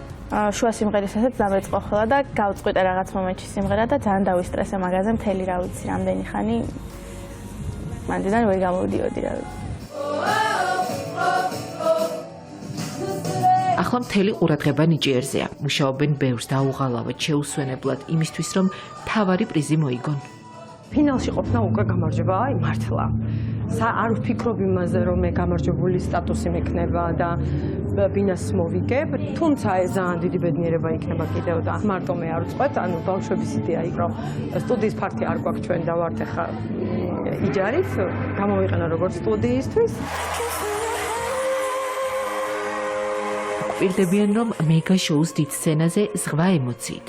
შუა სიმღერისასაც დამეწყო ხველა და გავწყვიტე რაღაც მომენტში სიმღერა და ძალიან დავისტრესე მაგაზე მთელი რა ვიცი, რამდენი ხანი მანდიდან ვერ გამოვიდიოდი რა ვიცი. ახლა მთელი ყურადღება ნიჭიერზეა. მუშაობენ ბევრს დაუღალავად, შეუსვენებლად, იმისთვის რომ თავარი პრიზი მოიგონ. ფინალში ყოფნა უკვე გამარჯვება, აი მართლა. არ ვფიქრობ იმაზე, რომ მე გამარჯვებული სტატუსი მექნება და ბინას მოვიგებ, თუმცა ეს ძალიან დიდი ბედნიერება იქნება კიდევ და მარტო მე არ ვწყვეტ, ანუ ბავშვების იდეა იქ რომ სტუდიის ფართი არ გვაქვს ჩვენ და ვართ ახლა იჯარით, გამოვიყენო როგორც სტუდიისთვის. პირდებიან რომ მეგა შოუს დიდ სცენაზე ზღვა ემოციით,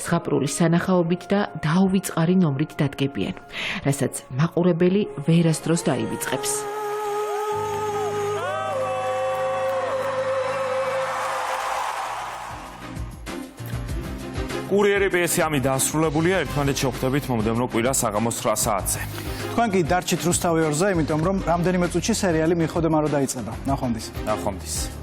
ზღაპრული სანახაობით და დაუვიწყარი ნომრით დადგებიან, რასაც მაყურებელი ვერასდროს დაივიწყებს. კურიერები ეს ამი დასრულებულია, ერთმანეთს შევხვდებით მომდევნო კვირას საღამოს 9 საათზე. თქვენ კი დარჩით რუსთავი 2-ზე, იმიტომ რომ რამდენიმე წუთში სერიალი მიხოდემარო დაიწყება. ნახვამდის. ნახვამდის.